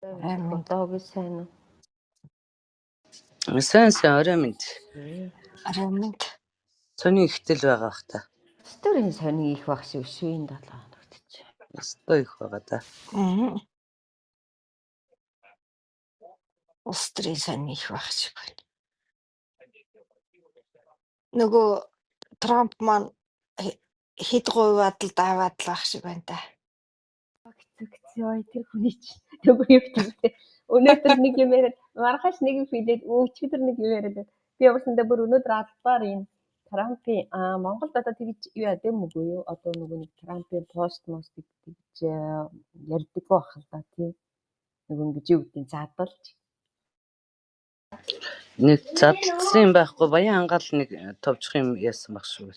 Одоогийн сайн уу? Сайн орой минь. Арай минь. Сони ихтэл байгаа бах та. Стөрийн сони их баг шиг шивийн 7 хоногт чи. Өстой их байгаа да. Устрын сони их байх шиг байна. Нөгөө Трамп маань хэд гуйваад л даваад л байх шиг байна та. Хэцүү тэр хүний чи. Нөгөө юу гэдэг. Өнөөдөр нэг юм яриад маргааш нэг юм хэлээд өчигдөр нэг юм яриад. Би явсандаа бүр өнөөдөр албаар юм Трампын Монголд одоо тэгж юу яадаг юм уу юу? Одоо нөгөө нэг Трампын пост мост гэж ярьдаг байх л да тий. Нөгөө ингэж юу гэдэг задалж. Нэг задлсан юм байхгүй баян ангаал нэг товчих юм яасан баг шүү.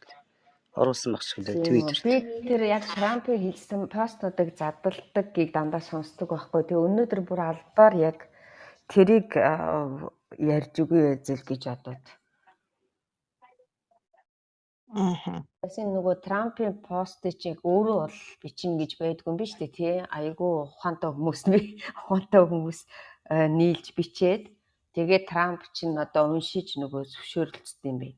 Оруулсан баг шүү дээ Twitter. Би тэр яг Трампын хэлсэн постуудыг задалдаггийг дандаа сонсдог байхгүй. Тэгээ өнөөдөр бүр албаар яг тэрийг ярьж үгүй зэл гэж бодоод. Тэсийн нөгөө Трампын постыг яг өөрөө бол бичнэ гэж байдгүй юм биш үү тий? Айгу ухаантай хүмүүс нийлж бичээд тэгээд Трамп чинь одоо уншиж нөгөө зөвшөөрлөцд юм бэ.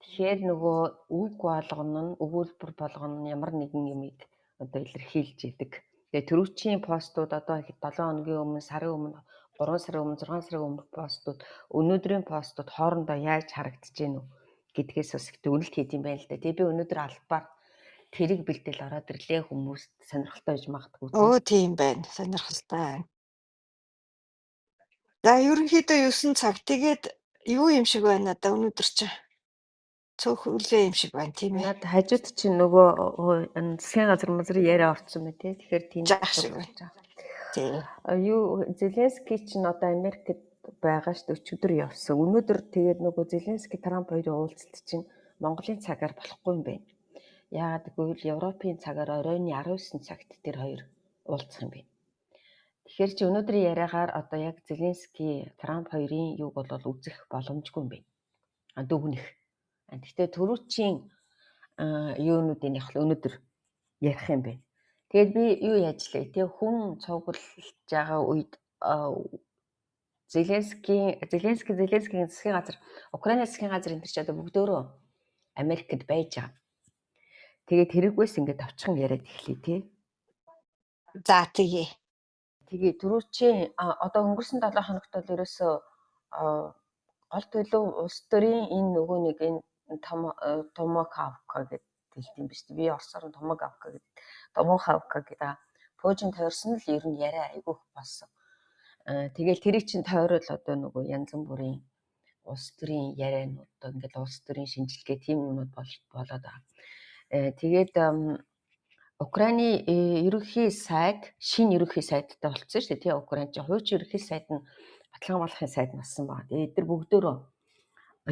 Тэгэхээр нөгөө үг болгоно нь өгүүлбэр болгоно нь ямар нэгэн юмыг одоо илэрхийлж идэг. Тэгээ түрүүчийн постууд одоо 7 хоногийн өмнө, сарын өмнө, 3 сарын өмнө, 6 сарын өмнө постууд, өнөөдрийн постууд хоорондоо яаж харагдаж гэнэ үү гэдгээс бас их дүгнэлт хийх юм байна л да. Тэгээ би өнөөдөр албаар тэрийг бэлдээл ороод ирлээ хүмүүст сонирхолтой байж магадгүй. Тийм байна. Сонирхолтой байна. За ерөнхийдөө 9 цаг. Тэгээд юу юм шиг байна одоо өнөөдөр чинь. Цөөхөлөө юм шиг байна тийм ээ. Наад хажууд чинь нөгөө засгийн газар мазрын яриа орсон байна тий. Тэгэхээр тийм Жах шиг байна. Тийм. Юу Зеленский чинь одоо Америкт байгаа шүү дээ өчигдөр явсан. Өнөөдөр тэгээд нөгөө Зеленский Трамп хоёрын уулзалт чинь Монголын цагаар болохгүй юм байна. Яагаад гэвэл Европын цагаар оройн 19 цагт тэр хоёр уулзах юм байна. Тэгэхээр чи өнөөдрийн яриагаар одоо яг Зеленский Трамп хоёрын юуг бол үзэх боломжгүй юм байна. Дүгнэх. Гэхдээ түрүүчийн юунуудын яг өнөөдөр ярих юм байна. Тэгээд би юу яажлаа тий хүн цуглуулж байгаа үед Зеленскийн засгийн газар Украины засгийн газар энэ ч одоо бүгдөө Америкт байж байгаа. Тэгээд тэрэгвээс ингээд авчихсан яриад эхлэе тий. За тэгээ. Тэгээ түрүүчийн одоо өнгөрсөн 7 хоногт бол ерөөсөө гол төлөв улс төрийн энэ нөгөө нэг энэ Томокавка гэдэг хэлт юм биш үү? Би орсоор Томокавка гэдэг. Пуужин тойрсон л ер нь яриа айгүйх болсон. Тэгэл тэрийг чинь тойрол одоо нөгөө янз бүрийн улс төрийн ярианууд ингээд улс төрийн шинжилгээ тийм юмнууд болоод байгаа. Тэгээд Украины ерөнхий сайд шинэ ерөнхий сайдтай болцсон шүү дээ тий. Украин чинь хуучин ерөнхий сайд нь баталгаан болгохын сайд болсон байна. Тэгээд эдгээр бүгдөө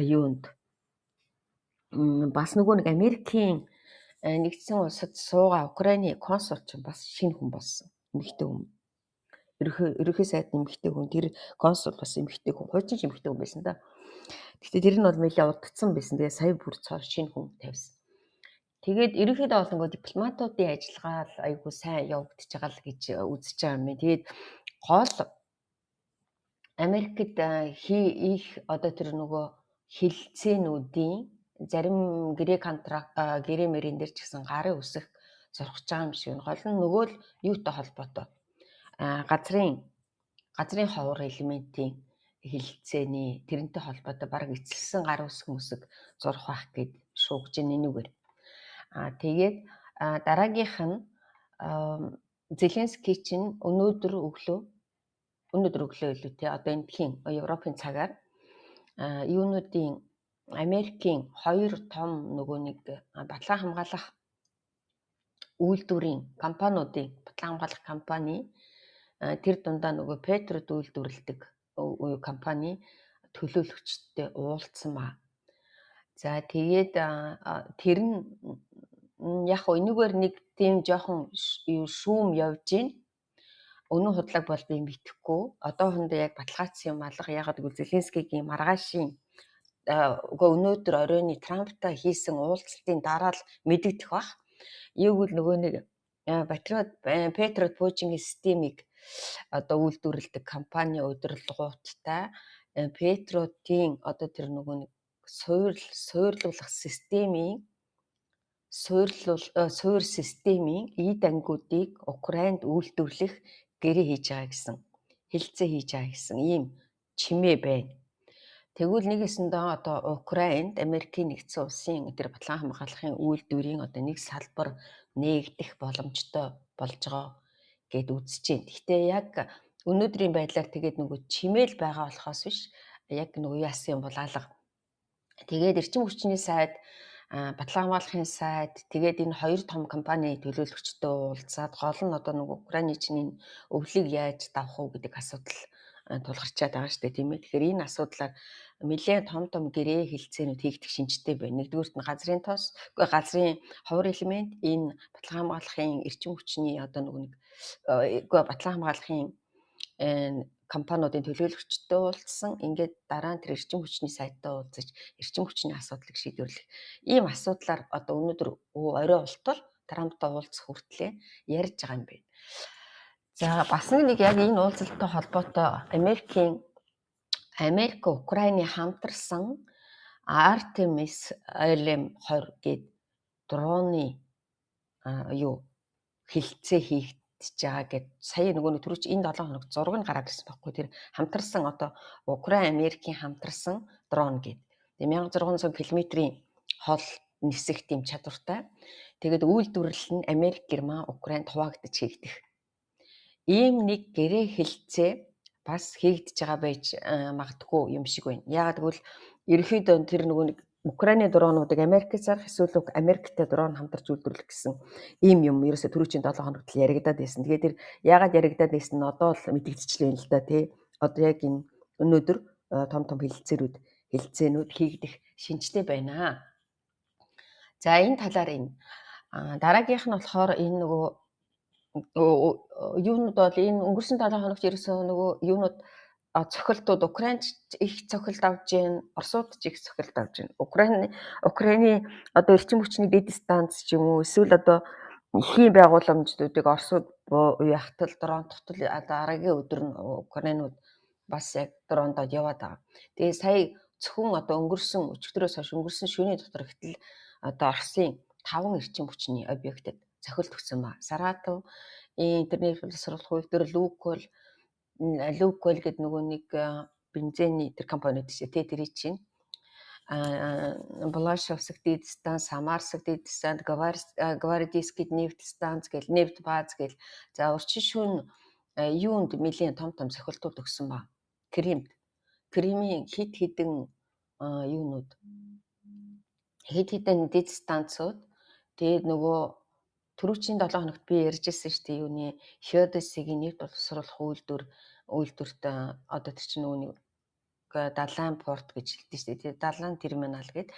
юунд бас нөгөө нэг Америкийн нэгдсэн улсад суугаа Украины консул ч бас шинэ хүн болсон. Эмэгтэй хүн. Ерөнхий сайд эмэгтэй хүн. Тэр консул бас эмэгтэй хүн. Хуучин эмэгтэй хүн байсан да. Гэхдээ тэр нь бол нэлээд удагдсан байсан. Тэгээ сая бүр цоор шинэ хүн тавьсан. Тэгээд ерөнхийдөө бол нөгөө дипломатуудын ажиллагаа айгүй сайн явагдаж байгаа л гэж үзэж байгаа юм. Тэгээд гол Америкт их одоо тэр нөгөө хилцээнүүдийн зарим гэрээ мэрийн дээр ч гэсэн гарын үсэх сурах байгаа юм шиг. Гол нь нөгөө л юутай холбоотой. Газрын ховор элементийн хилцээний тэрнтэй холбоотой баг эцэлсэн гар үсэх мүсэг зурх байх гэд шуугж нэнүүгээр. Тэгээд дараагийнх нь Зеленский чинь өнөөдөр өглөө илүү тий одоо эндхийн Европын цагаар юунуудын Америкийн хоёр том нөгөө нэг баталгаан хамгаалах үйлдвэрийн компаниудын баталгаан хамгаалах компани тэр дундаа нөгөө Петрод үйлдвэрлэдэг компани төлөөлөгчтэй уулзсан ба. За тэгээд тэр нь яг энэгээр нэг тийм жоохон шүүм явж гин. Өнөө худлаг бол би мэдэхгүй. Одоохондоо яг баталгаажсан юм алга. Ягаад гэвэл Зеленскигийн маргаашийн өнөөдөр оройны Трамптай хийсэн уулзалтын дараа л мэдэгдэх бах. Юу гэвэл нөгөө нэг Петрот Пуужингийн системийг одоо үйлдвэрлэдэг компани удирдлагуудтай Петротийн одоо тэр нөгөө нэг суйрлуулах системийн суур системийн эд ангиудыг Украинд үйлдвэрлэх гэрээ хийж байгаа гэсэн хэлцээ хийж байгаа гэсэн ийм чимээ байна. Тэгвэл нэгэсэндээ одоо Украинд Америкийн нэгдсэн улсын тэр батлан хамгаалахын үйлдвэрийн одоо нэг салбар нээгдэх боломжтой болж байгаа гэд үзэж байна. Гэхдээ яг өнөөдрийн байдлаар тэгээд нөгөө чимээл байгаа болохоос биш яг нөгөө яасан юм бол алга. Тэгээд эрчим хүчний сайд батлан хамгаалахын сайд тэгээд энэ хоёр том компани төлөөлөгчтэй уулзаад гол нь одоо нөгөө Украины чинь өвлийг яаж давах уу гэдэг асуудал тулгарчаад байгаа шүү дээ тийм ээ. Тэгэхээр энэ асуудлаар нэлээд том гэрээ хэлцээнүүд хийгдэх шинжтэй байна. Нэгдүгüүрт нь газрын ховор элемент энэ батлан хамгаалахын эрчим хүчний одоо нөгөө нэг батлан хамгаалахын компаниудын төлөөлөгчтэй уулзсан. Ингээд дараа нь тэр эрчим хүчний сайттай уулзаж эрчим хүчний асуудлыг шийдвэрлэх. Ийм асуудлаар одоо өнөөдөр орой болтол Трамптай уулзах хүртлээр ярьж байгаа юм байна. За бас нэг яг энэ уулзалттай холбоотой Америк Украины хамтарсан Artemis LM-20 гээд дроны хилцээ хийгдэж байгаа гэд сая нөгөө түрүүч энэ 7 хоног зураг нь гараад ирсэн байхгүй тэр хамтарсан одоо Украин Америкийн хамтарсан дрон гээд. Тэгээ 1600 км-ийн хол нисэх тийм чадвартай. Тэгээд үйлдвэрлэл нь Америк, Герман, Украинд хуваагдаж хийгдэх. Ийм нэг гэрээ хэлцээ бас хийгдэж байгаа байж магадгүй юм шиг байна. Яагаад гэвэл ерөнхийдөө тэр нөгөө нэг Украины дронуудыг Америкээс зарах эсвэл Америктэй дрон хамтарч үйлдвэрлэх гэсэн ийм юм ерөөсө түрүүчийн 7 хоногт л яригадаад байсан. Тэгээд тэр яагаад яригадаад байсан нь одоо л мэдэгдчихлээ л да тий. Одоо яг энэ өнөөдөр том хэлцээнүүд хийгдэх шинжтэй байна. За энэ талаар энэ дараагийнх нь болохоор энэ нөгөө юунууд бол энэ өнгөрсөн 7 хоногт ерөөсөө нөгөө юунууд цохилтууд Украинд их цохилт авж байна, Оросууд ч их цохилт авж байна. Украины одоо эрчим хүчний дэд станц ч юм уу эсвэл одоо эхийн байгууламжуудыг Оросууд яхтал дрон тутал дараагийн өдөр нь Украинууд бас яг дрондод яваад байгаа. Тэгээ сая зөвхөн одоо өчигдрөөс хойш өнгөрсөн шөнийн дотор гэтэл одоо Оросын 5 эрчим хүчний объектэд цохилт өгсөн ба. Саратов, интернет боловсруулах үйлдвэр Лукойл гэдэг нөгөө нэг бензиний тэр компанид чинь тэрий чинь Балашовск дэд станц, Самарск дэд станц, Гвардейский нефтестанц гэл нефтбаз гэл за урчин шөнө юунд нэлийн том цохилтууд өгсөн ба. Кремийн хит хитэн юунууд хит хитэн дэд станцууд тэгээд нөгөө түрүүчийн 7 хоногт би ярьжсэн шүү дээ юуны Феодосигийн нефть боловсруулах үйлдвэрт одоо тэр чинь нөгөө нэг Далайн порт гэж хэлдэг шүү дээ. Далайн терминал гээд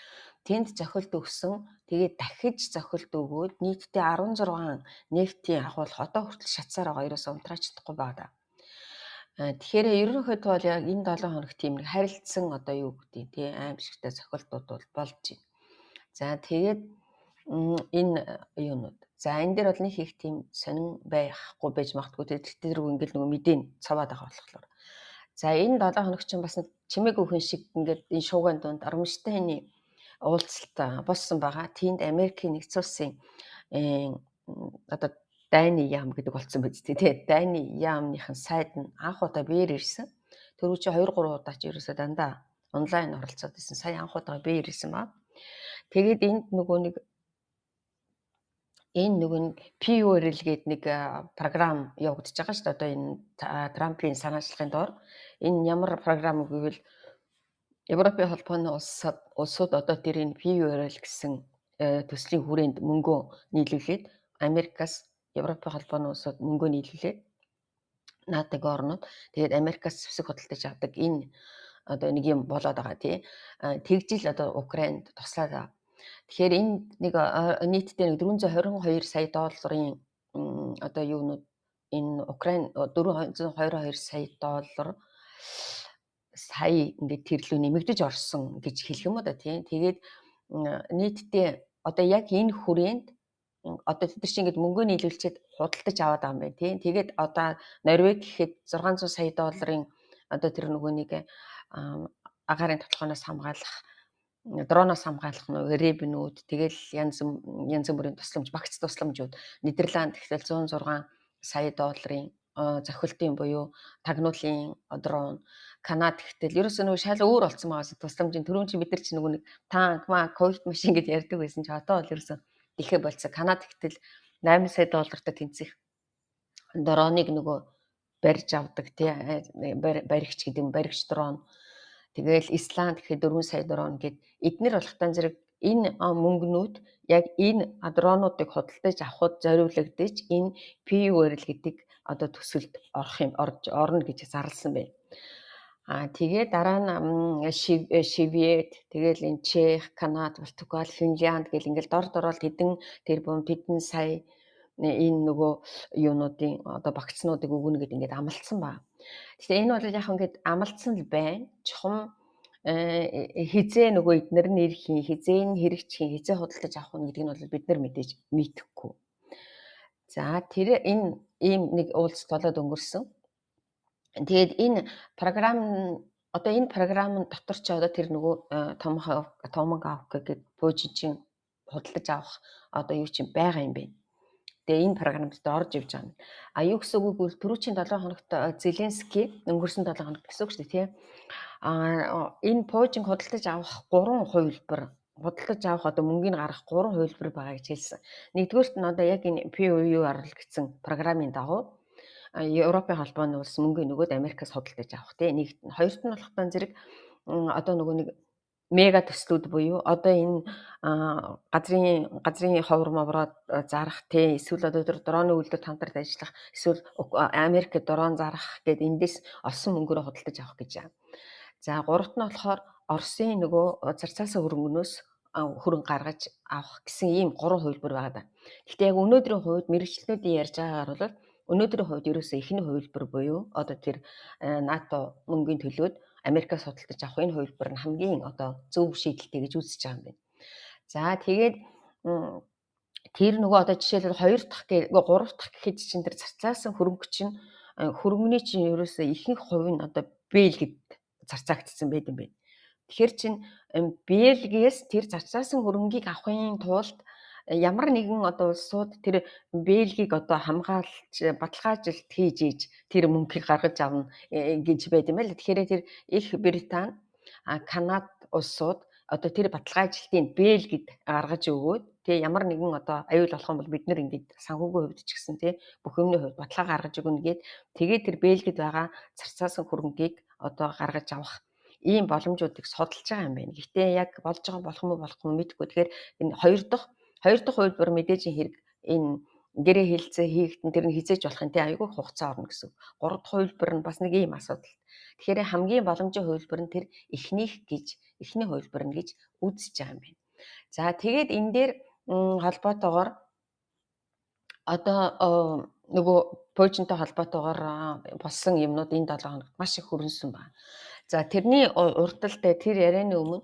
тэнд зохилт өгсөн. Тэгээд дахиж зохилт өгөөд нийтдээ 16 нефтийн агуулга одоо хүртэл шатсаар байгаа ерөөсөө унтрааж чадахгүй байна. Тэгэхээр ерөнхийдөө бол яг энэ 7 хоног тийм нэг харилцсан одоо юу гэдэг тий аимшигтай зохилтууд бол болж байна. За тэгээд энэ юунууд. За энэ дээр бол нэг их тийм сонин байхгүй байж магадгүй. Тэр ингээл нөгөө мэдэн цаваад байгаа болохоор. За энэ 7 хоног чинь бас чимээгүй хүн шиг ингээд энэ шууган дунд Рамштайны уулзалт болсон байгаа. Тийнд Америкийн нэгдсэн улсын одоо Дайны яам гэдэг болсон биз дээ. Тэгээ Дайны яамныхын сайд нь анх удаа биеэр ирсэн. Түрүү чи 2-3 удаа ч ерөөсөө дандаа онлайн оролцоод байсан. Сая анх удаа биеэр ирсэн ба. Тэгээд энд нөгөө нэг PURL гэдэг нэг програм явагдаж байгаа шүү дээ. Одоо энэ Трампын санаачлалын доор энэ ямар програм гэвэл Европын холбооны улсууд одоо тэр энэ PURL гэсэн төслийн хүрээнд мөнгөө нийлүүлээд Америкаас Европын холбооны улсууд мөнгөө нийлүүлээд наадах орнууд тэгээд Америкаас зэвсэг худалдаж авдаг энэ одоо нэг юм болоод байгаа тий. Тэгжил одоо Украинд туслаад байгаа. Тэгэхээр энэ нэг нийтдээ 422 сая долларын одоо юунууд энэ Украин 422 сая доллар сая ингээд тэрлүү нэмэгдэж орсон гэж хэлэх юм уу да тийм. Тэгээд нийтдээ одоо яг энэ хүрээнд одоо тэд нар чинь ингээд мөнгөө нийлүүлчихэд худалдаж аваад байгаа юм байна тийм. Тэгээд одоо Норвег гэхэд 600 сая долларын одоо тэр нөгөө нэг агаарын тоглохоноос хамгаалах дроноос хамгаалах нөгөө ребнүүд тэгэл янз бүрийн тусламж багц тусламжууд Нидерланд гэхэл 106 сая долларын зохилтын буюу тагнуулын дрон Канад гэхтэл ерөөсөө нөгөө шал өөр болсон байгаас тусламжийн түрүүн чи бид нар чи нөгөө нэг танк ковид машин гэж ярьдаг байсан чи одоо бол ерөөсөө дэлхээ болцсон. Канад гэхтэл 8 сая доллартай тэнцэх дроныг нөгөө барьж авдаг тий баригч гэдэг юм баригч дрон. Тэгэл Исланд гэхэд 4 сая дрон гэд эднэр болохтан зэрэг энэ мөнгнүүд яг энэ дронуудыг худалдаж авахд зориулагдаж энэ PURL гэдэг одоо төсөлд орно гэж зарласан байна. Тэгээ дараа нь Швед, тэгэл энэ Чех, Канада, Португал, Финлянд гэл ингээл дор хэдэн сая энэ нөгөө юунуудын одоо багцнуудыг өгнө гэдэг ингээд амлалтсан ба. Гэхдээ энэ бол яг ингээд амлалтсан л байна. Чухам хизээ нөгөө эднэр нь ирэх юм, хизээ нь хэрэгжих, хизээ худалдаж авах нь гэдгийг нь бол бид нар мэдээж мэдэхгүй. За тэр энэ ийм нэг уулзалт болоод өнгөрсөн. Тэгээд энэ програм дотор ч одоо тэр нөгөө Tomahawk гэдэг пуужин худалдаж авах одоо юу чинь байгаа юм бэ. Тэгээ энэ програмд орж ивж байгаа. Юу гэсэн үг вэ? Түрүүчийн 7 хоногт Зеленский өнгөрсөн 7 хоногт гэсэн үг шүү дээ, тийм. Энэ пуужин худалдаж авах 3 хувилбар, худалдаж авах одоо мөнгөний гарах 3 хувилбар байгаа гэж хэлсэн. Нэгдүгээрт нь одоо яг энэ PURL гэсэн програмын дагуу Европын холбооны улс мөнгөний нөгөөд Америкаас худалдаж авах тийм. Нэгт нь хоёрт нь болохтан зэрэг одоо нөгөө нэг мега төслүүд буюу одоо энэ газрын ховор мовроод зарах тий эсвэл одоо дроны үйлдвэрт хамтарч ажиллах эсвэл Америкт дрон зарах гэдэг эндээс олсон мөнгөөрөө худалдаж авах гэж байна. За гуравт нь болохоор Оросын нөгөө зарцаасан хөрөнгөнөөс хөрөнгө гаргаж авах гэсэн ийм 3 хувилбар байгаа даа. Гэхдээ яг өнөөдрийн хувьд мэргэжлүүдийн ярьж байгаагаар бол өнөөдрийн хувьд ерөөсөө ихний хувилбар буюу одоо тэр НАТО мөнгөний төлөөд Америкаас худалдаж авах энэ хувилбар нь хамгийн одоо зөв шийдэлтэй гэж үзэж байгаа юм байна. За тэгээд тэр нөгөө одоо жишээлбэл 2 дахь 3 дахь гэхэд чинь тэр зарцаасан хөрөнгө чинь хөрөнгөний чинь ерөөсөө ихэнх хувь нь одоо Бельгид зарцаагдсан байт юм байна. Тэгэхээр чинь Бельгиэс тэр зарцаасан хөрөнгийг авахын тулд ямар нэгэн одоо улсууд тэр Бельгийг одоо хамгаалж баталгаажилт хийж ийж тэр мөнгийг гаргаж авна гэж байд юм байна л. Тэгэхээр тэр Их Британи, Канада улсууд одоо тэр баталгаажилтыг Бельгид гаргаж өгөөд тий ямар нэгэн одоо аюул болох юм бол бид нар ингээд санхүүгийн хувьд ч гэсэн тий бүх юмны хувьд баталгаа гаргаж өгнө гэд тэгээд тэр Бельгид байгаа зарцаасан хөрөнгийг одоо гаргаж авах ийм боломжуудыг судалж байгаа юм байна. Гэхдээ яг болж байгаа болох юм мэдэхгүй. Тэгэхээр энэ хоёр дахь хувилбар мэдээж хэрэг энэ гэрээ хэлцээ хийгдэн тэр нь хизээж болох юм тий айгүй хугацаа орно гэсэн. 3 дахь хувилбар нь бас нэг ийм асуудал. Тэгэхээр хамгийн боломжтой хувилбар нь тэр эхний хувилбар нь гэж үзэж байгаа юм байна. За тэгээд энэ дээр холбоотойгоор одоо нөгөө пуужинтай холбоотойгоор болсон юмнууд энэ 7 хоногт маш их хөрөнсөн байна. За тэрний урдталтай тэр ярианы өмнө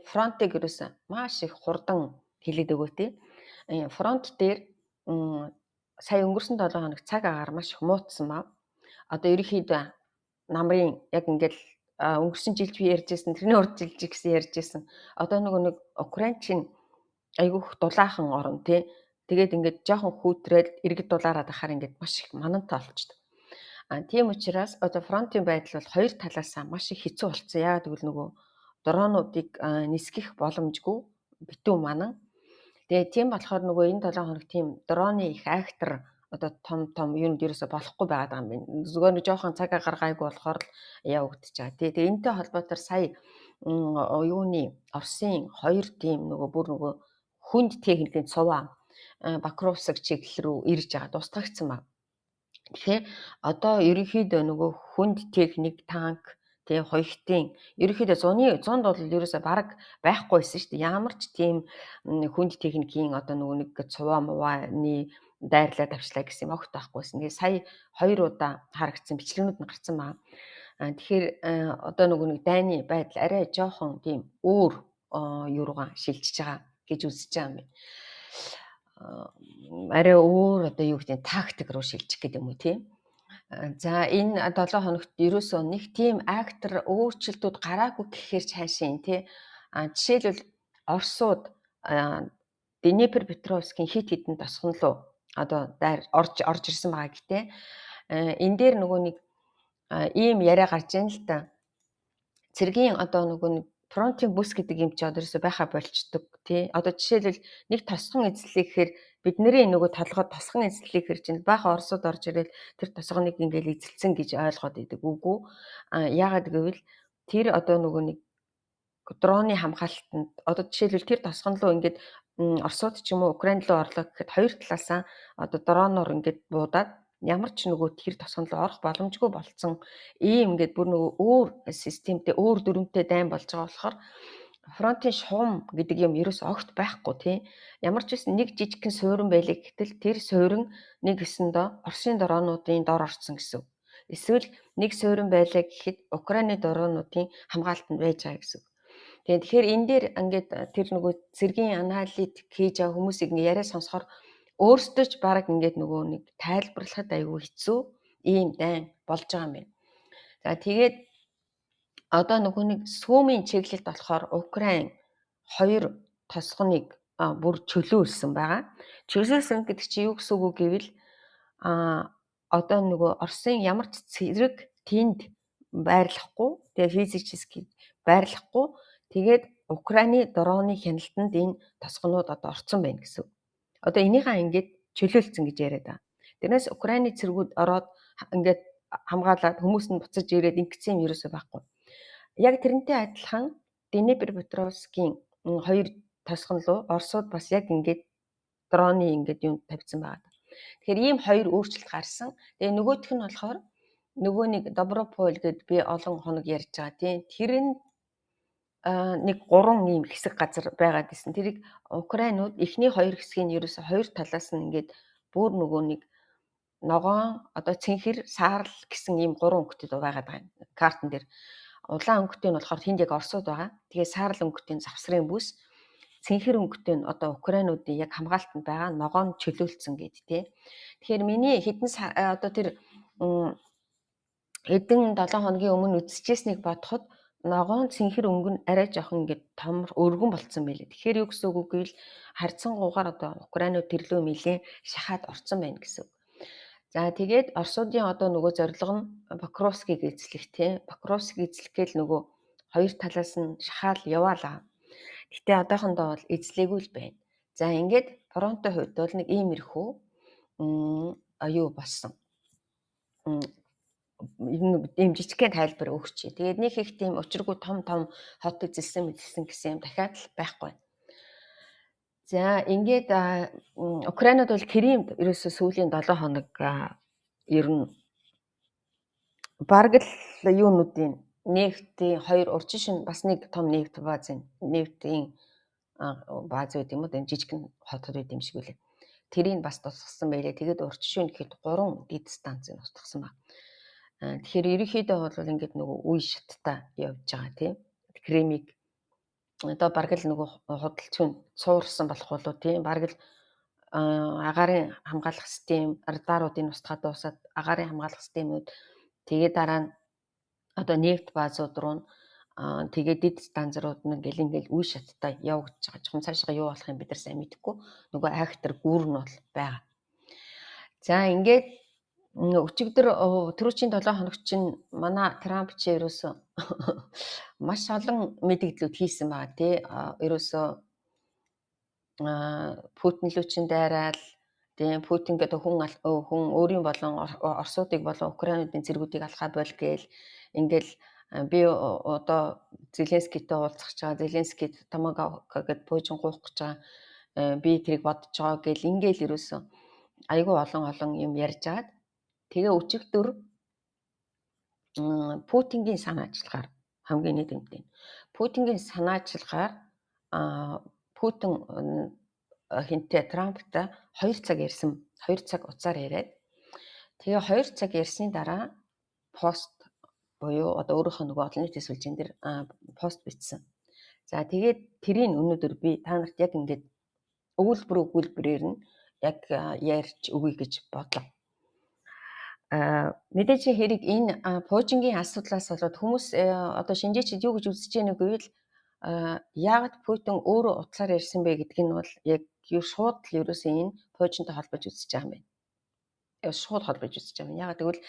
фронтыг ерөөсөн маш их хурдан хэлээд өгөө тий. Фронт дээр сая өнгөрсөн 7 хоног цаг агаар маш их муутсан ба. Одоо ерөнхийдөө намрын яг ингээл өнгөрсөн жилд би ярьжсэн тэрний урд жилд гэсэн ярьжсэн. Одоо нэг Украин чинь айгүйх дулаахан орн тий. Тэгээд ингээд жоохон хүүтрээд иргэд дулаараад ахаар ингээд маш их манантай болчихдог. Тийм учраас одоо фронтын байдал бол хоёр талаас маш их хэцүү болцсон. Яагаад гэвэл нөгөө дронуудыг нисгэх боломжгүй битүү манан. Тэгээ тийм болохоор нөгөө энэ 7 хоног тийм дроны их актер одоо том юунд ерөөсө болохгүй байгаад байгаа юм байна. Зүгээр нэг жоохон цаг гаргайгүй болохоор л явагдаж байгаа. Тэгээ энэтэй холбоотойгоор сая Оросын 2 тийм нөгөө бүр нөгөө хүнд техникийн цуваа Покровск чиглэл рүү ирж байгаа тусгагдсан байна. Тэгэхээр одоо ерөнхийдөө нөгөө хүнд техник, танк, тэгээ хоёртын ерөнхийдөө 100 бол ерөөсө бараг байхгүйсэн шүү дээ. Ямар ч тийм хүнд техникийн одоо нөгөө нэг цуваа мувааны дайрлаа давчлаа гэсэн юм огт байхгүйсэн. Тэгээ сая 2 удаа харагдсан бичлэгнүүд нь гарсан байна. Тэгэхээр одоо нөгөө нэг дайны байдал арай жоохон тийм өөр юу руугаа шилжиж байгаа гэж үзэж байгаа юм байна. арай өөр одоо юу гэдэг тактик руу шилжих гэдэг юм уу тийм. За энэ 7 хоногт ерөөсөө нэг тийм актер өөрчлөлтүүд гараагүй гэхээр цаашаа тий. Жишээлбэл Оросууд Днепр Петровскийн хит хитэн тосгон руу одоо дайр орж ирсэн байгаа гэхдээ энэ дээр нөгөө нэг ийм яриа гарч ийн л та. Цэргийн одоо нөгөө нэг фронтын бүс гэдэг юм чи одоо ерөөсөй байха болчдөг тий. Одоо жишээлбэл нэг тосгон эзлэх гэхээр бидний нөгөө толгойд тосгон эзлэх хэр чинь баахан Оросууд орж ирэл тэр тосгоныг ингээл эзэлсэн гэж ойлгоод идэг үгүй. Яагаад гэвэл тэр одоо нөгөө нэг дроны хамгаалтанд одоо жишээлбэл тэр тосгон руу ингээд Оросууд ч юм уу Украин руу орлоо гэхэд хоёр талаасаа одоо дроноор ингээд буудаад ямар ч нөгөө тэр тосгон руу орох боломжгүй болцсон ийм ингээд бүр нөгөө өөр системтэй өөр дүрмтэй дайн болж байгаа болохоор фронтын шугам гэдэг юм ерөөс огт байхгүй тий. Ямар ч байсан нэг жижигхэн суурин байлаа гэтэл тэр суурин нэг өсөндөө Оросын дроонуудын дор орсон гэсэн. Эсвэл нэг суурин байлаа гэхэд Украины дроонуудын хамгаалтанд байж байгаа гэсэн. Тэгэхээр энэ дээр ингээд тэр нөгөө цэргийн аналитик хийж байгаа хүмүүсийг ингээ яриа сонсохоор өөрсдөө ч баг ингээд нөгөө нэг тайлбарлахад аюу хэцүү ийм дайн болж байгаа юм байна. За тэгээд одоо нөгөө нэг сүүмийн чиглэлд болохоор Украин 2 тосгоныг бүр чөлөөлсөн байгаа. Чөлөөлсөн гэдэг чинь юу гэсэн үг гэвэл одоо нөгөө Оросын ямар ч цэрэг тэнд байрлахгүй, тэгээ физически байрлахгүй, тэгээд Украины дроны хяналтанд энэ тосгонууд одоо орцсон байна гэсэн. Одоо энийхээ ингээд чөлөөлсөн гэж яриад байгаа. Тэрнээс Украины цэргүүд ороод ингээд хамгаалаад хүмүүс нь буцаж ирээд ингэсэн юм ерөөсөй байхгүй. Яг тэрнтэй адилхан Днепр Петровскийн 2 тосгон руу Оросууд бас яг ингээд дроны ингээд юм тавьсан байгаа. Тэгэхээр ийм 2 өөрчлөлт гарсан. Тэгээ нөгөөх нь болохоор нөгөө нэг Добропол гэдээ би олон хоног ярьж байгаа тийм. Тэр нь нэг 3 ийм хэсэг газар байгаад байсан. Тэрийг Украинууд эхний 2 хэсгийг нь ерөөсө 2 талаас нь ингээд бүр нөгөө нэг ногоон одоо цэнхэр саарл гэсэн ийм 3 өнгөтэй байгаад байгаа юм. Картн дээр улаан өнгөтэй нь болохоор тэнд яг Оросууд байгаа. Тэгээ саарл өнгөтэй нь завсрын бүс, цэнхэр өнгөтэй нь одоо Украинуудын яг хамгаалтанд байгаа ногоон чөлөөлцсөн гэд тий. Тэгэхээр миний хэдэн одоо тэр хэдэн 7 хоногийн өмнө үзчихсэнийг бодоход ногоон цэнхэр өнгө нь арай жоохон ингээд том өргөн болцсон байлээ. Тэгэхээр юу гэсэн үг гэвэл харьцангуйгаар одоо Украинууд тэрлөө милийн шахаад орцсон байна гэсэн. За тэгээд Оросуудын одоо нөгөө зорилго нь Покровскийг эзлэх тийм. Покровскийг эзлэх гээл нөгөө 2 талаас нь шахаал яваалаа. Гэтэ одоохондоо бол эзлээгүй л байна. За ингээд фронтын хувьд бол нэг иймэрхүү юу болсон. Ийм жижигхэн тайлбар өгч. Тэгээд нэг их тийм учиргүй том хот эзэлсэн гэсэн юм дахиад л байхгүй. За ингээд Украинууд бол Кримд ерөөсөө сүүлийн 7 хоног ер нь бараг л юунуудын нефтийн 2 урьдчилан бас нэг том нефт баазын нефтийн бааз үү юм уу энэ жижигхэн хотод байт юм шиг үлээ. Тэрийг бас тусгасан байлээ. Тэгээд урьдчилан гэхэд 3 дид станцыг тусгасан баг. Тэгэхээр ерөнхийдөө бол ингээд нөгөө үе шаттай явж байгаа тийм. Кремиг одоо бараг л нөгөө худалчгүй суурсан болох болоо тийм. Бараг л агаарын хамгаалах систем, радаруудын устгаад дуусаад агаарын хамгаалах системүүд тэгээд дараа нь одоо нефт баазууд руу тэгээд дид станцрууд нь ингээл үе шаттай явагдаж байгаа. Жохом цаашаа юу болох юм бид нар сайн мэдэхгүй. Нөгөө актер гүүр нь бол байгаа. За ингээд өчигдөр түрүүчийн 7 хоног чинь манай Трамп ч ерөөсөө маш олон мэдээлэлүүд хийсэн байгаа тий. Ерөөсөө Путин лүү чин дайраал тийм Путин гэдэг хүн өөрийн болон Оросуудыг болон Украинуудын цэргүүдийг алхаа бол гээл ингээл би одоо Зеленскийтэй уулзах гэж байгаа. Зеленский Томагавк гэдээ Путин гуйх гэж байгаа. Би тэрийг бодож байгаа гээл ингээл ерөөсөө айгүй олон юм ярьж агаад тэгээ өчигдөр Путингийн санаачлагаар хамгийн нийтэмтэй. Путингийн санаачлагаар Путин хинтээ Трамптай 2 цаг ярьсан. 2 цаг уцаар яриад. Тэгээ 2 цаг ярьсны дараа пост буюу одоо өөрийнхөө нөгөө олон нийтийн сүлжээн дээр пост бичсэн. За тэгээд тэрийн өнөөдөр би та нарт яг ингээд өгүүлбэрээр нь яг ярьж өгье гэж бодлоо. Мэдээж хэрэг энэ Путингийн асуудлаас болоод хүмүүс одоо шинжээчид юу гэж үзэж байгааг гэвэл яагаад Путин өөрөө утсаар ярьсан бэ гэдг нь бол яг шууд л ерөөсөө энэ Путинтай холбож үзэж байгаа юм байна. Шууд холбож үзэж байгаа юм. Яагаад гэвэл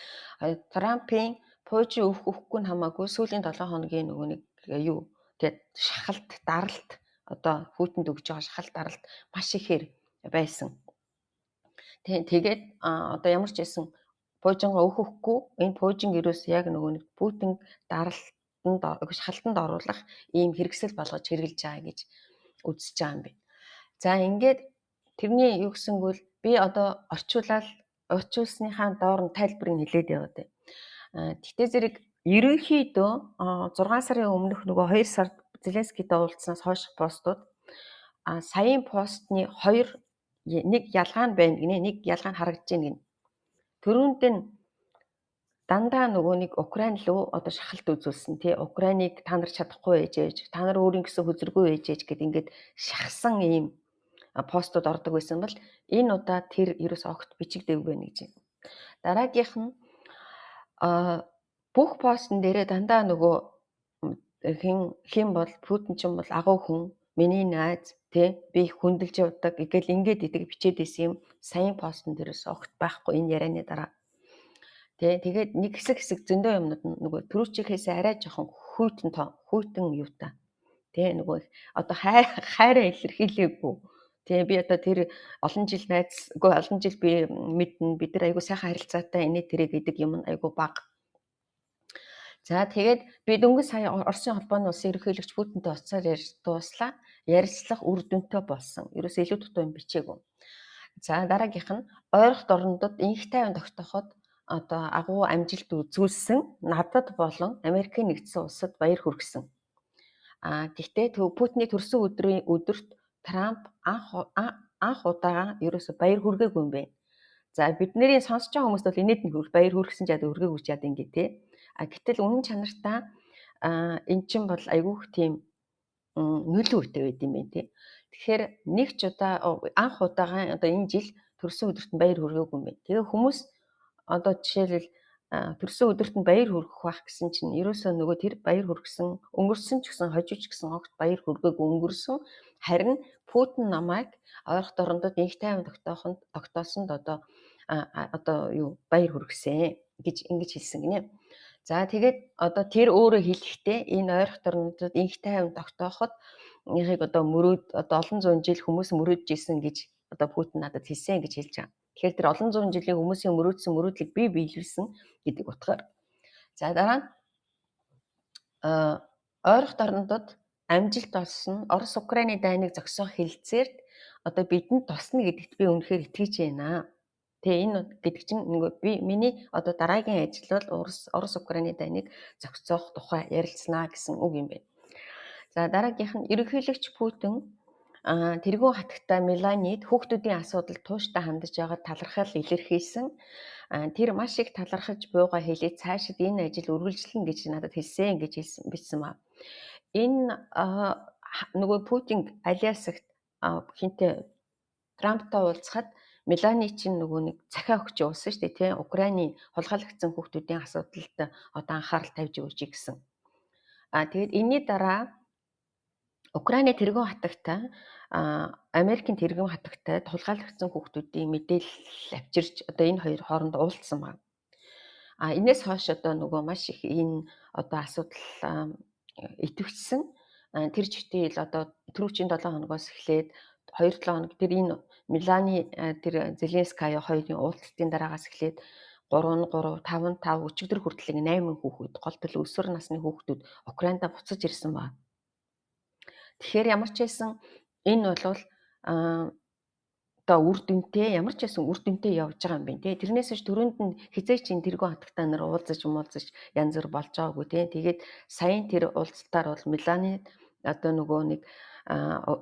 Трампын Путин өгөхгүй нь хамаагүй сүүлийн 7 хоногийн нөгөө нэг юу тэгээд шахалт даралт одоо Путинд өгж байгаа шахалт даралт маш ихээр байсан. Тэгээд одоо ямар ч байсан Путингаа өгөхгүй энэ Путин ерөөс яг нөгөө нэг Путин даралтанд шахалтанд оруулах ийм хэрэгсэл болгож хэрэгжилж байгаа гэж үзэж байгаа юм байна. За ингээд тэрний юу гэсэнгүүл би одоо орчуулсныхаа доор нь тайлбарыг хэлээд яваад байна. Тэгтээ зэрэг ерөнхийдөө 6 сарын өмнөх нөгөө 2 сард Зеленскийтэй уулзсанаас хойш постууд саяын постны нэг ялгаа нь байна гинэ, нэг ялгаа нь харагдаж байна гинэ. Төрөнд нь дандаа нөгөө нэг Украин руу одоо шахалт үзүүлсэн тий. Украиныг та нар чадахгүй ээжээж, та нар өөрийн гэсэн хөзөргүй ээжээж гэд ингээд шахсан ийм постууд ордог байсан бол энэ удаа тэр ерөөс огт бичигдээгүй байна гэж байна. Дараагийнх нь бүх постн дээрээ дандаа нөгөө хэн бол Путин ч юм бол агуу хүн, миний найз тий би их хүндэлж явдаг гэл ингээд идэг бичээд исэн юм саяын постн дээрээс огт байхгүй энэ ярианы дараа. Тэгээд нэг хэсэг зөндөө юмнууд нөгөө түрүүчийнхээс арай жоохон хүйтэн юутай. Нөгөө одоо хайраа илэрхийлээгүй. Би одоо тэр олон жил найзгүй олон жил би мэднэ бид нар айгу сайхан харилцаатай инээ тэрэг гэдэг юм айгу бага. За тэгээд би дөнгөж сая Оросын холбооны улсын ерөнхийлөгч Путинтэй уцаар ярьж дууслаа. Ярилцлах үр дүнтэй болсон. Ерөөсөө илүү дутуу юм бичээгүй. За дараагийнх нь ойролт орнуудад инх тайван тогтооход одоо агуу амжилт үзүүлсэн надад болон Америкийн нэгдсэн улсад баяр хүргэсэн. Гэхдээ Путиний төрсөн өдөрт Трамп анх удаага ерөөсө баяр хүргээгүй юм байна. За бидний сонсож байгаа хүмүүст бол инээд нь баяр хүргэсэн чад өргөөгүй чад ингэ тий. Гэтэл үнэн чанартаа эн чинь бол айгүйх тийм нөлөө үүтэй байд юм байна тий. Тэгэхээр нэг ч удаа анх удаага одоо энэ жил төрсөн өдөрт баяр хүргээгүй юм байна. Тэгээ хүмүүс одоо жишээлбэл төрсөн өдөрт нь баяр хүргэх байх гэсэн чинь ерөөсөө нөгөө тэр баяр хүргэсэн өнгөрсөн ч гэсэн хожиж гэсэн огт баяр хүргээгүй өнгөрсөн. Харин Путин намайг ойролт орнодод инх тайван тогтоосонд одоо юу баяр хүргэсэн гэж ингэж хэлсэн гинэ. За тэгээд одоо тэр өөрөө хэлэхдээ энэ ойролт орнодод инх тайван тогтооход ихийг одоо олон зуун жил хүмүүс мөрөөдж исэн гэж одоо Путин надад хэлсэн гэж хэлж байгаа. Тэгэхээр тэр олон зуун жилийн хүмүүсийн мөрөөдсөн мөрөөдлийг би биелүүлсэн гэдэг утгаар. За дараа нь ойролт орнодод амжилт олсон Орос Украины дайныг зогсоох хэлэлцээрт одоо бидэнд тусна гэдэгт би үнэхээр итгэж байна. Тэгээ энэ гэдэг чинь миний одоо дараагийн ажил бол Орос Украины дайныг зогсоох тухай ярилцлаа гэсэн үг юм байна. За дараагийнх нь ерөнхийлөгч Путин тэргүүн хатагтай Меланид хүүхдүүдийн асуудал тууштай хандаж байгаа талархал илэрхийлсэн. Тэр маш их талархаж буйгаа хэлээд цаашид энэ ажил үргэлжлэнэ гэж надад хэлсэн гэж бичсэн ба. Энэ нөгөө Путин алиасагт хинтээ Трамптай уулзахад Мелани чинь нөгөө нэг цахиа өгч явуулсан шүү дээ тий. Украины хулгайлагдсан хүүхдүүдийн асуудалд одоо анхаарал тавьж өгч гэсэн. Тэгээд энэний дараа Украины тэргүүн хатагтай Америкийн тэргүүн хатагтай хулгайлагдсан хүүхдүүдийн мэдээлэл авчирч одоо энэ хоёр хооронд уулзсан байна. Энээс хойш одоо нөгөө маш их энэ одоо асуудал итвэхсэн. Тэр жигтэйл одоо түрүүчийн 7 хоногоос эхлээд 2-7 хоног тэр энэ Мелани тэр Зеленская хоёрын уулзалтын дараагаас эхлээд 3, 5 өчигдөр хүртэл 8 хүүхэд гол төлөв өсвөр насны хүүхдүүд Украинда буцаж ирсэн байна. Тэгэхээр ямар ч байсан энэ бол одоо үр дүнтэй ямар ч байсан үр дүнтэй явж байгаа юм байна тий. Тэрнээс ч түрүүнд нь хизээч ин тэргүүн хатагтай нар уулзаж янз бүр болж байгаагүй тий. Тэгээд саяын тэр уулзалтаар бол Мелани одоо нөгөө нэг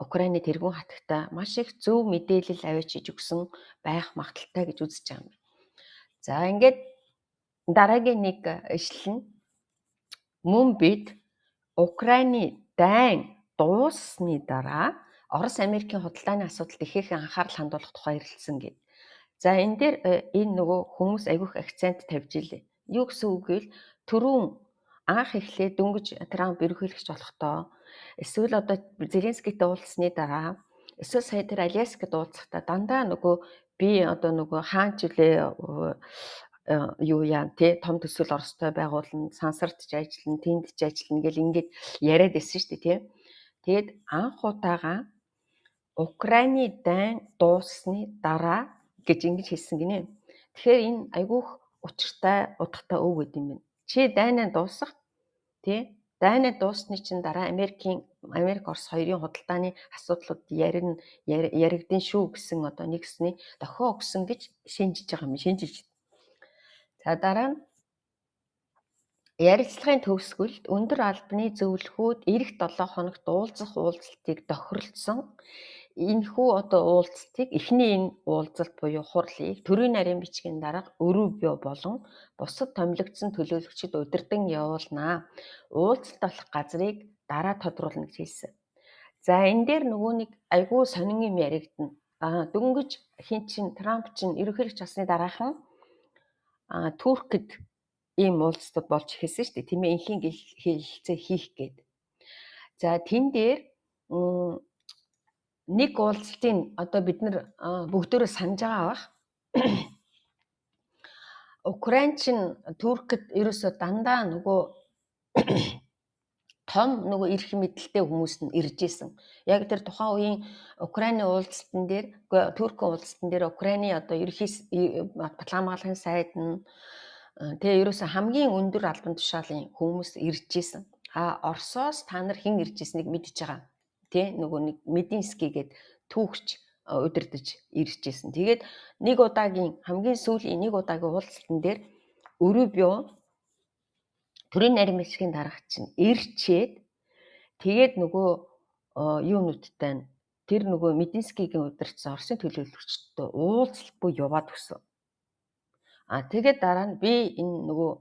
Украины тэргүүн хатагтай маш их зөв мэдээлэл авчиж өгсөн байх магадaltaй гэж үзэж байгаа юм. За ингээд дараагийн нэг ишлэл нь мөн бид Украины дайн дууссаны дараа Орос Америкийн худалдааны асуудалд ихээхэн анхаарал хандуулах тухай ярилцсан гэв. За энэ дээр энэ нөгөө хүмүүс айгүйх акцент тавьж илээ. Юу гэсэн үг гэвэл түрүүн анх эхлээд дөнгөж Трамп ерөнхийлөгч болохдоо эсвэл одоо Зеленскийтэй уулзсны дараа эсвэл сая тэр Аляскад уулзахдаа дандаа нөгөө би одоо нөгөө хаанч үлээ юу яа тий том төсөл Оростой байгуулна, сансарт ч ажиллана, тэнд ч ажиллана гэл ингээд яриад байсан шүү дээ тий. Тэгээд анх удаага Украины дайн дууссаны дараа гэж ингэж хэлсэн гинэ. Тэгэхээр энэ айгүйх учиртай утгатай үг гэдэм юм. Чи дайнаа дуусах тий дайнаа дууссны чинь дараа Америк Орос хоёрын худалдааны асуудлууд яригдэн шүү гэсэн одоо нэгсний дохио өгсөн гэж шинжиж байгаа юм шинжиж. За дараа нь ярилцлагын төгсгөлд өндөр албаны зөвлөхүүд эх 7 хоногт уулзах уулзалтыг тохиролцсон. Энэхүү одоо уулзалтыг эхний энэ уулзалт буюу хурлыг төрийн нарийн бичгийн дарга Рубио болон бусад томилогдсон төлөөлөгчид удирдан явуулнаа. Уулзалт болох газрыг дараа тодруулна гэж хэлсэн. За энэ дээр нөгөө нэг айгүй сонин юм яригдана. Дөнгөж хин чин Трамп чин ерөнхийлөгч болсны дараахан Туркид ийм уулзалтууд болж эхэлсэн шүү дээ. Тийм ээ инхийн хэлэлцээ хийх гээд. За тэн дээр нэг уулзалтын одоо бид нар бүгдөө санаж байгаа бах. Украин чин Туркид ерөөсө дандаа нөгөө том нөгөө эрх мэдэлтэй хүмүүс нь ирж исэн. Яг тэр тухайн үеийн Украины уулзалтан дээр, Туркийн уулзалтан дээр Украины одоо ерөнхий баталгаа хамгаалахын сайд нь тэгээ ерөөсө хамгийн өндөр албан тушаалын хүмүүс ирж исэн. Оросоос та нар хэн ирж ирснийг мэдж байгаа. Тэ нөгөө нэг Мединский гээд түүхч удирдах ирж исэн. Тэгээд хамгийн сүүлийн нэг удаагийн уулзалтан дээр Рубио төрийн нарийн бичгийн дарга чинь ирчээд тэгээд нөгөө юунуудтай тэр нөгөө Мединскийгийн удирдсан Оросын төлөөлөгчтэй уулзалтгүй яваад өгсөн. Тэгээд дараа нь би энэ нөгөө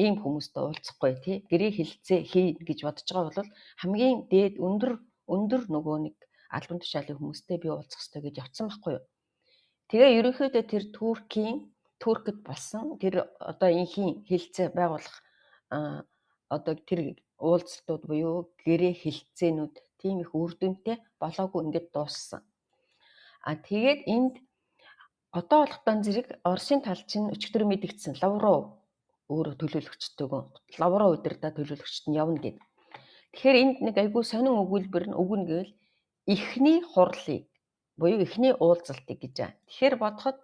ийм хүмүүстэй уулзахгүй тий гэрээ хэлцээ хий гэж бодож байгаа бол хамгийн дээд өндөр нөгөө нэг албан тушаалын хүмүүстэй би уулзах хэрэгтэй гэж явцсан байхгүй юу. Тэгээ ерөнхийдөө тэр Туркид болсон тэр одоо инхийн хэлцээ байгуулах одоо тэр уулзалтууд буюу гэрээ хэлцээнүүд тийм их үр дүнтэй болоогүй ингээд дууссан. Тэгээд энд одоо болохдоо зэрэг Оросын тал чинь өчигдөр мэдгдсэн Лавров өөрөө төлөөлөгчтэйгөө Лавров удирдаа төлөөлөгчт нь явна гэд. Тэгэхээр энд нэг айгүй сонин өгүүлбэр нь өгнө гэвэл эхний хурлыг буюу эхний уулзалтыг гэж байна. Тэгэхээр бодоход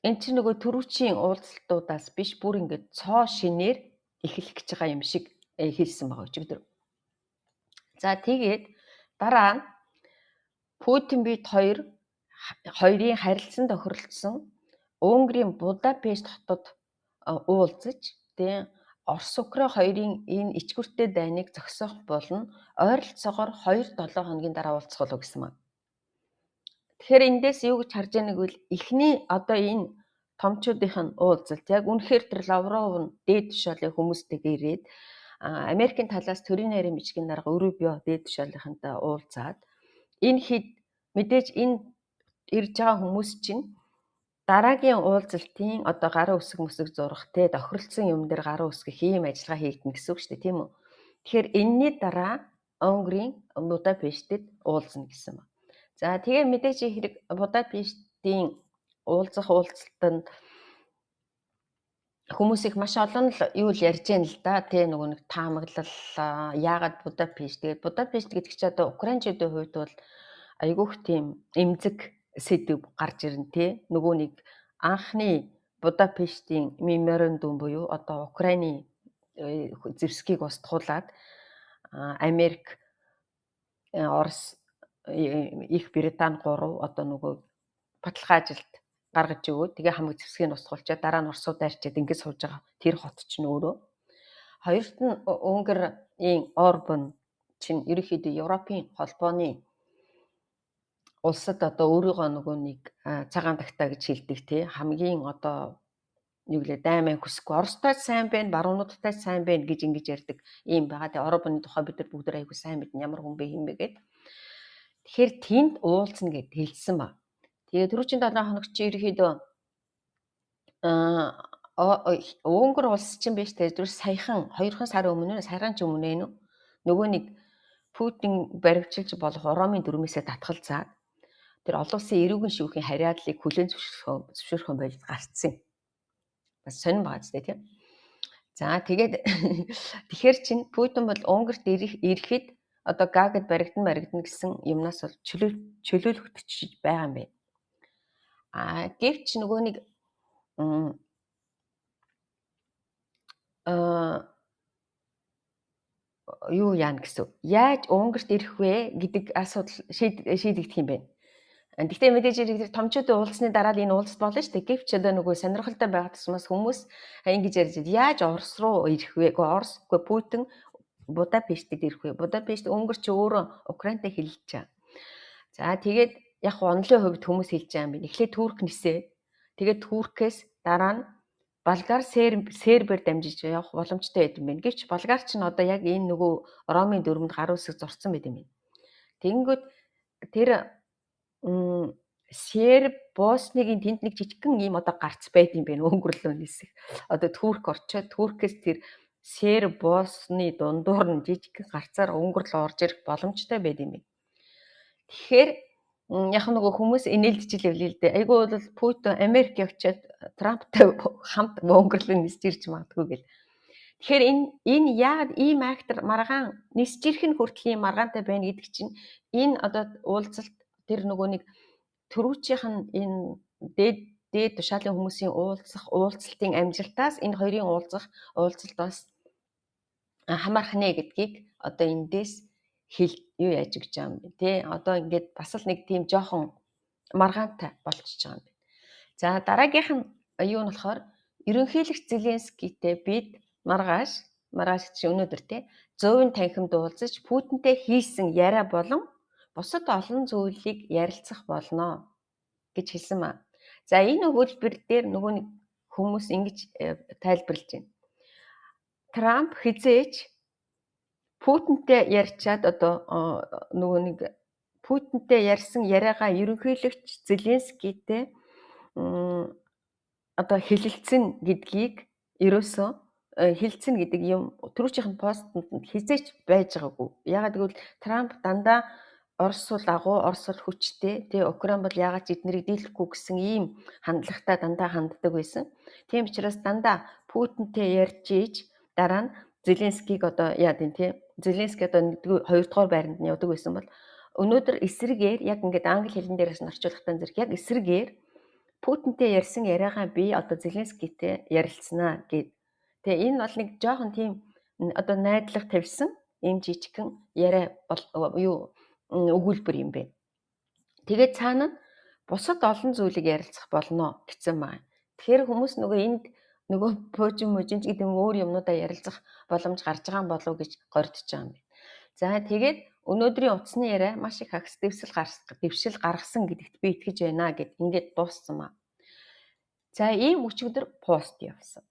энэ чинь нөгөө түрүүчийн уулзалтуудаас биш бүр ингээд цоо шинээр эхлэх гэж байгаа юм шиг хэлсэн байгаа өчигдөр. За тэгээд дараа нь Путин бид хоёрын харилцан тохиролцсон Унгарын Будапешт хотод уулзаж тэгээ Орос Украин хоёрын энэ ичгүртэй дайныг зогсоох болно. Ойролцоогоор 2-7 хоногийн дараа уулзах болов гэсэн маа. Тэгэхээр эндээс юу гэж харж байгааг гэвэл эхний одоо энэ томчуудын уулзалт яг үнэхээр тэр Лавров нь дээд тушаалын хүмүүстэйгээ ирээд Америкийн талаас төрийн нарийн бичгийн дарга Рубио дээд тушаалынхантай уулзаад энэ хэд мэдээж энэ ирж байгаа хүмүүс чинь дараагийн уулзалтын одоо гарын үсэг мүсэг зурах те тохиролцсон юм дээр гарын үсгэх ийм ажиллагаа хийгдэнэ гэсэн үг шүү дээ тийм үү. Тэгэхээр энэний дараа Унгарын Будапештэд уулзна гэсэн ба. За тэгээ мэдээж хэрэг Будапештийн уулзалтанд хүмүүс их маш олон л юу л ярьж байна л да тий нөгөө нэг таамаглал яагаад Будапешт тэгээд Будапешт гэдэг чинь одоо украинчуудын хувьд бол айгүйх тийм эмзэг сэдв гарч ирнэ тий нөгөө нэг анхны Будапештийн меморандум буюу одоо Украины зэвсгийг устгуулад Америк, Орос, Их Британи 3 одоо нөгөө баталгаа ажилд гаргаж өгөө. Тэгээ хамаг зэвсгийг устгуулчаад дараа нь Оросууд арчаад ингэж сууж байгаа. Тэр хот чинь өөрөө. Хоёрт нь Унгарийн Орбан чинь ерөнхийдөө Европын холбооны улсад одоо өөрийгөө нөгөө нэг цагаан тагтаа гэж хэлдэг тий хамгийн одоо юу гэлээ даймаа хүсэхгүй Оростой сайн байна, баруунуудтай сайн байна гэж ингэж ярьдаг ийм байгаа. Тэгээ Орбаны тухай бид нар бүгд айгүй сайн мэднэ ямар хүн бэ юм бэ гэд. Тэгэхээр тэнд уулзна гэд хэлсэн ба. Тэгээ түрүүчийн 7 хоног чи ерөөхдөө Унгар улс чинь биш те зүр саяхан 2 сар өмнө сарын ч өмнө нөгөө нэг Путин баривчилж болох Урамын дүрмээсээ татгалзаад тэр олон улсын эрүүгийн шүүхийн хариадлыг хүлээн зөвшөөрөх юм болж гарцсан. Бас сонирн байгаа ч тийм. За тэгээд тэгэхээр чин Путин бол Унгарт ирэхэд одоо Гаагад баригдана гэсэн юмнаас бол чөлөөлөгдөж байгаа юм байна. Гэвч нөгөө нэг юу яана гэсэн. Яаж Унгарт ирэх вэ гэдэг асуудал шийдэгдэх юм бэ. Гэхдээ мэдээж ирэх томчуудын уулзсны дараа л энэ уулзалт болно шүү дээ. Гэвч одоо нөгөө сонирхолтой байгаа тусмаас хүмүүс ингэж ярьж яаж Орос руу ирэх вэ? Орос үгүй Путин Будапештэд ирэх вэ? Будапешт Унгар ч өөрөө Украинтай хэлж байгаа. За тэгээд яг онлын хувьд хүмүүс хэлж байгаа юм байна. Эхлээд Турк нисээ. Тэгээд Туркээс дараа нь Болгар Сербээр дамжиж явах боломжтой байд юм байна. Гэвч Болгар ч н одоо яг энэ нөгөө Ромын дүрмэнд гар үсэг зурсан байд юм байна. Тэгэнгүүт тэр Серб Босныгийн тэнд нэг жижигхэн ийм одоо гарц байд юм байна. Өнгөрлөө нисэх. Одоо Турк орчоод Туркээс тэр Серб Босны дундуур нь жижигхэн гарцаар өнгөрлөө орж ирэх боломжтой байд юм байна. Тэгэхээр яг нөгөө хүмүүс инээлдэж илвлээ л дээ. Айгүй бол Путин Америк очиод Трамптай хамт өнгөрлөө нисж ирж магадгүй гэл. Тэгэхээр энэ яагаад ийм актер маргаан нисж ирэх нь хүртэл ийм маргаантай байна гэдэг чинь энэ одоо уулзалт тэр нөгөө нэг төрүүчийнх нь энэ дээд тушаалын хүмүүсийн уулзалтын амжилтаас энэ хоёрын уулзалтаас хамаарх нэ гэдгийг одоо эндээс юу яаж гэж байгаа юм бэ те одоо ингээд бас л нэг тийм жоохон маргаантай болчихж байгаа юм байна. За дараагийнх нь юу нь болохоор ерөнхийлөгч Зеленскийтэй бид маргааш чи өнөөдөр те 100 танхимд уулзаж Путинтэй хийсэн яриа болон бусад олон зүйлийг ярилцах болно гэж хэлсэн маа. За энэ өгүүлбэр дээр нөгөө нэг хүмүүс ингэж тайлбарлаж байна. Трамп хизээч Путинтэй ярьчаад одоо нөгөө нэг Путинтэй ярьсан яриагаа ерөнхийлөгч Зеленскийтэй одоо хэлэлцэн гэдгийг ерөөсөө хэлэлцэн гэдэг юм түрүүчийнх нь постэнд хизээч байж байгаагүй. Ягаад гэвэл Трамп дандаа Орос бол агуу, Орос бол хүчтэй, тэгээ Украин бол ягаад ч эднэрийг дийлэхгүй гэсэн ийм хандлагатай дандаа ханддаг байсан. Тийм учраас дандаа Путинтэй ярьж ийж дараа нь Зеленскийг одоо яад юм те Зеленский одоо 2-р байранд нь явдаг байсан бол өнөөдөр эсрэгээр яг ингээд англи хэлэн дээрээс нь орчуулахтаа зэрэг яг эсрэгээр Путинтэй ярьсан яриагаа би одоо Зеленскийтэй ярилцсанаа гэд. Тэгээ энэ бол нэг жоохон тийм одоо найдлага тавьсан ийм жижигхэн яриа юу өгүүлбэр юм бэ. Тэгээд цаана бусад олон зүйлийг ярилцах болно гэсэн маа. Тэгэхээр хүмүүс нөгөө энд нөгөө пуужин гэдэг өөр юмнуудаа ярилцах боломж гарч байгаа юм болов гэж гордож байгаа юм байна. За тэгээд өнөөдрийн утасны яриа маш их агс дэвшил гаргасан гэдэгт би итгэж байна гэд ингээд дууссан маа. За ийм өчигдөр пост явсан.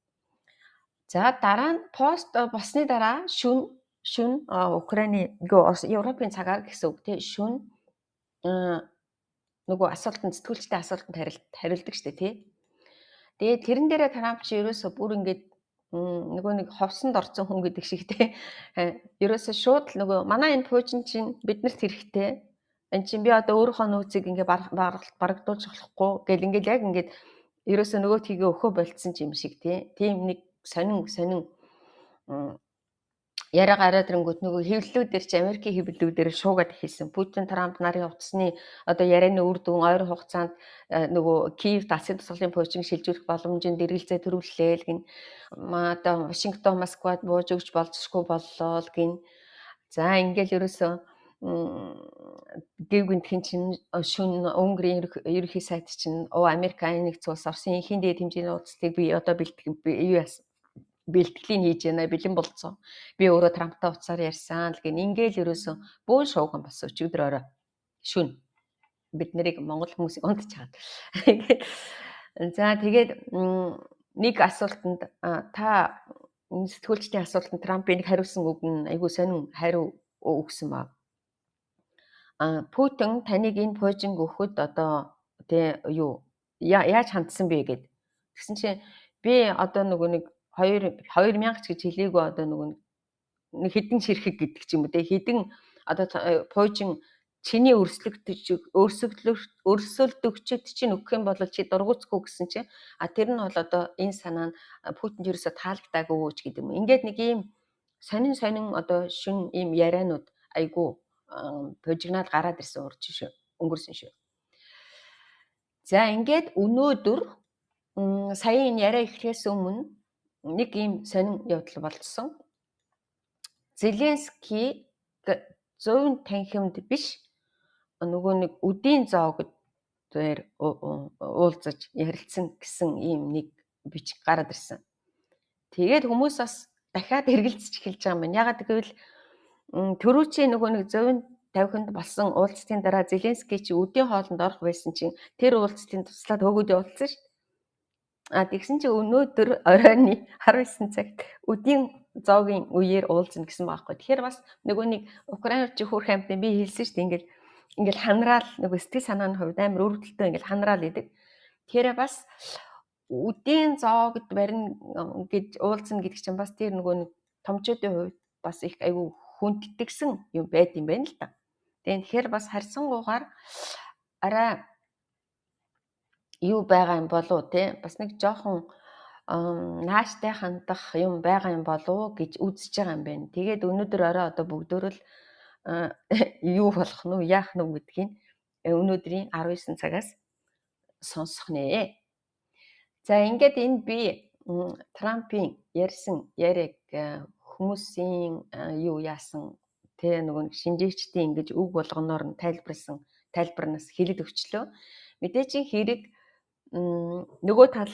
За дараа нь пост болсны дараа шүн Украины Европын цагаар гэсэн үг тий шүн нөгөө сэтгүүлчтэй асуултанд хариулдаг штэ тий. Тэгээд тэрэн дээрээ Трамп чи ерөөсө бүр ингээд нөгөө нэг ховсонд орсон хүн гэдэг шиг тий. Ерөөсө шууд л нөгөө манай энэ пуужин чинь биднэрт хэрэгтэй. Эн чинь би одоо өөрийнхөө нөөцийг ингээд барагдуулж болохгүй гэл ингээд яг ингээд ерөөсө нөгөө тгийгээ өхөө болцсон юм шиг тий. Тийм нэг сонин яриа гараад ирэнгүүт нөгөө хэвлэлүүдээр чи Америкийн хэвлэлүүдээр шуугаад хэлсэн. Путин Трамп нарын утасны одоо ярианы үр дүн ойр хугацаанд нөгөө Киев дасгын тусгалын пуужин шилжүүлэх боломжинд эргэлзээ төрүүллээ л гин. Одоо Вашингтон Москвад бууж өгч болцсохгүй боллоо л гин. За ингээл ерөөсөө гівгэнтхэн чинь шүн Унгарын ерөнхий сайд чинь Америкийн нэгдсэн улс Оросын энхийн дээд хэмжээний уулзалтыг би одоо бэлтгэлийн хийж байна бэлэн болцсон. Би өөрөө Трамптай уцаар ярьсан л гин ингээл ерөөсөө бөөн шууган болсон өчигдөр орой шүн бид нарыг монгол хүмүүсийг унтж чаад. За тэгээд нэг асуултанд та сэтгүүлчдийн асуултанд Трампын нэг хариулсан үг нь айгүй сонин хариу өгсөн баг. Путин таныг энэ пуужинг өгөхөд одоо тий юу яаж хандсан бэ гэд. Тэгсэн чинь би одоо нөгөө нэг 2000 ч гэж хэлээгүй одоо нөгөө нэг хэдэн ширхэг гэдэг ч юм уу тий хэдэн одоо пуужин чиний өрсөлдөгчд чинь өгөх юм бол чи дургуцгүй гэсэн чинь тэр нь бол одоо энэ санаа нь Путинд ерөөсө таалагдаагүй ч гэдэг юм. Ингээд нэг ийм сонин одоо шүн ийм ярианууд айгу пожигнаад гараад ирсэн өнгөрсөн шүү. За ингээд өнөөдөр сая энэ яриа эхлэхээс өмнө нэг ийм сонин явдал болцсон. Зеленский зөв танхимд биш нөгөө нэг үдийн зоогд дээр уулзаж ярилцсан гэсэн ийм нэг бичиг гараад ирсэн. Тэгээд хүмүүс бас дахиад эргэлзэж эхэлж байгаа юм байна. Ягаад гэвэл төрүүчийн нөгөө нэг зөв тавхинд болсон уулзалтын дараа Зеленский чи үдийн хоолнд орох байсан чинь тэр уулзалтын туслаад хөөгөөдөө уулзсан шүү дээ. Тэгсэн чи өнөөдөр оройн 19 цагт үдийн зоогийн үеэр уулзна гэсэн байгаа байхгүй. Тэгэхээр бас нөгөө нэг Украинч хөрх амтны би хэлсэн шүү дээ. Ингээл ханраал нөгөө сэтгэл санааны хувьд амар өрөвдөлтөө ингээл ханраал идэг. Тэгэхээр бас үдийн зоогд барина гэж уулзна гэдэг чинь бас тэр нөгөө нэг томчуудын хувьд бас их айгүй хүндэтгсэн юм байд юм байна л да. Тэгэхээр бас харьцангуйгаар арай юу байгаа юм болов те бас нэг жоохон нааштай хандах юм байгаа юм болов гэж үзэж байгаа юм байна. Тэгээд өнөөдөр орой одоо бүгдөө л юу болох нь вэ, яах нь вэ гэдгийг өнөөдрийн 19 цагаас сонсох нэ. За ингээд энэ би Трампын ярьсан яриаг хүмүүсийн юу яасан тэ нөгөө шинжээчдийн ингэж үг болгоноор нь тайлбарнаас хэлээд өгчлөө. Мэдээж хэрэг нөгөө тал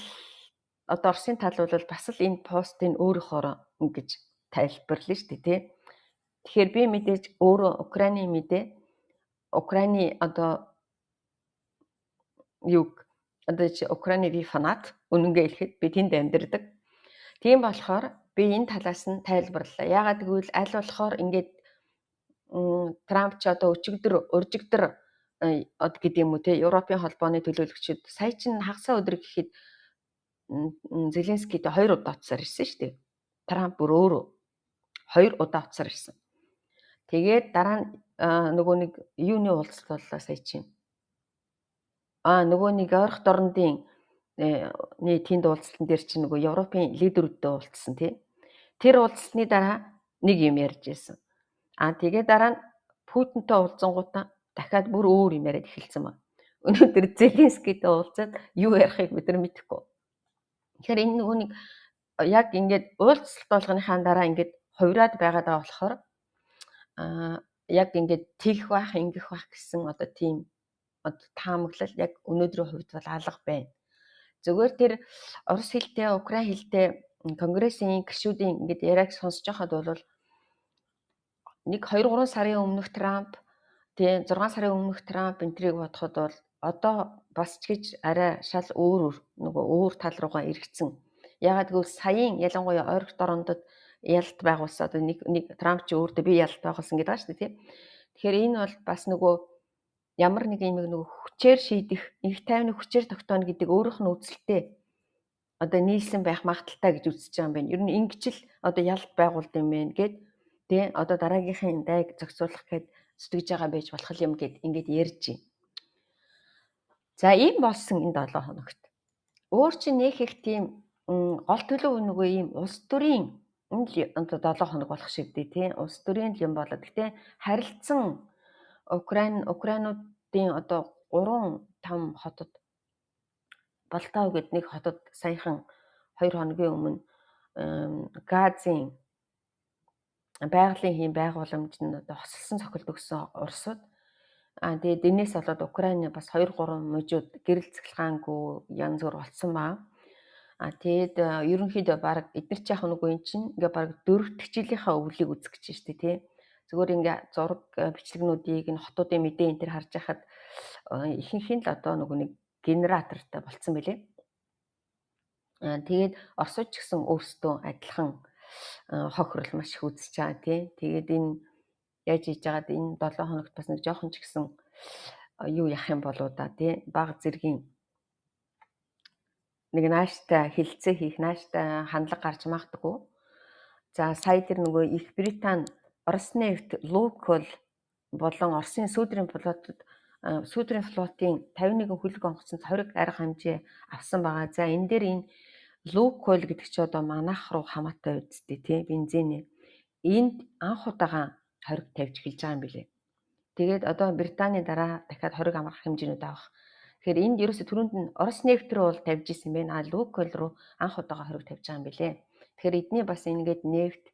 одоо Оросын тал бол бас л энэ постыг өөрөөр ингэж тайлбарлана шүү дээ тий. Тэгэхээр би мэдээж өөрөө Украины мэдээ Украины одоо юг одоо чи Украины би фанат үнэнгээ хэлэхэд би тэнд амьдардаг. Тийм болохоор би энэ талаас нь тайлбарлаа. Яагаад гэвэл аль болохоор ингээд Трамп ч одоо уржигдэр гэдэг юм уу те Европын холбооны төлөөлөгчид сая чин хагасаа өдөр гэхэд Зеленскийд 2 удаа уцаар ирсэн шүү дээ. Трамп бүр өөрөө 2 удаа уцаар ирсэн. Тэгээд дараа нь нөгөө нэг юуны уулзалт боллоо сая чин. Нөгөө нэг ойрох дорндын тэнд уулзалтан дээр чинь нөгөө Европын лидерүүдтэй уулзсан тий. Тэр уулзалтны дараа нэг юм ярьж байсан. Тэгээд дараа нь Путинтэй уулзсангуудаа дахиад бүр өөр юм яриад эхэлсэн ба. Өнөөдөр Зеленскийтэй уулзаад юу ярихыг бид нар мэдэхгүй. Тэгэхээр энэ нөгөө нэг яг ингээд уулзалт болгоныхаа дараа ингээд хувраад байгаад байгаа болохоор яг ингээд тэгэх байх, ингэх байх гэсэн одоо тийм таамаглал яг өнөөдрийн хувьд бол алга байна. Зүгээр тэр орос хэлтэй, украин хэлтэй конгрессийн гишүүдийн ингээд яриаг сонсож байхад бол нэг 2-3 сарын өмнөх Трамп тэгээ 6 сарын өмнөх Трамп энтрийг бодоход бол одоо бас ч гэж арай шал өөр тал руугаа эргэцэн. Ягаад гэвэл саяын ялангуяа ойрох дорндод ялалт байгуулсан одоо нэг Трамп ч өөртөө би ялалт байгуулсан гэдэг байгаа шүү дээ тий. Тэгэхээр энэ бол бас нөгөө ямар нэг юм нөгөө хүчээр шийдэх, их тайвны хүчээр тогтооно гэдэг өөрийнх нь үзэлтэй одоо нийлсэн байх магадaltaй гэж үзэж байгаа юм байна. Ер нь ингэж л одоо ялалт байгуулд юм байна гэд тий одоо дараагийнхын дайг зохицуулах гээд зүтгэж байгаа байж болох юм гэд ингээд ярьж байна. За ийм болсон энэ 7 хоногт. Өөр чинь нэг их тийм гол төлөв нөгөө ийм улс төрийн энэ 7 хоног болох шиг тий улс төрийн юм болоо. Гэтэ харилцсан Украинуудын одоо 3-5 хотод Болтав гэд нэг хотод саяхан 2 хоногийн өмнө газын байгалийн хэм байгууламж нь одоо хослсон цохилт өгсөн Оросууд. Тэгээд энэс болоод Украины бас 2-3 мужууд гэрэл цэглэгаангүй янз бүр болсон баа. Тэгээд ерөнхийдөө баг эдгээр ч яг нөгөө эн чинь ингээ баг 4 дахь жилийнхаа өвлийг үзэх гэж штэ тий. Зүгээр ингээ зураг бичлэгнүүдийг энэ хотуудын мэдээ энэ төр харж байхад ихэнх нь л одоо нөгөө нэг генератортай болцсон байлээ. Тэгээд Оросч гэсэн өөрсдөө адилхан хохирол маш их үзэж байгаа тий. Тэгээд энэ яаж хийж байгаад энэ 7 хоногт бас нэг жоохон ч гэсэн юу яах юм болоо да тий баг зэргийн нэг нааштай хилцээ хийх нааштай хандлага гарч магтгүй. За сая тэр нөгөө Их Британи Орос нефт Лукойл болон Оросын сүүдрийн флотод сүүдрийн флотын 51 хүлэг онгоцонд хориг арга хэмжээ авсан байгаа. За энэ дээр энэ Лукойл гэдэг чи одоо манайх руу хамаатай үсттэй тий бензин. Энд анх удаага хориг тавьж эхэлж байгаа юм билээ. Тэгээд одоо Британий дараа дахиад хориг амрах хэмжээнүүд авах. Тэгэхээр энд ерөөсө түрүүнд нь Орос нефт рүү бол тавьж исэн байна. Лукойл руу анх удаага хориг тавьж байгаа юм билээ. Тэгэхээр эдний бас ингээд нефт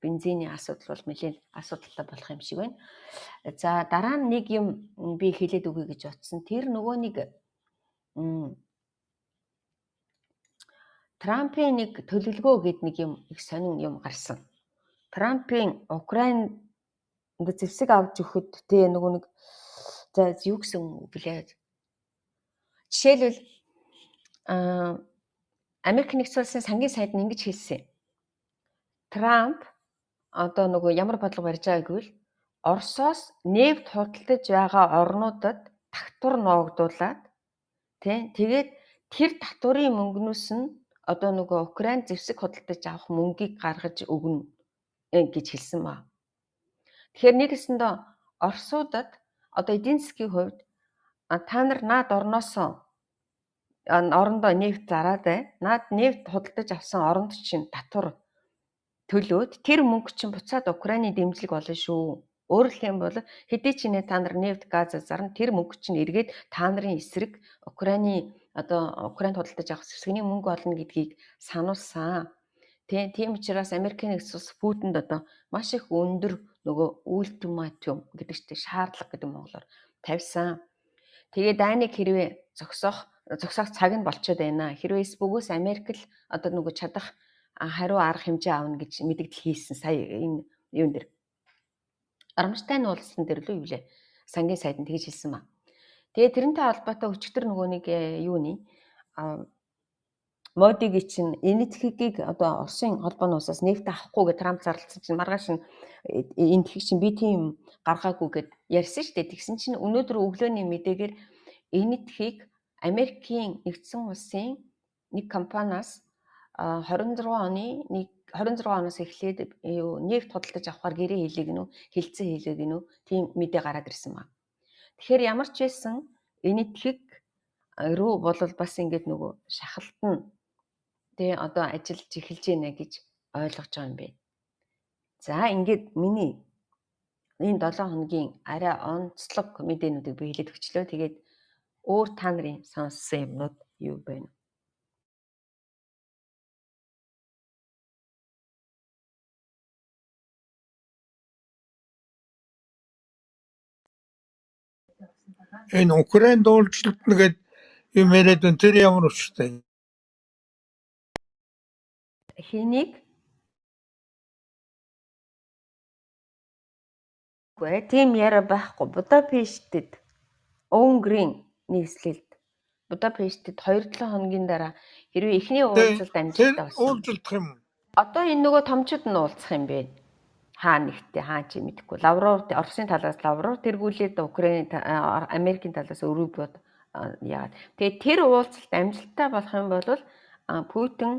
бензиний асуудал бол нэлээд асуудалтай болох юм шиг байна. За дараа нь нэг юм би хэлээд өгье гэж бодсон. Тэр нөгөө нэг Трампын нэг төлөвлөгөө гэдэг нэг юм их сонин юм гарсан. Трампын Украинд зэвсэг авч өгөхөд тэгээ нөгөө нэг за юу гэсэн блээ. Жишээлбэл Америк нэгдсэн улсын сангийн сайд нь ингэж хэлсэн. Трамп одоо нөгөө ямар бодлого барьж байгааг гэвэл Оросоос нефт худалдаж байгаа орнуудад татвар ноогдуулаад тэгээд тэр татварын мөнгнөөс нь одоо нөгөө Украин зэвсэг худалдаж авах мөнгийг гаргаж өгнө гэж хэлсэн ба. Тэгэхээр нэгэсэндээ Оросуудад одоо эдийн засгийн хувьд та нар наад орноосоо орондоо нефт зараад наад нефт худалдаж авсан оронд чинь татвар төлөөд тэр мөнгө чинь буцаад Украины дэмжлэг болно шүү. Өөрөөр хэлбэл хэдий ч нэ та нар нефт газ зарна тэр мөнгө чинь эргээд та нарын эсрэг Украины одоо Украинд худалдаж авах зэвсгийн мөнгө олно гэдгийг сануулсан. Тийм учраас Америкийн нэгдсэн улс Путинд одоо маш их өндөр нөгөө ультиматум гэдэг чинь шаардлага гэдэг монголоор тавьсан. Тэгээд дайныг хэрвээ зогсоох цаг нь болчиход байна. Хэрвээ бөгөөс Америк л одоо нөгөө чадах хариу арга хэмжээ аавна гэж мэдэгдэл хийсэн сая энэ юун дээр Рамштайн уулзсан дээр л юу вэ? Сангийн сайд нь тэгж хэлсэн ба. Тэгээд тэрнтэй холбоотой өчигдөр нөгөө нэг юуны Модигийн чинь энэтхэгийг одоо Оросын холбооны улсаас нефт авахгүй гэж Трамп зарласан чинь маргааш нь энэтхэг чинь би тийм гаргаагүй гэд ярьсан шүү дээ. Тэгсэн чинь өнөөдөр өглөөний мэдээгээр энэтхийг Америкийн нэгдсэн улсын нэг компаниас 26 оноос эхлээд нефт худалдаж авахар гэрээ хийлээ гинүү, хилцээ хийлээ гинүү, тийм мэдээ гараад ирсэн байна. Тэгэхээр ямар ч байсан энэтхэг рүү бол бас ингэж нөгөө шахалт нь одоо ажиллаж эхэлж байна гэж ойлгож байгаа юм байна. За ингээд миний энэ 7 хоногийн арай онцлог мэдээнүүдийг би хэлээд өчлөө. Тэгээд өөр та нарын сонссон юмнууд юу байна? Энэ Украин дуулжлалт нэгэд юм яриад энэ тэр ямар учиртай? Хэнийг? Тийм яриа байхгүй. Будапештэд Унгарын нийслэлд Будапештэд 2-7 хоногийн дараа хэрвээ эхний уулзалт амжилттай болсон. Уулзалдах юм. Одоо энэ нөгөө томчууд нь уулзах юм бэ? Хаа нэгтээ хаа чи мэдэхгүй. Лавров Оросын талаас Лавров тэргүүлээд Украины Америкийн талаас Рубиод яагаад. Тэгээд тэр уулзалт амжилттай болох юм бол Путин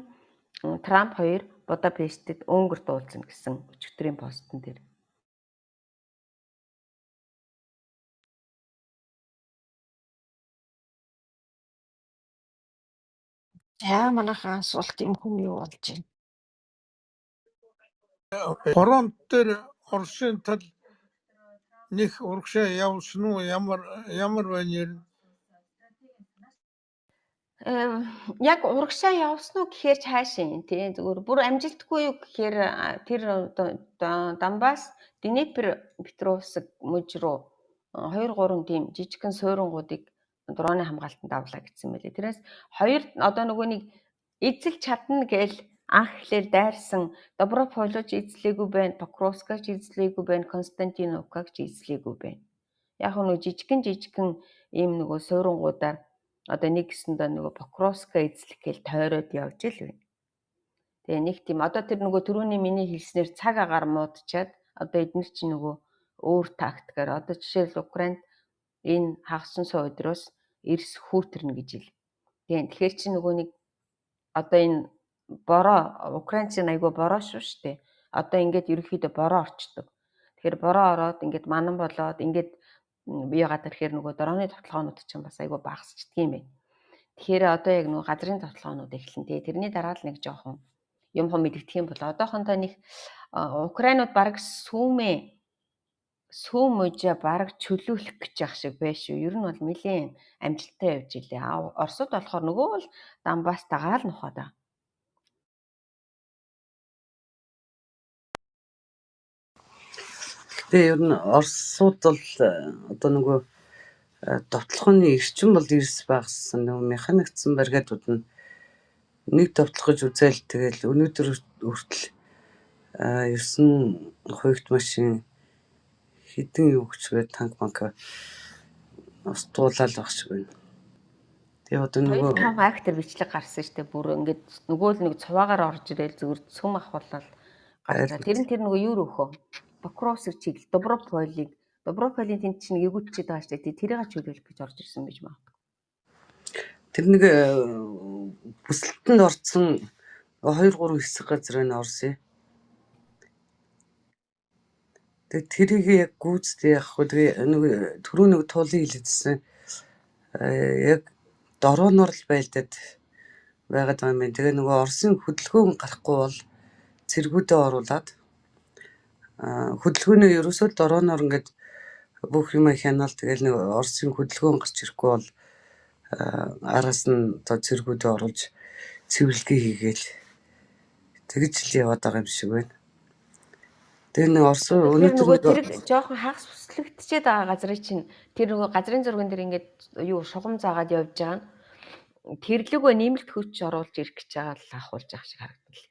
Трамп хоёр Будапештэд Унгарт уулзна гэсэн өчигдрийн постн дээр. Яа манайхаа асуулт юм хүн юу болж байна? Фронт дээр Оросын тал нэг урагшаа явуулсан уу? Ямар байна ер нь? Яг урагшаа явсан уу гэхээр цаашаа тий зүгээр бүр амжилтгүй юу гэхээр тэр Донбасс Днепр Петровск мужи руу 2-3 тийм жижигхэн суурингуудыг дроны хамгаалтанд авлаа гэсэн мэлээ. Тэрээс хоёр одоо нөгөө нэг эзэл чадна гээл анх эхлээл дайрсан Доброполож эзлээгүй байна, Покровскаж эзлээгүй байна, Константиновкаж эзлээгүй байна. Яг нөгөө жижигхэн ийм нөгөө суурингуудаар одоо нэг гэсэндээ нөгөө Покровска эзлэх гээл тойроод явж ил байна. Тэгээ нэг тийм одоо тэр нөгөө түрүүний миний хэлснээр цаг агаар муудчаад одоо эдгээр чинь нөгөө өөр тактикаар одоо жишээл Украинд энэ хагасан сая өдрөөс эрс хүүтэрнэ гэж ил. Тэгэхээр чи нөгөө нэг одоо энэ бороо Украин чинь айгүй бороо шүү дээ. Одоо ингээд ерөнхийдөө бороо орчдөг. Тэгэхээр бороо ороод ингээд манан болоод ингээд бие гадар ихээр нөгөө дорооны тоглоомнууд чинь бас айгүй багасчдаг юм байна. Тэгэхээр одоо яг нөгөө газрын тоглоомнууд эхэлнэ тий. Тэрний дараа л нэг жоохон юм мэдэгдэх юм бол одоохондоо нэг Украинууд баг сүүм үжи баг чөлөөлөх гэж ах шиг байх шүү. Ер нь бол нэлийн амжилттай явж илээ. Оросууд болохоор нөгөө л Донбасс тагаал нухаа да. Тэгээ ер нь Оросууд бол одоо нөгөө товтлохны эрчим бол эрс багассан. Нөгөө механикцсан баригадууд нь нэг товтлохж үзэл тэгэл өнөөдөр хүртэл 9 хувигт машин хэдэн юу гэчгээ танк банк устгуулаад байх шиг байна. Тэгээ одоо нөгөө 2-5 актер бичлэг гарсан шүү дээ. Бүр ингээд нөгөө л нэг цуваагаар орж ирэл зүгээр цөм ахварлал гарчаа. Тэр нөгөө юу рөөхөө? Покровск чиглэл Доброполийн тэнд чинь эгүүтчихэд байгаа шүү дээ. Тэрийг чөлөөлөх гэж орж ирсэн байж магадгүй. тэр нэг бүсэлтэнд орцсон 2-3 хэсэг газар байна Орсын. Тэгээ тэрийг яг гүйцэд яах вэ? Тэгээ нэг түрүү нэг туулын хэлэдсэн яг дорооноор л байлдаад байгаад байгаа юм байна. Тэгээ нөгөө Оросын хөдөлгөөн гарахгүй бол цэргүүдээ оруулаад хөдөлгөөний ерөөсөө дорооноор ингээд бүх юм хянаал тэгэл нэг Оросын хөдөлгөөн гарч ирэхгүй бол араас нь одоо цэргүүдээ оруулж цэвэрлэгээ хийгээл тэгж л яваад байгаа юм шиг байна. Тэгээ нэг Орос өнөөдөр тэр жоохон хагас бүслэгдчихэд байгаа газрыг чинь тэр нөгөө газрын зурган дээр ингээд юу шугам заагаад явж байгаа нь тэрлэгөө нэмэлт хүч оруулж ирэх гэж байгаа л ахуулж байгаа шиг харагдана.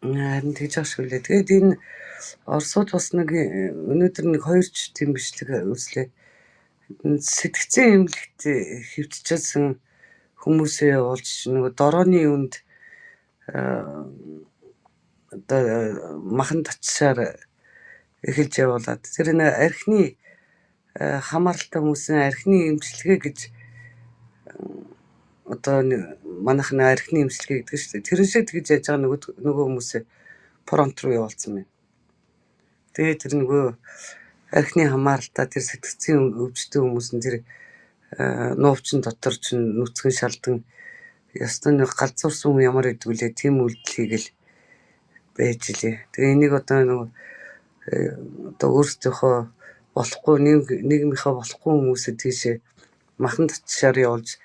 Харин тэгж ах шиг үлээ. Тэгээд энэ Оросууд бас нэг өнөөдөр нэг 2 ч тийм бичлэг үзлээ. Сэтгцэн эмнэлэгт хэвтчихсэн хүмүүсээ явуулж нөгөө дорооны үнд одоо махан татшаар эхэлж явуулаад тэр нэг архины хамааралтай хүмүүсийн архины эмчилгээ гэж одоо манайх нэг архины эмчилгээ гэдэг шүү дээ. Тэр шиг тэгж яаж байгаа нөгөө хүмүүсээ фронт руу явуулсан байна. Тэгээд тэр нөгөө архины хамааралтай тэр сэтгцэн өвчтөн хүмүүс нь тэр нуувчин дотор ч нүцгэн шалдан ястан нэг галзуурсан хүн ямар гэдэг үлээ тийм үйлдэл хийгээл байж илээ. Тэгээ энийг одоо нөгөө одоо өөрсдийнхөө болохгүй нийгмийнхаа болохгүй хүмүүсээ тийшээ махан татшаар явуулж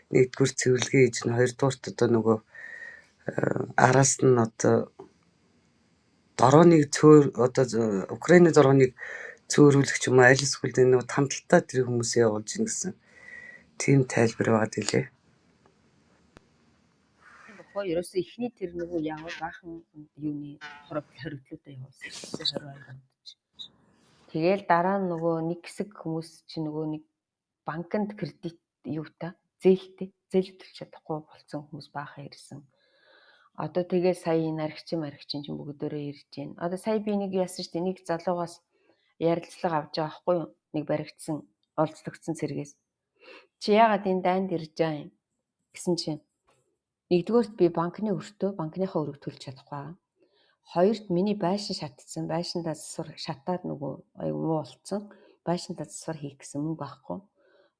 нэгдүгээр цэвэрлэгээ хийж нь хоёрдугаарт одоо нөгөө араас нь одоо дорооныг одоо Украины дорооныг цөөрүүлэх юм аль эсвэл нөгөө тамталтаа тэр хүмүүсээ явуулж ийн гэсэн тийм тайлбар байгаад илээ. Ерөөсөө ихний тэр нөгөө яваа баахан юуны хоригдлуудаа явуулсан шүү дээ 22 онд. Тэгээл дараа нь нөгөө нэг хэсэг хүмүүс чинь нөгөө нэг банкнд кредит юутай зээлтэй зээлтүүлж чадахгүй болсон хүмүүс баахан ирсэн. Одоо тэгээ сая энэ архичин чинь бүгдээрээ ирж байна. Одоо сая би нэг яасан шүү дээ нэг залуугаас ярилцлага авч байгаа байхгүй юу? Нэг баригдсан олзлогдсон цэргээс. Чи яагаад энэ дайнд ирж байгаа юм гэсэн чинь нэгдүгээрт би банкныхаа өрөг төлж чадахгүй. Хоёрт миний байшин шатцсан. Байшиндаа засвар шатаад нөгөө аюу муу болцсон. Байшиндаа засвар хийх гэсэн мөнгө байхгүй.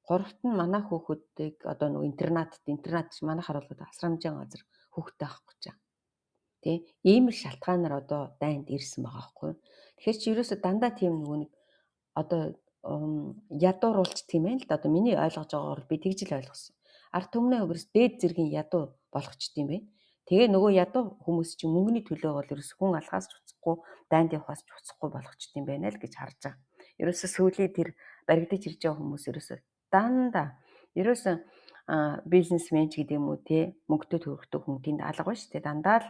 Гуравт нь манай хүүхдүүдийг одоо нөгөө интернат манайхаар бол асрамжийн газар хүүхдтэй авах гэж байгаа. Тэ ийм л шалтгаанаар одоо дайнд ирсэн байгаа байхгүй. Тэгэхээр чи ерөөсө дандаа тийм нөгөө нэг одоо ядууруулч тийм ээ л да. Одоо миний ойлгож байгаагаар би тэгж л ойлгосон. Ард түмний өвөрс дээд зэргийн ядуу болгочт юм байна. Тэгээ нөгөө ядуу хүмүүс чинь мөнгөний төлөө бол ерөөс хүн алхаас ч уцахгүй, дайнд явахаас ч уцахгүй болгочт юм байна л гэж харж байгаа. Ерөөсө сүүлийн тэр баригдаж ирж байгаа хүмүүс ерөөсө дандаа ерөөсө бизнесмен ч гэдэг юм уу те мөнгөтэй төрөхтэй хүн тэнд алга байна шүү дээ. Дандаа л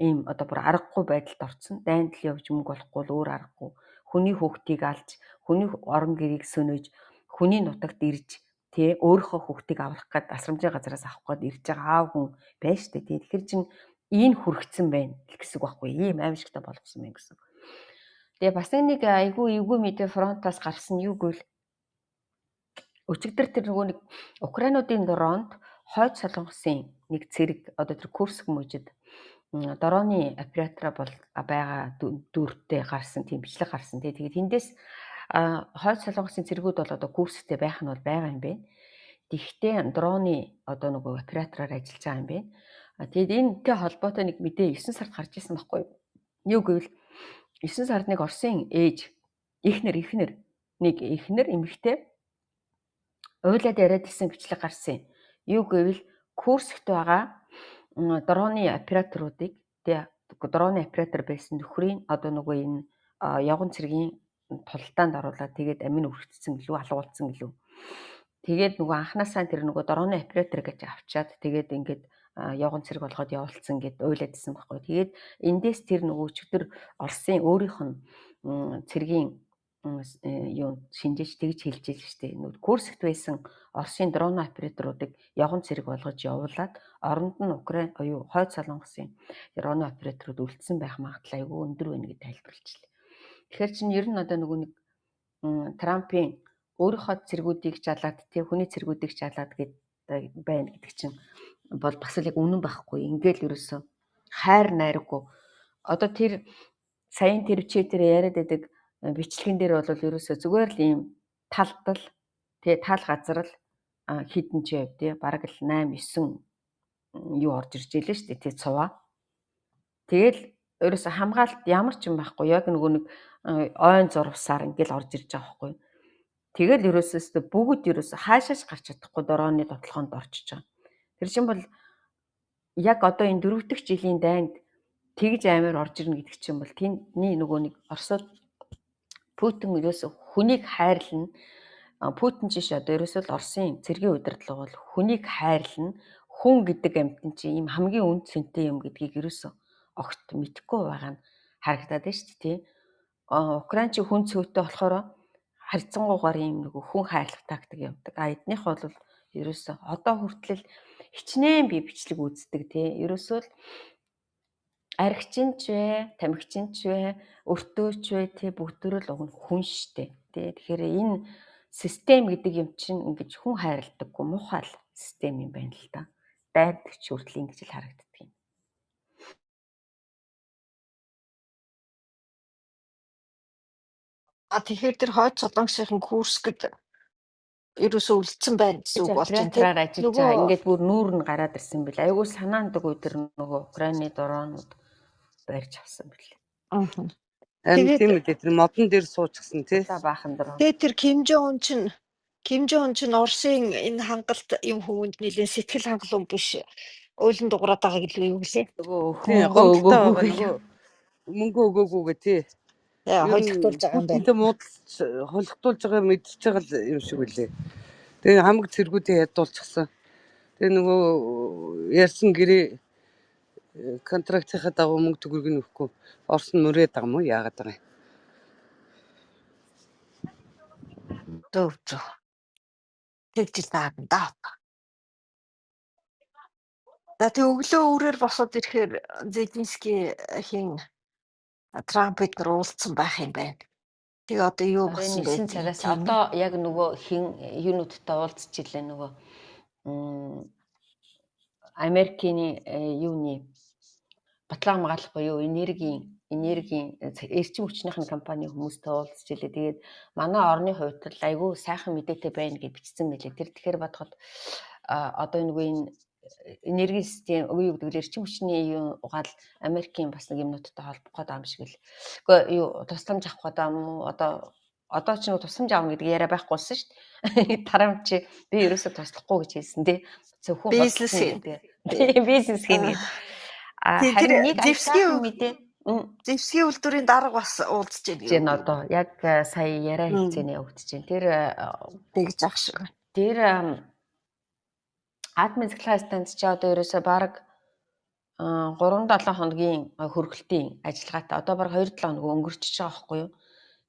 ийм одоо бүр аргагүй байдалд орсон. Дайнд л явж мөнгө олохгүй л өөр аргагүй. Хүний хүүхдийг алж, хүний орон гэрийг сөнөөж, хүний нутагт ирж тэ өөрийнхөө хүүхдийг аврах гээд асрамжийн газараас авах гээд ирж байгаа аав хүн байна шүү дээ. Тэгэхээр чин ийм хүрэгцэн байна гэсэн үг байхгүй. Ийм аимшигтай болгосон байна гэсэн. Тэгээ бас нэг айгүй эвгүй мэдээ фронтоос гарсан юу гэвэл өчигдөр тэр нөгөө нэг Украинуудын дронд хойд солонгосын нэг цэрэг одоо тэр Курск мужид дроны оператор бол байгаа дүртэй гарсан тийм бичлэг гарсан. Тэгээд тэндээс хойд солонгосын цэргүүд бол одоо Курсктэй байх нь бол байгаа юм байна. Тэгэхдээ дроны одоо нөгөө оператороор ажиллаж байгаа юм байна. Тэгээд энэтэй холбоотой нэг мэдээ 9 сард гарч ирсэн байхгүй юу? Юу гэвэл 9 сард нэг Оросын ээж ихнэр эмэгтэй уйлаад яриад исэн бичлэг гарсан. Юу гэвэл Курскт байгаа дроны операторуудыг дроны оператор байсан нөхрийн одоо нөгөө энэ явган цэргийн тултаанд оруулаад тэгээд амин өргөцсөн гэлөө алгуулсан гэлөө. Тэгээд нөгөө анханасаа тэр нөгөө дроны оператор гэж авчаад тэгээд ингээд явган цэрэг болгоод явуулсан гэд уйлаад исэн байхгүй. Тэгээд эндээс тэр нөгөө өчигдөр Оросын өөрийнх нь цэргийн юу шинжээч тэгж хэлж ийл штэ. Нөгөө Курскт байсан Оросын дроны операторуудыг явган цэрэг болгож явуулаад оронд нь Украин хойд солонгосын дроны операторууд үлдсэн байх магадлал айгүй өндөр байна гэж тайлбарлажлаа. Тэгэхээр чинь ер нь одоо нөгөө нэг Трампын өөрийнхөө цэргүүдийг жалаад хүний цэргүүдийг жалаад гэдэг байна гэдэг чинь бол бас л яг үнэн байхгүй. Ингээл ерөөсөө хайр найраггүй. Одоо тэр саяын тэр читер яриад байдаг бичлэгэн дээр бол ерөөсөө зүгээр л ийм талдал тал газар л хідэн ч яв тий бараг л 8 9 юу орж ирж илээ шүү дээ тий цуваа. Тэгэл ерөөсөө хамгаалт ямар ч юм байхгүй. Яг нөгөө нэг ойн зурвсаар ингээл орж ирж байгаа байхгүй. Тэгэл ерөөсөө бүгд ерөөсөө хаашааш гарч чадахгүй дороны дотлохонд орчиж байгаа. Тэр чинь бол яг одоо энэ 4 дахь жилийн дайнд тэгж амар орж ирнэ гэдэг чинь бол тэний нөгөө нэг Оросод Путин ерөөсөө хүнийг хайрлна. Путин чинь одоо ерөөсөө л Оросын цэргийн удирдлага бол хүнийг хайрлна. Хүн гэдэг амьтан чинь ийм хамгийн үнд цэнтэй юм гэдгийг ерөөсөө огт мэдэхгүй байгаа нь харагдаад байна шүү дээ. Украин чи хүн цөвтэй болохоор харьцангуйгаар ийм нэг хүн хайрлах тактик явдаг. Эднийх бол ерөөсөө одоо хүртэл хичнээн би бичлэг үздэг тий. Ерөөсөө л аригчинч вэ, тамхичинч вэ, өртөөч вэ тий бүгдөө л хүн штэ тий. Тэгэхээр энэ систем гэдэг юм чинь ингэж хүн хайрладаггүй муухай систем юм байна л да. Дайрдаг ч хүртэл ингэж л харагддаг юм. Тэгэхээр тэр хойд солонгосын Курскд ерөөсөө үлдсэн байна гэсэн үг болж байна тийм. Оператораар ажиллаж байгаа. Ингээд бүр нүүр нь гараад ирсэн бил. Айгуу санаандаг үе тэр нөгөө Украины дроонууд барьж авсан бил. Харин тийм үү тэр модон дээр суучихсан тий. Баахан дрон. Тэгээ тэр Ким Жон чин Оросын энэ хангалт юм хүмүүнд нэлээд сэтгэл хангалуун биш уйлан дуграад байгаа гэлээ юу гэлээ. Нөгөө мөнгө өгөөгүй гэ тий. Хойлогдуулж байгаа юм байна. Тэ муудалж хойлогдуулж байгаа мэдчихэж байгаа юм шиг үлээ. Тэгээ хамаг цэргүүдээ ядуулчихсан. Тэгээ нөгөө ярьсан гэрээ контрактынхаа дагуу мөнгө төгрөг нь өгөхгүй Орос нь мөрөөд байгаа юм уу яагаад байгаа юм. Зөв. Тэгж таадан даа. Тэг өглөө өрөөр босоод ирэхээр Зеленский хин Трампд уулзсан байх юм байна. Тэгээ одоо юу болсон бэ? 9 цагаас одоо яг нөгөө хин юунуудтай уулзч илээ нөгөө Америкийн юуны батлан хамгаалах буюу энергийн эрчим хүчнийхний компани хүмүүстэй уулзч илээ. Тэгээд манай орны хувьд л айгүй сайхан мэдээтэй байна гэж бичсэн мэлээ. Тэр тэгэхээр бодоход одоо нөгөө энэ энерги систем юу гэдэг вэ? Эрчим хүчний юу угаал Америкийн бас нэг юмнуудтай холбох гэдэг юм шиг л. Гэхдээ юу тусламж авах гэдэг юм уу? Одоо ч нэг тусламж авах гэдэг яриа байхгүйсэн шүү дээ. Тарам чи би ерөөсөө туслахгүй гэж хэлсэн тий. Зөвхөн бизнес хийнэ. Харин нэг Зевсгийн үйлдвэрийн дарга бас уулзж байна. Одоо яг сая яриа хэлцээний явагдаж байна. Тэр тэгж ах шиг. Тэр админ класстанд ч одоо ерөөсөө баг 3-7 хоногийн хөргөлтийн ажиллагаатай одоо баг 2-7 хоног өнгөрчихөж байгаа байхгүй юу.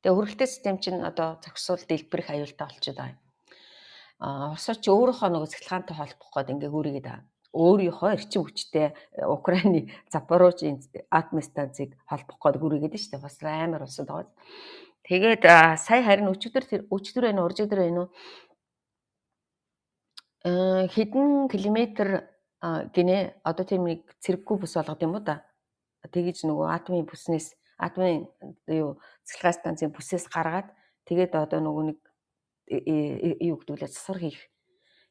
Тэгээ хөргөлтийн систем чинь одоо зохисуул дэлбэрэх аюултай болчиход байгаа. Оросч өөрийнхөө нөгөө цахилгаантай холбох гээд ингээ гүрийгээд байгаа. өөрийнхөө эрчим хүчтэй Украины Запорожийн атом станцыг холбох гээд гүрийгээд штэ бас амар улсад байгаа. Тэгээд сая харин өчигдөр байна уу уржигдөр байна уу хэдэн километр гинэ одоо тийм нэг цэрэггүй бүс болгод юм уу да. Тэгэж нөгөө атомын бүснээс атомын юу цэцлэгээ станцын бүсээс гаргаад тэгээд одоо нөгөө нэг юу гэдүүлээ засвар хийх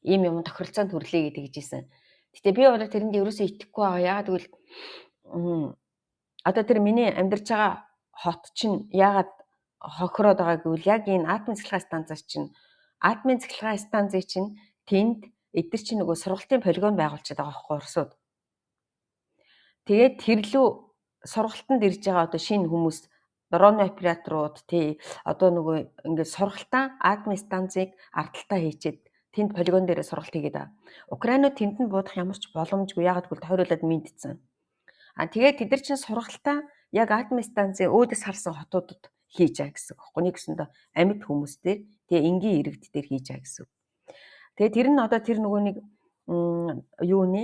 ийм юм тохиролцоонд хүрлээ гэж хэлжсэн. Гэтэ би бол тэрэнд ерөөсөө итгэхгүй байгаа. Яагаад гэвэл одоо тэр миний амьдарч байгаа хот чинь яагаад хохироод байгаа гэвэл яг энэ атомын цэцлэгээ станцаас чинь атомын цэцлэгээ станцыг чинь тэнд эдгээр чинь нөгөө сургалтын полигон байгуулчихад байгаа байхгүй Оросууд. Тэгээд тэрлүү сургалтанд ирж байгаа одоо шинэ хүмүүс дроны операторууд тий одоо нөгөө ингээд сургалтаа атомын станцыг ардталтаа хийчихэд тэнд полигон дээр сургалт хийгээд байгаа. Украинууд тэнд нь буудах ямар ч боломжгүй яагаад гэвэл тойруулаад мэдсэн. Тэгээд тэд нар чинь сургалтаа яг атомын станцын өөдөөс харсан хотуудад хийж байгаа гэсэн. Нэг гэсэндээ амьд хүмүүс дээр тэгээ энгийн иргэд дээр хийж байгаа гэсэн. Тэгээ тэр нь одоо тэр нөгөө нэг юуны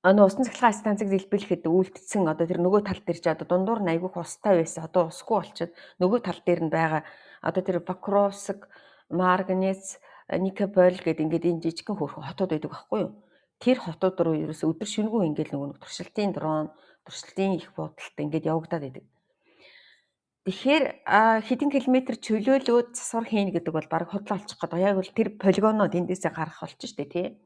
усан цахилгаан станцыг дэлбэлэхэд үйлдэлсэн одоо тэр нөгөө тал дээр ч одоо дундуур нь айгүйх устай байсан. Одоо усгүй болчиход нөгөө тал дээр нь байгаа одоо тэр Покровск, Марганец, Никополь гэдэг ингээд энэ жижигхэн хөөрхөн хотууд байдаг байхгүй юу? Тэр хотууд руу ерөөсө өдөр шөнөгүй ингээд нөгөө туршилтын дрон, туршилтын их буудалтай ингээд явагдаад байдаг. Тэгэхээр хэдэн километр чөлөөлөөд засвар хийн гэдэг бол баг худлаа олчих гээд. Яг бол тэр полигоноо тэндээсээ гарах болчих штэ тий.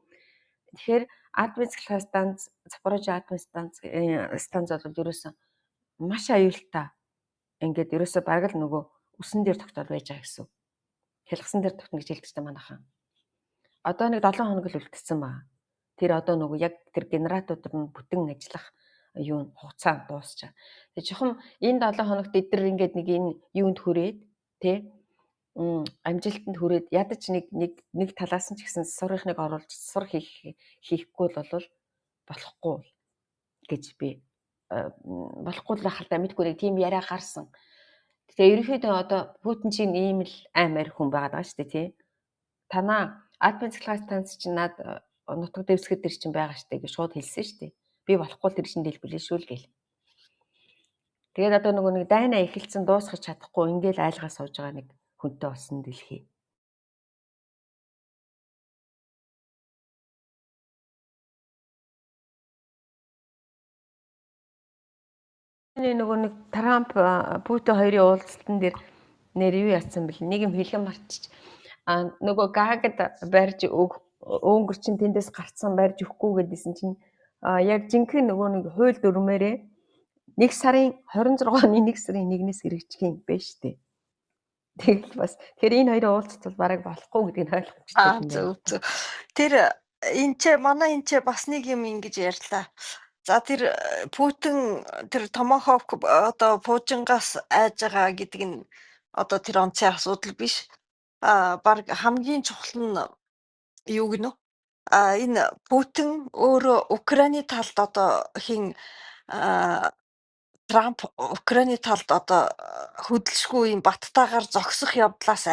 Тэгэхээр атомын цэцлэгээ станц, Запорожье атомын станц бол ерөөсө маш аюултай. Ингээд ерөөсө баг л нөгөө үсэн дээр тогтоод байж байгаа гэсэн. Хялгсан дээр тогтно гэж хэлдэг ч манайхан. Одоо нэг 7 хоног л үлдсэн байна. Тэр одоо нөгөө яг тэр генераторууд нь бүтэн ажиллах юу хугацаа дуусчаа. Тэгээ жоохон энэ 7 хоногт эдгээр ингээд нэг энэ юунд хүрээд тий амжилтанд хүрээд ядаж нэг талаас нь ч гэсэн сургахныг оруулж сур хийхгүй бол болохгүй гэж би болохгүй л хальтаа мэдгүй нэг тийм яриа гарсан. Тэгээ ерөнхийдөө одоо Путин чинь ийм л амар хүн байгаад байгаа шүү дээ тий. Танаа атомын цэцлэгээ станц чинь над нутаг дэвсгэр дээр чинь байгаа шүү дээ гэж шууд хэлсэн шүү дээ. Би болохгүй тэр чинь дэлбэлээ шүү л гээл. Тэгээд одоо нөгөө нэг дайнаа эхэлсэн дуусгаж чадахгүй ингээл айлгаа сууж байгаа нэг хүнтэй болсон дэлхий. Нөгөө нэг Трамп Путин хоёрын уулзалтан дээр нэр юу яасан бэл нэг юм хэлэн марчиж нөгөө гаагад барьж өнгөр чин тэндээс гарцсан барьж өгөхгүй гэдсэн чинь яг жинхэнэ нөгөө нэг хууль дүрмээрээ 1 сарын 26-ны 1 сарын 1-ээс хэрэгжих юм байна шүү дээ. Тэгэл бас тэр энэ хоёрын уулзалт бол бараг болохгүй гэдгийг ойлгомжтой юм байна. Зөв. Тэр манай энэ ч бас нэг юм ингэж ярьлаа. За тэр Путин тэр Томоховк одоо Пуужингаас айж байгаа гэдэг нь одоо тэр онцгийн асуудал биш. Баг хамгийн чухал нь юу гэнэ? Энэ Путин өөрөө Украины талд одоо Трамп Украины талд одоо хөдөлшгүй юм баттайгаар зогсох явдлаас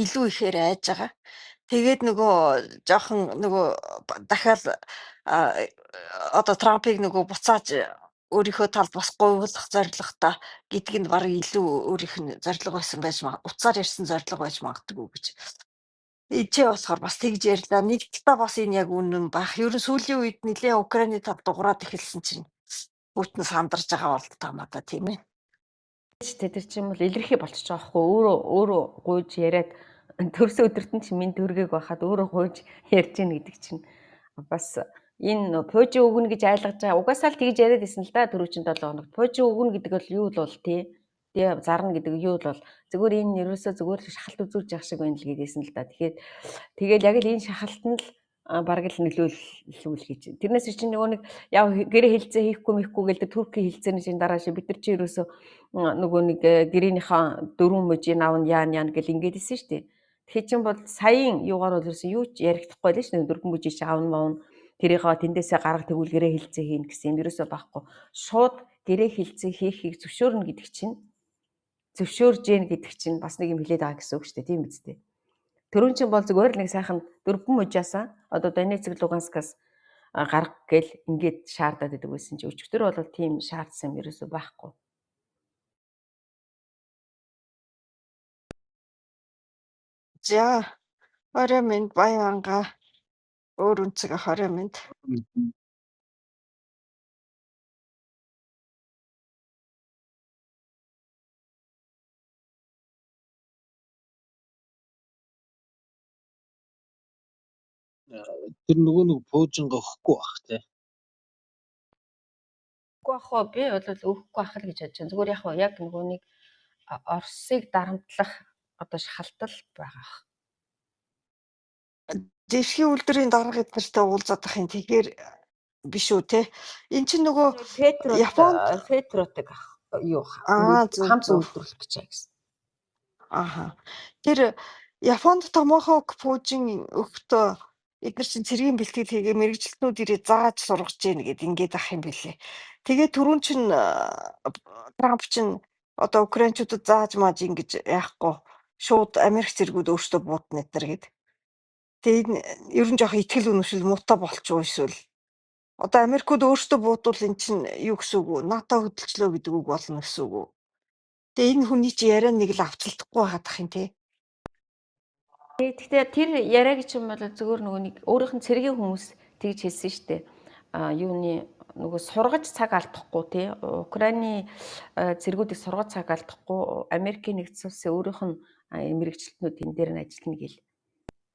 илүү ихээр айж байгаа. Тэгээд нөгөө жоохон нөгөө дахиад одоо Трампыг нөгөө буцааж өөрийнхөө талд бас говьлох зорилготой гэдг нь бараг илүү өөрийнх нь зорилго байсан байж уцаар ярьсан зорилго байж магадгүй гэж. Ичээ болохоор бас тэгж ярьлаа. Нэг талаа бас энэ яг үнэн байх. Ер нь сүүлийн үед нэлээ Украины талд дуграад эхэлсэн чинь Путин сандарч байгаа бол таамаа да тийм ээ. Тэр чинь бол илэрхий болчихж байгаа хгүй өөрөө гуйж яриад төрсөн өдөрт нь чинь минь төргээг байхад өөрөө гуйж ярьж гин гэдэг чинь бас энэ Пуужи өгнө гэж айлгаж байгаа. Угаасаа л тэгж яриад байсан л да 4-7 хоногт. Пуужи өгнө гэдэг бол юу л бол тий зарна гэдэг юу л бол зүгээр энэ ерөөсөө зүгээр шахалт үзүүлж явах шиг байна л гэдээсэн л да. Тэгээд яг л энэ шахалтанд л бараг л нөлөөлөл хийж. Тэрнээс чинь нөгөө нэг яв гэрээ хилцээ хийхгүй мэхгүй гэлдэг Туркийн хилцээний чинь дараа чи бид нар чи ерөөсөө нөгөө нэг гэрээнийхээ 4 мужийн аав яан гэл ингэж исэн шүү дээ. Тэгэхээр чин бол саяын юугаар бол ерөөсөө юу ч ярихдаггүй л шүү дээ 4 мужийн чи аав нь тэрийгээ тэндээсээ гарга тэгвэл гэрээ хилцээ хийн гэсэн юм ерөөсөө байхгүй. Шууд гэрээ хилцээ хийхийг зөвшөөрнө гэдэг чинь зөвшөөрж гэн гэдэг чинь бас нэг юм хэлээд байгаа гэсэн үг шүү дээ тийм биз дээ. Төрөн чинь бол зүгээр л нэг сайхан дөрвөн мужаасаа одоо Донецк Луганскаас гарах гээл ингээд шаардаад байдаг байсан чи өчигдөр бол тийм шаардсан юм ерөөсөө байхгүй. За орой минь Баянга өөр үнцэг орой минь. Тэр нөгөө нэг пуужинга өгөхгүй бах тий. Үгүй ах уу би бол өгөхгүй ах л гэж бодож байна. Зүгээр яг нөгөө нэг Оросыг дарамтлах одоо шалтал байгаа. Дэвшгийн үйлдвэрийн дарга эднэртэй уулзаад ах юм тэгэхээр биш үү те. Эн чинь нөгөө Петротыг юу Аа, зөв, хамт зөв. үйлдвэрлэх гэж байгаа гэсэн. Аха. Тэр Японд томоохон пуужин өгөхдөө эдгээр чинь цэргийн бэлтгэл хийгээ мэрэгчлэтнүүд ирээ зааж сургаж гин гэд ингээд ах юм бэлээ. Тэгээ түрүүн чинь Трамп чинь одоо украинчуудад зааж мааж ингэж яахгүй шууд Америк цэргүүд өөрсдөө буудна эдгээр гэд. Тэгээ энэ ер нь жоох итгэл үнэмшил муутай болчихоо эсвэл одоо Америкууд өөрсдөө буудвал эн чинь юу гэсэн үг вэ? НАТО хөдөлчлөө гэдэг үг болно гэсэн үг үү? Тэгээ энэ хүний чи яриа нэг л авчилдахгүй байгаадах юм те. Гэхдээ тэр яриаг чинь бол зөвөр нөгөө нэг өөрийнх нь цэргийн хүмүүс тэгж хэлсэн шүү дээ. Юуны нөгөө сургаж цаг алдахгүй тий. Украины цэргүүдийг сургаж цаг алдахгүй Америкийн нэгдсэн улсын өөрийнх нь мэрэгчлэтнүүд энэ дээр нь ажиллана гэл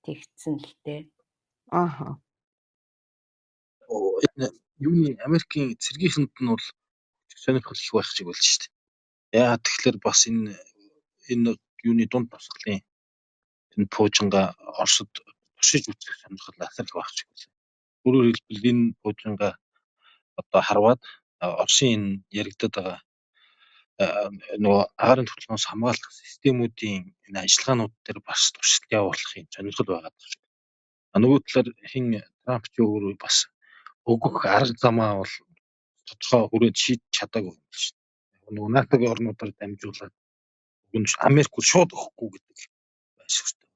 тэгсэн л дээ. Аха. Энэ юуны Америкийн цэргийнхэнд нь бол сонирхол их байх шиг болж шүү дээ. Яагаад тэгэхээр бас энэ юуны дунд тусгалын энэ пуужинга Оросд туршиж үзэх сонирхол асар их байх шиг байна. Өөрөөр хэлбэл энэ пуужинга одоо харваад Оросын энэ яригдаад байгаа нөгөө агаарын төлөвлөгөөс хамгаалах системүүдийн энэ ажиллагаанууд дээр бас туршилт явуулахын сонирхол байгаа гэж. Нөгөө талаар хин Трамп ч өөрөө бас өгөх арга замаа бол тодорхой хүрээд шийдэж чадаагүй юм шиг. Нөгөө НАТО-гийн орнуудаар дамжуулаад Америк шууд өгөхгүй гэдэг байх шүү дээ.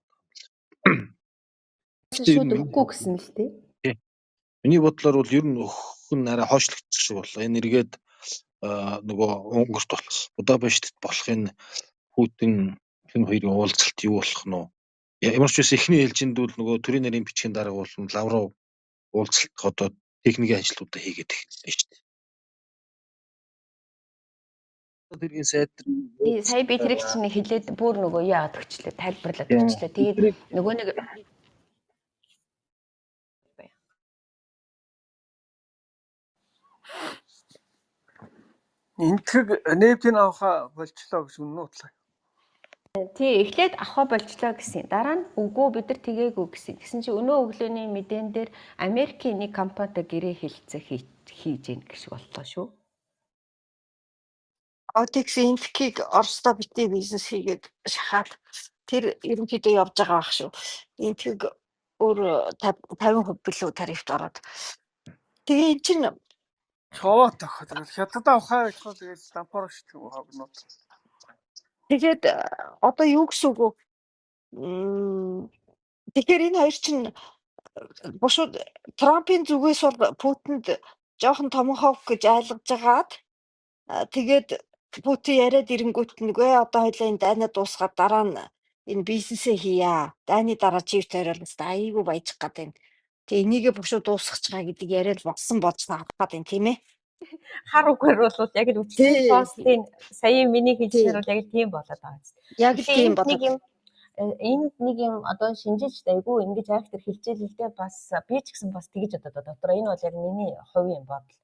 Шууд өгөхгүй гэсэн л дээ. Миний бодлоор бол ер нь өгөх нь арай хойшлогдчих шиг боллоо. Энэ эргээд нөгөө Унгарт болох, Будапештт болох энэ Путин хэн хоёрын уулзалт юу болох нь вэ? Ямар ч үс эхний ээлжинд бол нөгөө төрийн нарийн бичгийн дарга болон Лавров уулзалт одоо техникийн ажлуудаа хийгээд эхэлсэн шүү дээ. Тэргийн сайд Сая би тэрийг чинь хэлээд бүр нөгөө яагаад өгчлээ тайлбарлаад өгчлээ. Тэгээд нөгөө нэг Энтгэг нефтийн авахаа болчлоо гэж үнэн утлаа. тий эхлээд авах болчлоо гэсэн. Дараа нь үгүй бид нар тгээгүү гэсэн. Тэгсэн чинь өнөө өглөөний мэдэн дээр Америкийн нэг компанитай гэрээ хэлцээ хийж гин гэж боллоо шүү. Отекс интхийг Оросдоо битээ бизнес хийгээд шахаад тэр ерөнхийдөө явж байгаа байх шүү. Интхийг өөр 50% билүү тарифт ороод. Тэгээ эн чинь Ховоо тохоо. Хятад авахаа гэж тэгээд стампор шүү дээ хогноод. тэгээд одоо юу гэсэн үг вэ? Тэгэхээр энэ хоёр чинь бушууд Трампын зүгээс бол Путинд жоохон томохов гэж айлгаж байгаад тэгээд Путин яриад ирэнгүүт нэгэ одоо хоёлаа энэ дайнаа дуусгаад дараа нь энэ бизнесээ хийя. Дайны дараа чивт хариулна. Айгүй баяжих гад байна. Тэгээ энийгээ бушууд дуусгах чагаа гэдэг яриад болсон болж таах гад байна тийм ээ. Хар үгээр бол яг л үчирийн постын сая миний хэлснээр бол яг тийм болоод байгаа юм. Яг л тийм болоод. Энд нэг юм одоо шинжилж дайгүй ингэж актер хэлжээлэлтэй бас би ч гэсэн бас тэгэж одоо дотор энэ бол яг миний хувийн бодол.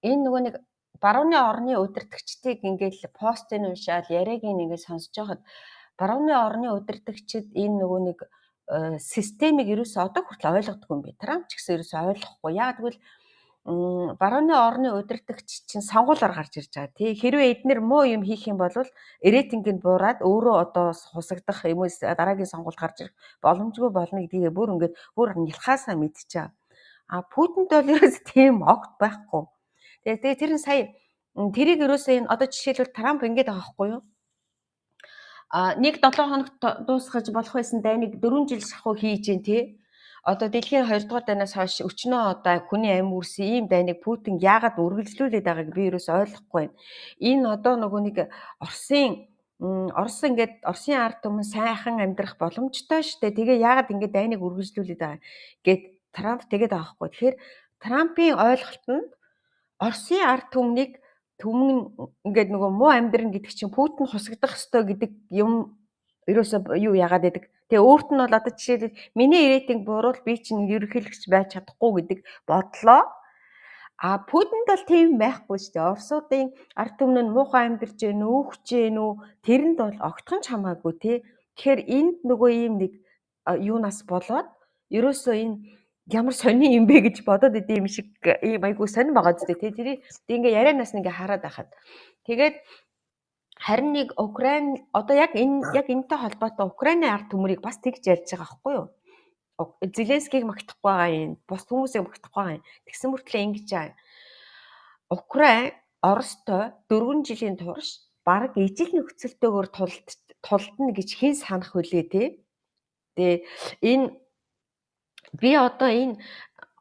Энэ нөгөө нэг барууны орны удирдагчдыг ингээл постыг уншаад яриаг ингээд сонсож байхад барууны орны удирдагчид энэ нөгөө нэг системийг ерөөсөө одоо хүртэл ойлгодгүй юм бэ. Трамп ч гэсэн ерөөсөө ойлгохгүй. Яг тэгвэл барууны орны удирдагч чинь сонгуулиар гарч ирж байгаа. Тий хэрвээ эднэр муу юм хийх юм бол рейтинг нь буураад өөрөө одоо хусагдах юм уу дараагийн сонгуульд гарч ирэх боломжгүй болно гэдгийг бүр нялхаасаа мэдчихэв. Путинд бол ерөөс тийм огт байхгүй. Тэгээ тэр нь сая тэрийг ерөөсөө энэ одоо жишээлбэл Трамп ингэж байгаа байхгүй юу? нэг 7 хоногт дуусгаж болох байсан дайныг 4 жил шахуу хийж гин тий. Одоо дэлхийн 2 дугаар дайнаас хойш өчнөө одоо хүний амь үрсэн ийм дайныг Путин яагаад үргэлжлүүлээд байгааг би ерөөс ойлгохгүй байна. Энэ одоо нөгөө нэг Орос ингээд Оросын ард түмэн сайхан амьдрах боломжтой штэ. Тэгээ яагаад ингээд дайныг үргэлжлүүлээд байгаа гэд Трамп тэгээд байгаа хгүй. Тэгэхээр Трампын ойлголт нь Оросын ард түмнийг ингээд нөгөө муу амьдрын гэдэг чинь Путин хусагдах ёстой гэдэг юм ерөөсөө юу яагаад байдаг. Тэгээ өөрт нь бол одоо жишээлбэл миний рейтинг буурвал би чинь ерөнхийлөгч байж чадахгүй гэдэг бодлоо. Путинд бол тийм байхгүй шүү дээ. Оросуудын ард түмэн нь муухай амьдарч гэнэ үү, өгч гэнэ үү, тэрэнд бол огтхон ч хамаагүй тий. Тэгэхээр энд нөгөө ийм нэг юунаас болоод ерөөсөө энэ ямар сони юм бэ гэж бодоод идэм шиг ийм айгуу сонир байгаа зү тий. Тэр ингээ ярианаас ингээ хараад байхад. Тэгээд харин нэг Украин одоо яг энэтэй холбоотой Украины ард түмрийг бас тэгж ярьж байгаа байхгүй юу? Зеленскийг магтахгүй байгаа юм. Бус хүмүүсийг магтахгүй байгаа юм. Тэгсэн мөртлөө ингэж байгаа. Украин Оростой 4 жилийн турш бараг ижил нөхцөлтэйгээр тулдна гэж хэн санах вүлээ те. Тэгээ энэ би одоо энэ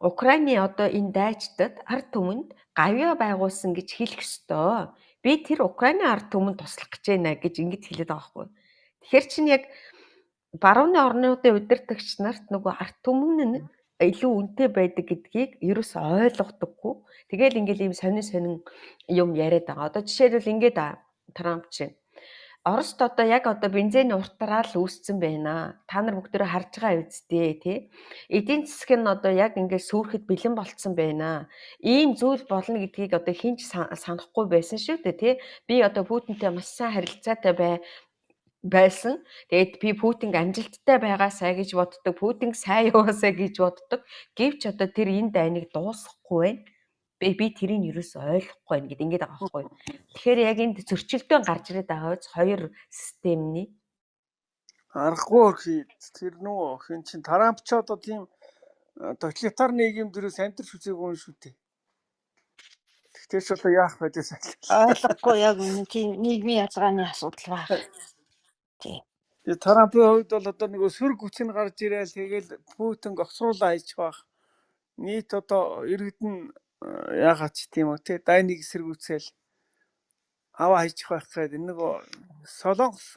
Украины одоо энэ дайчдад ард түмэнд гавьяа байгуулсан гэж хэлэх ёстой. Би тэр Украины ард түмэнд туслах гэж байна гэж ингэж хэлээд байгаа байхгүй. Тэгэхээр чинь яг барууны орнуудын удирдагч нарт нөгөө ард түмэн нь илүү үнэтэй байдаг гэдгийг ерөөс ойлгодоггүй. Тэгэл ингээл ийм сонин юм яриад байгаа. Одоо жишээлбэл ингээд Трамп чинь Орост одоо яг одоо бензиний уртараа л үүссэн байна. Та нар бүгдөө харж байгаа үсттэй тий. Эдийн засаг нь одоо яг ингээд сүрхэд бэлэн болцсон байна. Ийм зүйл болно гэдгийг одоо хинч санахгүй байсан шүү дээ тий. Би одоо Путинтэй маш сайн харилцаатай байсан. Тэгээд би Путинг амжилттай байгаасаа гэж боддог. Путин сайн яваасаа гэж боддог. Гэвч одоо тэр энэ дайныг дуусгахгүй байна. Би тэрийг ерөөс ойлгохгүй байна гэд ингэж байгаа байхгүй. Тэгэхээр яг энд зөрчилдөөн гарч ирээд байгаа биз хоёр системний. Аргагүй өрхий тэр нөгөө хин чин Трамп ч одоо тийм тоталитар нийгэм дээрээс амьдарч үзээгүй юм шүү дээ. Тэгэхээр ч одоо яах вэ гэсэн. Ойлгохгүй яг үнэ тийм нийгмийн язгааны асуудал байна. Тийм. Трампын хувьд бол одоо нөгөө сүр хүч нь гарч ирээл тэгэл Путин огцруулаа хийж байх. Нийт одоо иргэдэн яагаад ч тийм үү те дайныг эсэргүүцээл аваа хийчих байх гэдэг нөгөө солонгос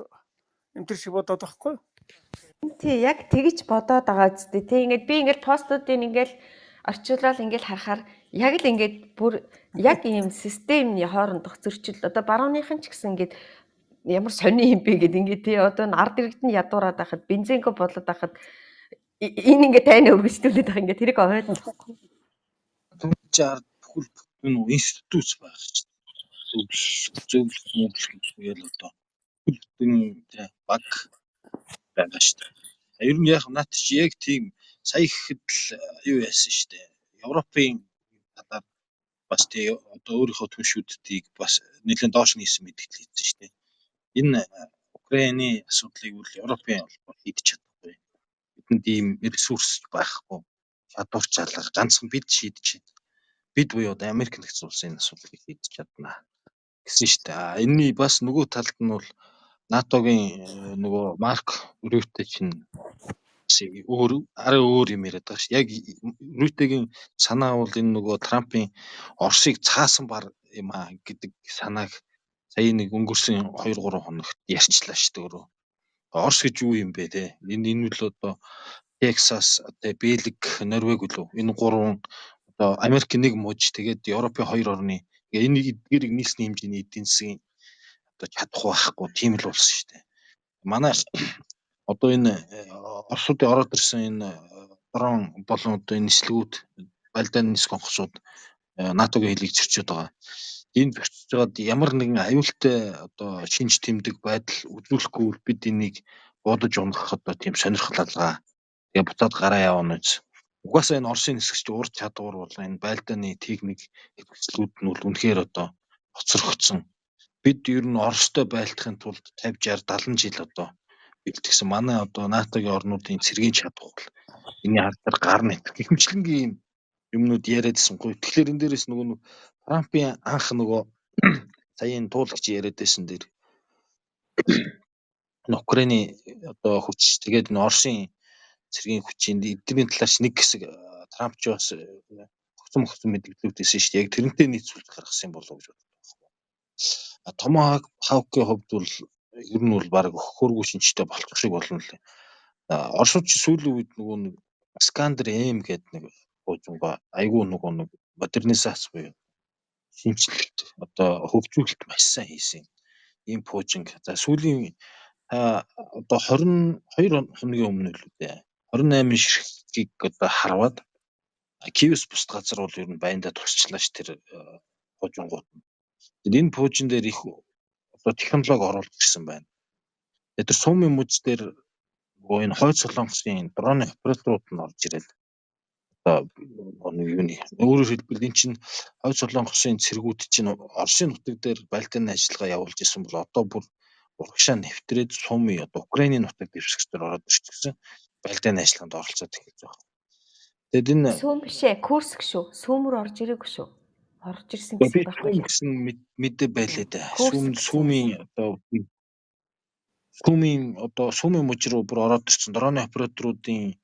энэ төр шиг бодоод байхгүй юу? Тий яг тэгж бодоод байгаа зү тий ингээд би ингээд постуудыг ингээд орчуулаад ингээд харахаар яг л ингээд бүр яг ийм системний хоорондох зөрчил одоо барууныхан ч гэсэн ингээд ямар сони юм бэ гэд ингээд тий одоо ард иргэд нь ядуураад байхад бензинко болоод байхад энэ ингээд тайна өргөжлүүлээд байгаа ингээд тэрийг ойлгохгүй. Түнч ард бүхэл бүтэн институт байх чинь зөвлөх гээл одоо бүтэн баг байгаа шүү дээ. Ер нь яг наад чи яг тийм сая ихэд л юу яасан шүү дээ. Европын талаар бас тий одоо өөрийнхөө түншүүдийг бас нэлээд доош нийсэн мэдээлэл хийсэн шүү дээ. Энэ Украины асуудлыг үл Европын холбоо хийдэж чадахгүй. Бидэнд ийм ресурс байхгүй. Чадвар чалга ганцхан бид шийдэж байна. Бид буюу одоо Америк нэгдсэн улсын асуудлыг шийдэж чадна гэсэн шүү дээ. Энэний бас нөгөө талд нь бол НАТОгийн нөгөө Марк Рютте чинь арай өөр юм яриад байгаа ш. Яг Рютегийн санаа бол энэ нөгөө Трампын Оросыг цаасан бар юм а гэдэг санааг сая нэг өнгөрсөн 2-3 хоногт ярьчлаа ш. Өөрөө Орос гэж юу юм бэ те? Энэ л одоо Texas, Бельги, Норвеги лөө энэ гурван одоо Америк нэг мууж тэгээд Европын 2 орны энэ эдгээрийг нийсний хэмжээний эдийн засгийн одоо чадах байхгүй тийм л болсон шүү дээ. Манай одоо энэ Оросуудын ороод ирсэн энэ дрон болон одоо энэ нислэгүүд Балдан нисэх онгоцууд НАТОгийн хэлийг зөрчиж байгаа. Энэ зөрчиж байгаад ямар нэгэн аюултай одоо шинж тэмдэг байдал үзүүлэхгүй бид энийг бодож унах одоо тийм сонирхол алгаа. Тэгээ буцаад гараа явна үз. Угаасаа энэ Оросын нисгч урд чадвар бол энэ Балданы техник хэрэгслүүд нь бол үнэхээр одоо хоцрогдсон. Бид ер нь Оростой байлдахын тулд 50, 60, 70 жил одоо бэлтгэсэн. Манай одоо НАТОгийн орнуудын цэргийн чадвар бол энэ хардар гарна гэх мэтлэнгийн юмнууд яриадсэн гоё. Тэгэхээр энэ дээрээс нөгөө Трампын анх нөгөө саяын туулагч яриад байсан дээр энэ Украины одоо хүч тэгээд энэ Оросын цэргийн хүчийн эдний талаарч нэг хэсэг Трамп ч бас хөгцөн мэдээлэлүүд байсан шүү дээ. Яг тэрнтэй нийцүүлж гаргасан болов уу гэж бодлоо. Томахавкийн хувьд бол ер нь бол баг хөргүү шинжтэй болчих шиг болно лээ. Оросууд ч сүүлийн үед нөгөө нэг Скандер М гэдэг нэг буужингаа айгүй нөгөө нэг модернизац буюу шинжилэлт одоо хөгжүүлэлт маш сайн хийсэн. Ийм пуужинг. За сүүлийн одоо 22 хоногийн өмнө л үү. 28 ширхгийг одоо харваад Киевс бусд газар бол ер нь байндаа тусчлаа ш тэр пуужингууд. Энэ пуужин дээр их одоо технологи оруулж ирсэн байна. Тэр сумын мужид дээр нөгөө энэ хойд солонгосын дроны операторууд нь орж ирэл. Одоо юуны өөрөөр хэлбэл эн чинь хойд солонгосын цэргүүд чинь Оросын нутаг дээр Балтийн ажиллагаа явуулж исэн бол одоо бүр урагшаа нэвтрээд сумын одоо Украины нутаг дэвсгчдэр ороод ирчихсэн Балтийн ажиллагаанд оролцоод эхэлж байгаа. Тэгэд энэ Сүүм бишээ, Курск шүү. Сүүмөр орж ирээгүй шүү. Орж ирсэн би гэсэн байхгүй сум юу? гэсэн мэдээ байлээ да. Курск гэсэн Сумын одоо сумын мужи руу бүр ороод ирсэн дроны операторуудын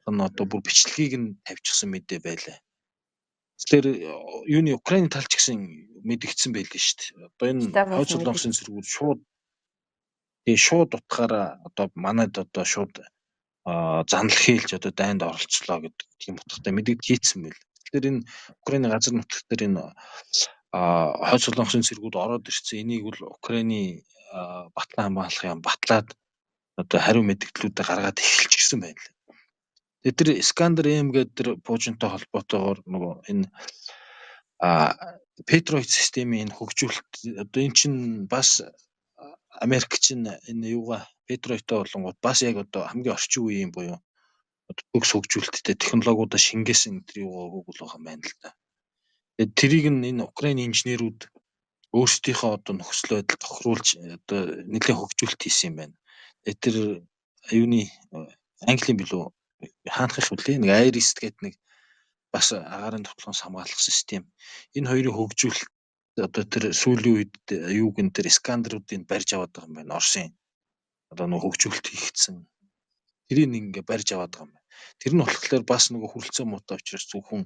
одоо бүр бичлэгийг нь тавьчихсан мэдээ байлаа. Тэгэхээр юуны Украины талч гэсэн мэдгдсэн байлээ шүү дээ. Одоо энэ хойд солонгосын цэргүүд шууд утгаараа одоо манайд одоо шууд занал хийлж одоо дайнд оролцлоо гэдэг тийм утгатай мэдээлэл хийцэн байл. Тэгэхээр энэ Украины газар нутгт дээр энэ хойд солонгосын цэргүүд ороод ирсэн. Энийг бол Украины батлан хамгаалахын батлаад одоо хариу мэдээллүүдээ гаргаад эхэлчихсэн байна. Тэгээд тэр Скандер М гэдэг тэр пуужинтай холбоотойгоор нөгөө энэ Петройт системийн хөгжүүлэлт одоо эн чинь бас Америк чинь энэ юугаа Петройтой болонгууд бас яг одоо хамгийн орчин үеийн буюу төгс хөгжүүлэлттэй технологиудаа шингээсэн тэр юугаа өгөөг л байгаа юм байна л да. Тэгээд тэрийг энэ Украины инженерүүд өөрсдийнхөө одоо нөхцөл байдал тохируулж одоо нэлээд хөгжүүлэлт хийсэн юм байна. Тэгээд тэр юуны Английн билүү хаанах их үлээ нэг Iris гэдэг нэг бас агаарын тоталгоос хамгаалах систем. Энэ хоёрын хөгжүүлэлт одоо тэр сүүлийн үед юуг энэ тэр скандеруудыг барьж аваад байгаа юм байна. Оросын одоо нэг хөгжүүлэлт хийгдсэн. Тэрийг ингээ барьж аваад байгаа юм байна. Тэр нь болохоор бас нөгөө хүрэлцэн муутай учраас зөвхөн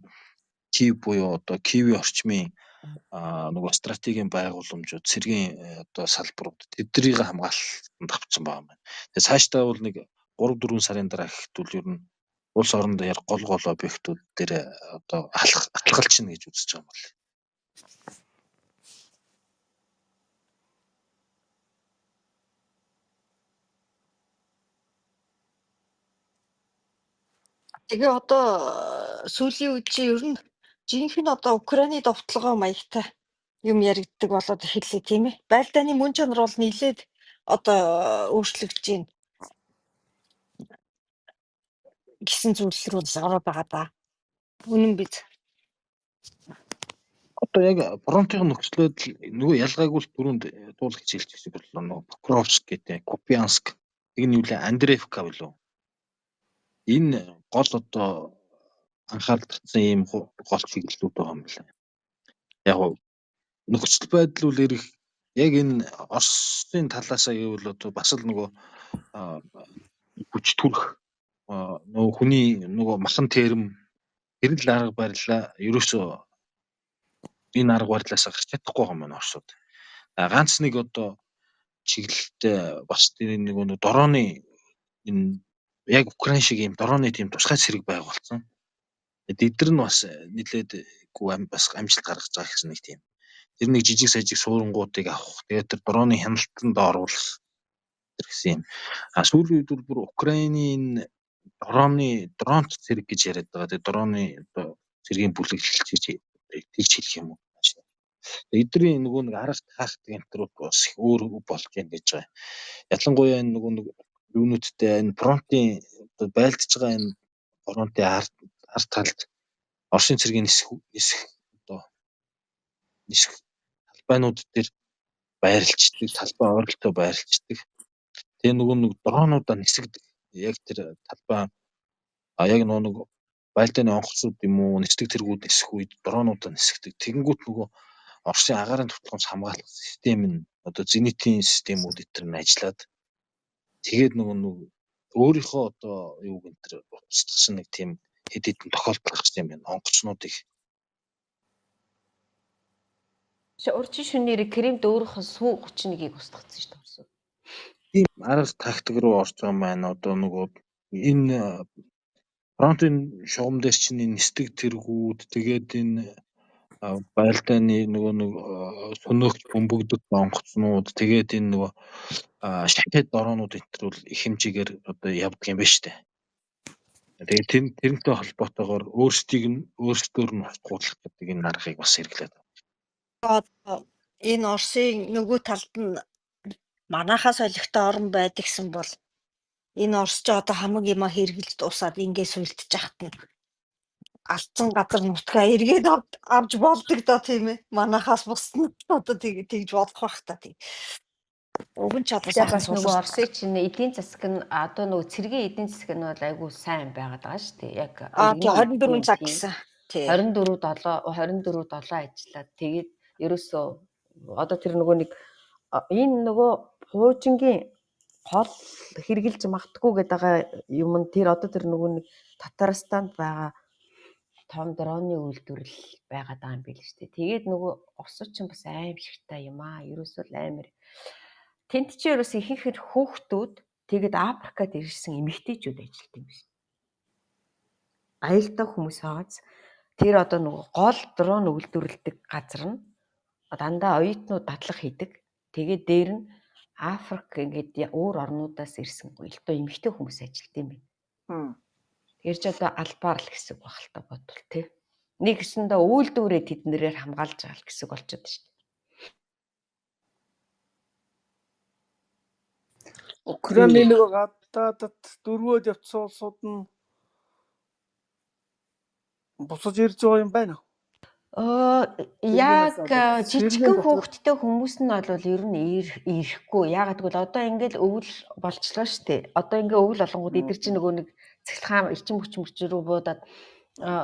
Киев буюу одоо Киевийн орчмын нөгөө стратегийн байгууламжууд цэргийн одоо салбарууд тэднийг хамгаалалтанд авсан байгаа юм байна. Тэгээ цаашдаа бол нэг 3-4 сарын дараа гэхтэл ер нь улс оронд яг гол объектууд дээр одоо алхалчихна гэж үзэж байгаа юм байна. Тэгээ одоо сүүлийн үед чи ер нь жинхэнэ одоо Украины довтлогоо маягтай юм яригддаг болоод эхэллээ тийм ээ. Байлдааны мөн чанар бол нилээд одоо өөрчлөгдөж байна гэсэн зүйл рүү ороод байгаа да. Үнэн биз? Одоо яг фронтын нөхцөл байдал нөгөө ялгаагүй л түрүүнд дуул гэж хэлчихсэн бодлоо. Нөгөө Покровск гэдэг, Купянск, тэг нь юу лээ Андреевка билүү. Энэ гол одоо анхаарал татсан ийм гол чиглэлүүд байгаа юм байна. Яг нөхцөл байдал үл ирэх яг энэ Оросын талаасаа гэвэл одоо бас л нөгөө хүч төрх нөгөө хүний нөгөө махан терм гэрэл арга барилаа ерөөсөө энэ арга барилаас гарч чадахгүй байгаа юм байна Оросууд. Ганц нэг одоо чиглэлтэй бас тэр нөгөө дорооны энэ яг Украин шиг ийм дорооны тийм тусгай цэрэг байгуулсан. Эдгээр нь бас нэлээд бас амжилт гаргаж байгаа гэсэн нэг тийм. Тэр нэг жижиг сажиг суурангуудыг авах. Тэгээд тэр дроны хяналтанд оруулах гэсэн юм. Сүүлийн үед бол бүр Украины энэ дронт цэрэг гэж яриад байгаа. Тэгээд дроны одоо цэргийн бүлэглэлт гэж тэгж хэлэх юм уу. Эдний нөгөө нэг арга таах гэнтрүүд бас их өөр болж байна гэж байгаа. Ялангуяа энэ нөгөө нэг юунуудтай энэ фронтын одоо байлдж байгаа энэ фронтын ард талд Оросын цэргийн нисэх талбайнууд дээр байрлцдаг, талбай ойролцоо байрлцдаг. Тэгээ нөгөө нэг дроонуудаа нисгдэг. Яг тэр талбай яг нэг байлдааны онгоцууд юм уу нисдэг тэргүүд нисэх үед дроонуудаа нисгдэг. Тэгэнгүүт нөгөө Оросын агаарын тоталгоос хамгаалах систем нь одоо зенитийн системүүд энэ төр нь ажиллаад Тэгээд нөгөө өөрийнхөө одоо юу гэнтэр устгах нэг тийм хэд хэдэн тохиолдол гарч юм байна. Онгоцнуудыг Урьдчилан шөнөөр Кремд өөрийнхөө сүү 31-ийг устгацсан шүү дээ. тийм арга тактик руу орж байгаа юм байна. Одоо нөгөө энэ фронтын шугам дээр чинь энэ нисдэг тэргүүд тэгээд энэ байлдааны нөгөө сөнөөгч бөмбөгдөг онгоцнууд тэгээд энэ нөгөө шахид дороонууд энэ бол их хэмжээгээр одоо явдаг юм байна шүү дээ. Тэгээд тэрнтэй холбоотойгоор өөрсдөө нь устгуулах гэдэг энэ аргыг бас хэрэглээд байна. Одоо энэ Оросын нөгөө талд нь манахаас олигтой орн байдагсан бол энэ Орос ч одоо хамаг юма хэрглэж дуусаад ингээ сүлдчих хат нь алдсан газар нутгаа эргээд авч болдог доо тийм ээ. Манахаас бусна одоо тэгж бодох бах та тийм. Уг нь ч одоо Тэгээ сайхан бас нөгөө суулж Оросын чинь эдийн засаг нь одоо нөгөө цэргийн эдийн засаг нь бол айгүй сайн байгаад байгаа шүү дээ. Яг тий 24 цаг гэсэн. Тий. 24/7 ажиллаад тэгээд ерөөсөө одоо тэр нөгөө нэг энэ нөгөө хуужингийн гол хэрглэж магтгүй гэдэг юм нь тэр одоо тэр нөгөө нэг Татарстанд байгаа том дроны үйлдвэрлэл байгаад байгаа юм биш үү? Тэгээд нөгөө Оросч нь бас аимшигтай юм аа. Ерөөсөө амар. Тэнд чи ерөөсөө ихэнх хүүхдүүд тэгээд Африкад ирсэн эмэгтэйчүүд ажилладаг юм биш. Аюултай хүмүүс хаац тэр одоо нөгөө гол дрон үйлдвэрлэдэг газар нь дандаа оюутнууд дадлаг хийдэг. Тэгээд дээр нь Африк ингээд өөр орнуудаас ирсэн элдв эмэгтэй хүмүүс ажилладаг юм байна. Тэр ч одоо албаар л гэсэн баг л та бодвол тий. Нэг гэсэндээ үйлдвэрээ тэднэрээр хамгаалж байгаа гэсэн болчиход шүү дээ. Украины нөгөө гадаадд дөрвөөд явцсан улсууд нь бусаж ирж байгаа юм байна уу? Яг жижигхэн хүүхдтэй хүмүүс нь бол ер нь ирэхгүй. Ягаад гэвэл одоо ингээд өвөл болчлоо шүү дээ. Одоо ингээд өвөл олонгууд эдгэр чинь нөгөө нэг цэцлэгаан эрчим хүчин рүү буудаад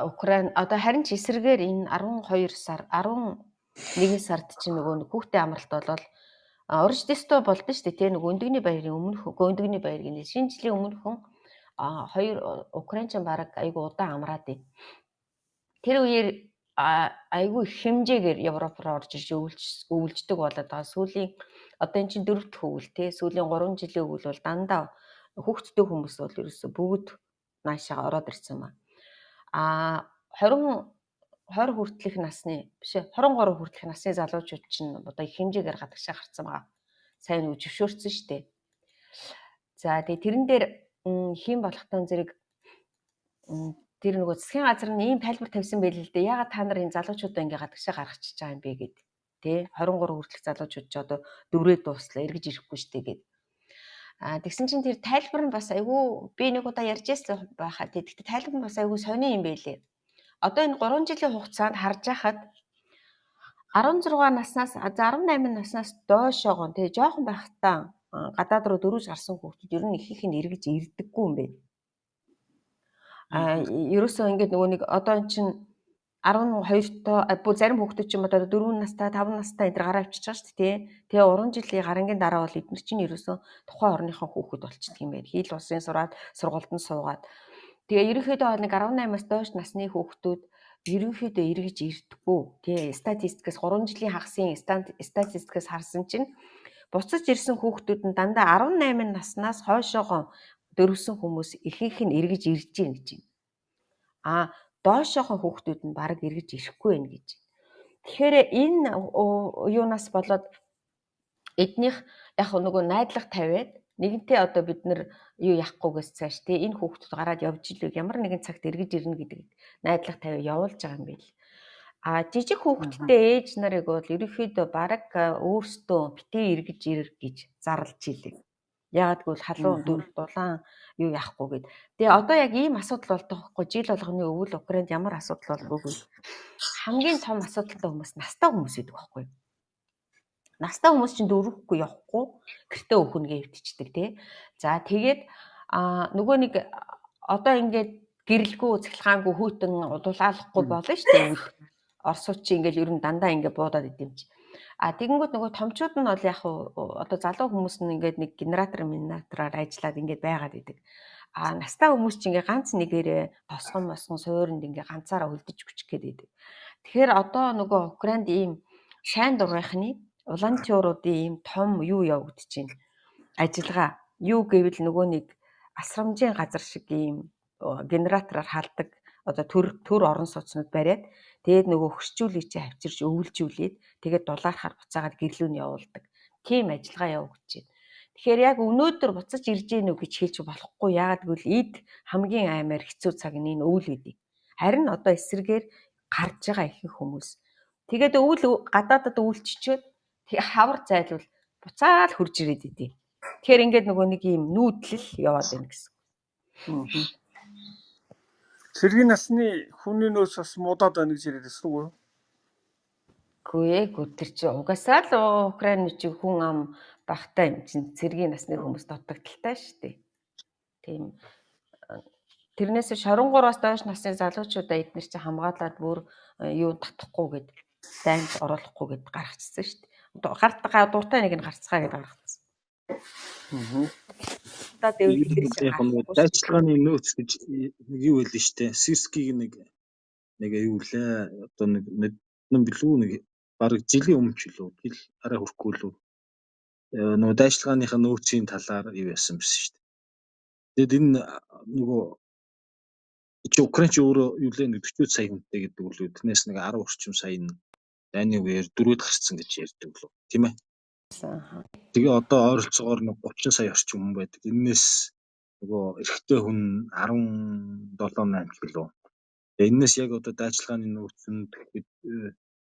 Украин одоо харин ч эсрэгээр энэ 11 сард чинь нөгөө хүүхдээ амралт болол урьж дэстөө болдсон шүү дээ. Тэ нөгөө өндөгний баярын өмнөх өндөгний баярын шинэ жилийн өмнөхөн хоёр Украинчин бараг айгу удаан амраад байна. Тэр үеэр айгүй их хэмжээгээр Европ руу орж ирж өвлждөг болоод байгаа. Сүүлийн одоо эн чинь 4 дахь өвөл тий. Сүүлийн 3 жилийн өвөл бол дандаа хүүхдтэй хүмүүс бол ерөөсө бүгд наашаа ороод ирсэн ба. 20 хүртэлх насны биш 23 хүртэлх насны залуучууд чинь одоо их хэмжээгээр гадагшаа гарцсан байгаа. Сайн үг зөвшөөрсөн шүү дээ. За тэгээ тэрэн дээр хийн болохтой зэрэг тэр нөгөө засгийн газар нь ийм тайлбар тавьсан байл л дээ. Ягаад та нар энэ залуучуудаа ингээ гадагшаа гаргачихж байгаа юм бэ гэд. Тэ 23 хүртэлх залуучууд ч одоо дөрвөө дуслаа эргэж ирэхгүй штэ гэд. Тэгсэн чинь тэр тайлбар нь бас айгүй би нэг удаа ярьжсэн байхад тэгтээ тайлбар нь бас айгүй сони юм байлээ. Одоо энэ 3 жилийн хугацаанд харж байхад 16 наснаас 18 наснаас доошоогоо тэгээ жоохон байхтаа гадаад руу дөрвж гарсан хүүхдүүд ер нь ихэнх нь эргэж ирдэггүй юм байна. Ерөөсөө ингээд нөгөө нэг одоо эн чинь 12-тоо зарим хүүхдүүд чинь одоо 4 настай 5 настай энэ гараа авчиж байгаа шүү дээ. Тэгээ 3 жилийн гарангийн дараа бол эдгээр чинь ерөөсөө тухайн орныхон хүүхэд болчихдөг юм байна. Хил усын сураад сургуульд нь суугаад. Тэгээ ерөнхийдөө нэг 18-аас доош насны хүүхдүүд ерөнхийдөө эргэж ирдэггүй. Тэгээ статистикээс 3 жилийн хагасын статистикээс харсан чинь буцаж ирсэн хүүхдүүд нь дандаа 18 наснаас хойшоогоо дөрвсөн хүмүүс ихэнх нь эргэж ирж гин гэж байна. Доошоохоо хүүхдүүд нь бараг эргэж ирэхгүй байх гэж. Тэгэхээр энэ юунаас болоод эднийх яг нөгөө найдлага тавиад нэгэнтээ одоо бид нар юу яахгүйгээс цааш те энэ хүүхдүүд гараад явж илүү ямар нэгэн цагт эргэж ирнэ гэдэг найдлага тавиа явуулж байгаа юм байл. Жижиг хүүхдтэй ээж нарыг бол ерөнхийдөө бараг өөрсдөө битээ эргэж ирэх гэж зарлж илээ. Ягаад гэвэл халуун дулаан юу яахгүй гэд. Тэгээ одоо яг ийм асуудал болдог байхгүй жил болгоны өвөл Украинд ямар асуудал болов вэ? Хамгийн том асуудалтай хүмүүс настай хүмүүс гэдэг байхгүй. Настай хүмүүс чинь дөрвөхгүй явахгүй гэртээ өхөнгээ өвтчихдэг тий. За тэгээд нөгөө нэг одоо ингээд гэрэлгүй цахилгаангүй хүйтэн дулаалахгүй болно шүү дээ. Орсууд чи ингээд ер нь дандаа ингээд буудаад идэм чи. Тэгэнгүүт нөгөө томчууд нь бол яг одоо залуу хүмүүс нь ингээд нэг генератораар ажиллаад ингээд байгаад идэг. Настай хүмүүс чинь ингээд ганц нэгээрээ тосгон суурьнд ингээд ганцаараа хөлдөж хүчих гээд идэг. Тэгэхээр одоо нөгөө Украинд ийм сайн дургийнхны волонтеруудын ийм том юу явагдаж байна. Ажиллагаа. Юу гэвэл нөгөө нэг асрамжийн газар шиг ийм генератораар халдаг одоо төр орон сууцнууд бариад тэгээд нөгөө хөшчүүлийг чи авчирч өвлжүүлээд тэгээд дулаархаар буцаагаад гэрлүүн явуулдаг. Тийм ажиллагаа явагдаж байна. Тэгэхээр яг өнөөдөр буцаж ирж гэнэ үү гэж хэлж болохгүй. Яагаад гэвэл эд хамгийн аймаар хэцүү цаг нь энэ өвөл үдий. Харин одоо эсрэгээр гарч байгаа ихэнх хүмүүс. Тэгээд өвөл гадаадад өвөлччөөд хавар зайлвал буцаал хурж ирээд идэв. Тэгэхээр ингээд нөгөө нэг юм нүүдлэл яваад байна гэсэн. Цэргийн насны хүний нөөц бас муудаад байна гэж яриад байсан уу? Үгүй тэр чинь угаасаа л Украин чи хүн ам багтай юм чинь цэргийн насны хүмүүс дутагдaltaй шүү дээ. Тийм. Тэрнээс 23-аас доош насны залуучуудаа эдгээр чинь хамгаалаад бүр юу татахгүй гэд дайнд оруулахгүй гэд гаргацсан шүү дээ. Дуртай нэг нь гарцгаа гэд гаргацсан. Одоо дайчилгааны нөөц гэж нэг юу хэлсэн шүү дээ. Сирскийг нэг юу лээ. Одоо нэг билүү нэг бараг жилийн өмнө ч лөө жил арай хүрхгүй лөө нөгөө дайчилгааныхаа нөөцийн талаар юу яасан байсан шүү дээ. Тэгэд энэ нөгөө Украин ч өөрөө юу лээ 40 сая хүнтэй гэдэг үл тэрнээс нэг 10 орчим сая нь дайны үеэр дөрөвд гарцсан гэж ярьдаг лөө тийм ээ. Тэгээ одоо ойролцоогоор нэг 30 сая орчим хүн байдаг. Энээс нөгөө эрэгтэй хүн 17-8 кг. Энээс яг одоо дайчилгааны нөөц нь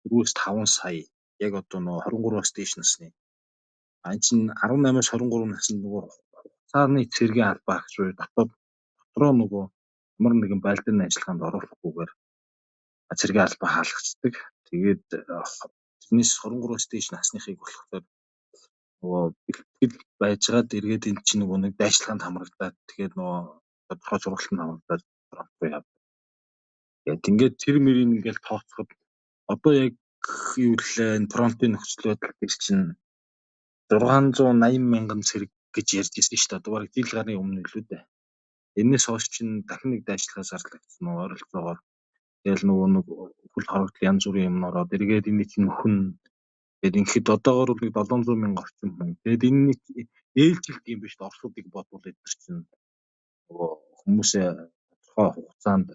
4-5 сая яг одоо нөгөө 23-аас дээш насны. Энэ чинь 18-аас 23 насны нөгөө цааны цэргийн албаа гэж дотроо нөгөө ямар нэгэн байлдааны ажиллагаанд оруулахгүйгээр цэргийн албаа хаалгацдаг. Тэгээд тэрнээс 23-аас дээш насныхыг болохоор нөгөө бэлтгэл байжгаад эргээд эн чинь нөгөө нэг дайчилгаанд хамрагдаад тэгээд нөгөө тодорхой сургалтанд хамрагдаад руу явдаг. Тэгээд ингээд тэр мөрийг ингээд тооцоход одоо яг юу лээ энэ фронтын нөхцөл байдал гэж чинь 680 мянган цэрэг гэж ярьж ирсэн шүү дээ. Одоо бараг жил гарны өмнө л үү дээ. Энээс хойш чинь дахин нэг дайчилгаа зарлагдсан уу ойролцоогоор. Тэгэл нөгөө нэг хөл хорогдол янз бүрийн юм ороод эргээд энэ чинь нөхөн тэгээд ингээд одоогоор нэг 700 мянга орчим хүн. Тэгээд энэ ээлжилт юм биш Оросуудыг бодвол эдгээр чинь нөгөө хүмүүсээ тодорхой хугацаанд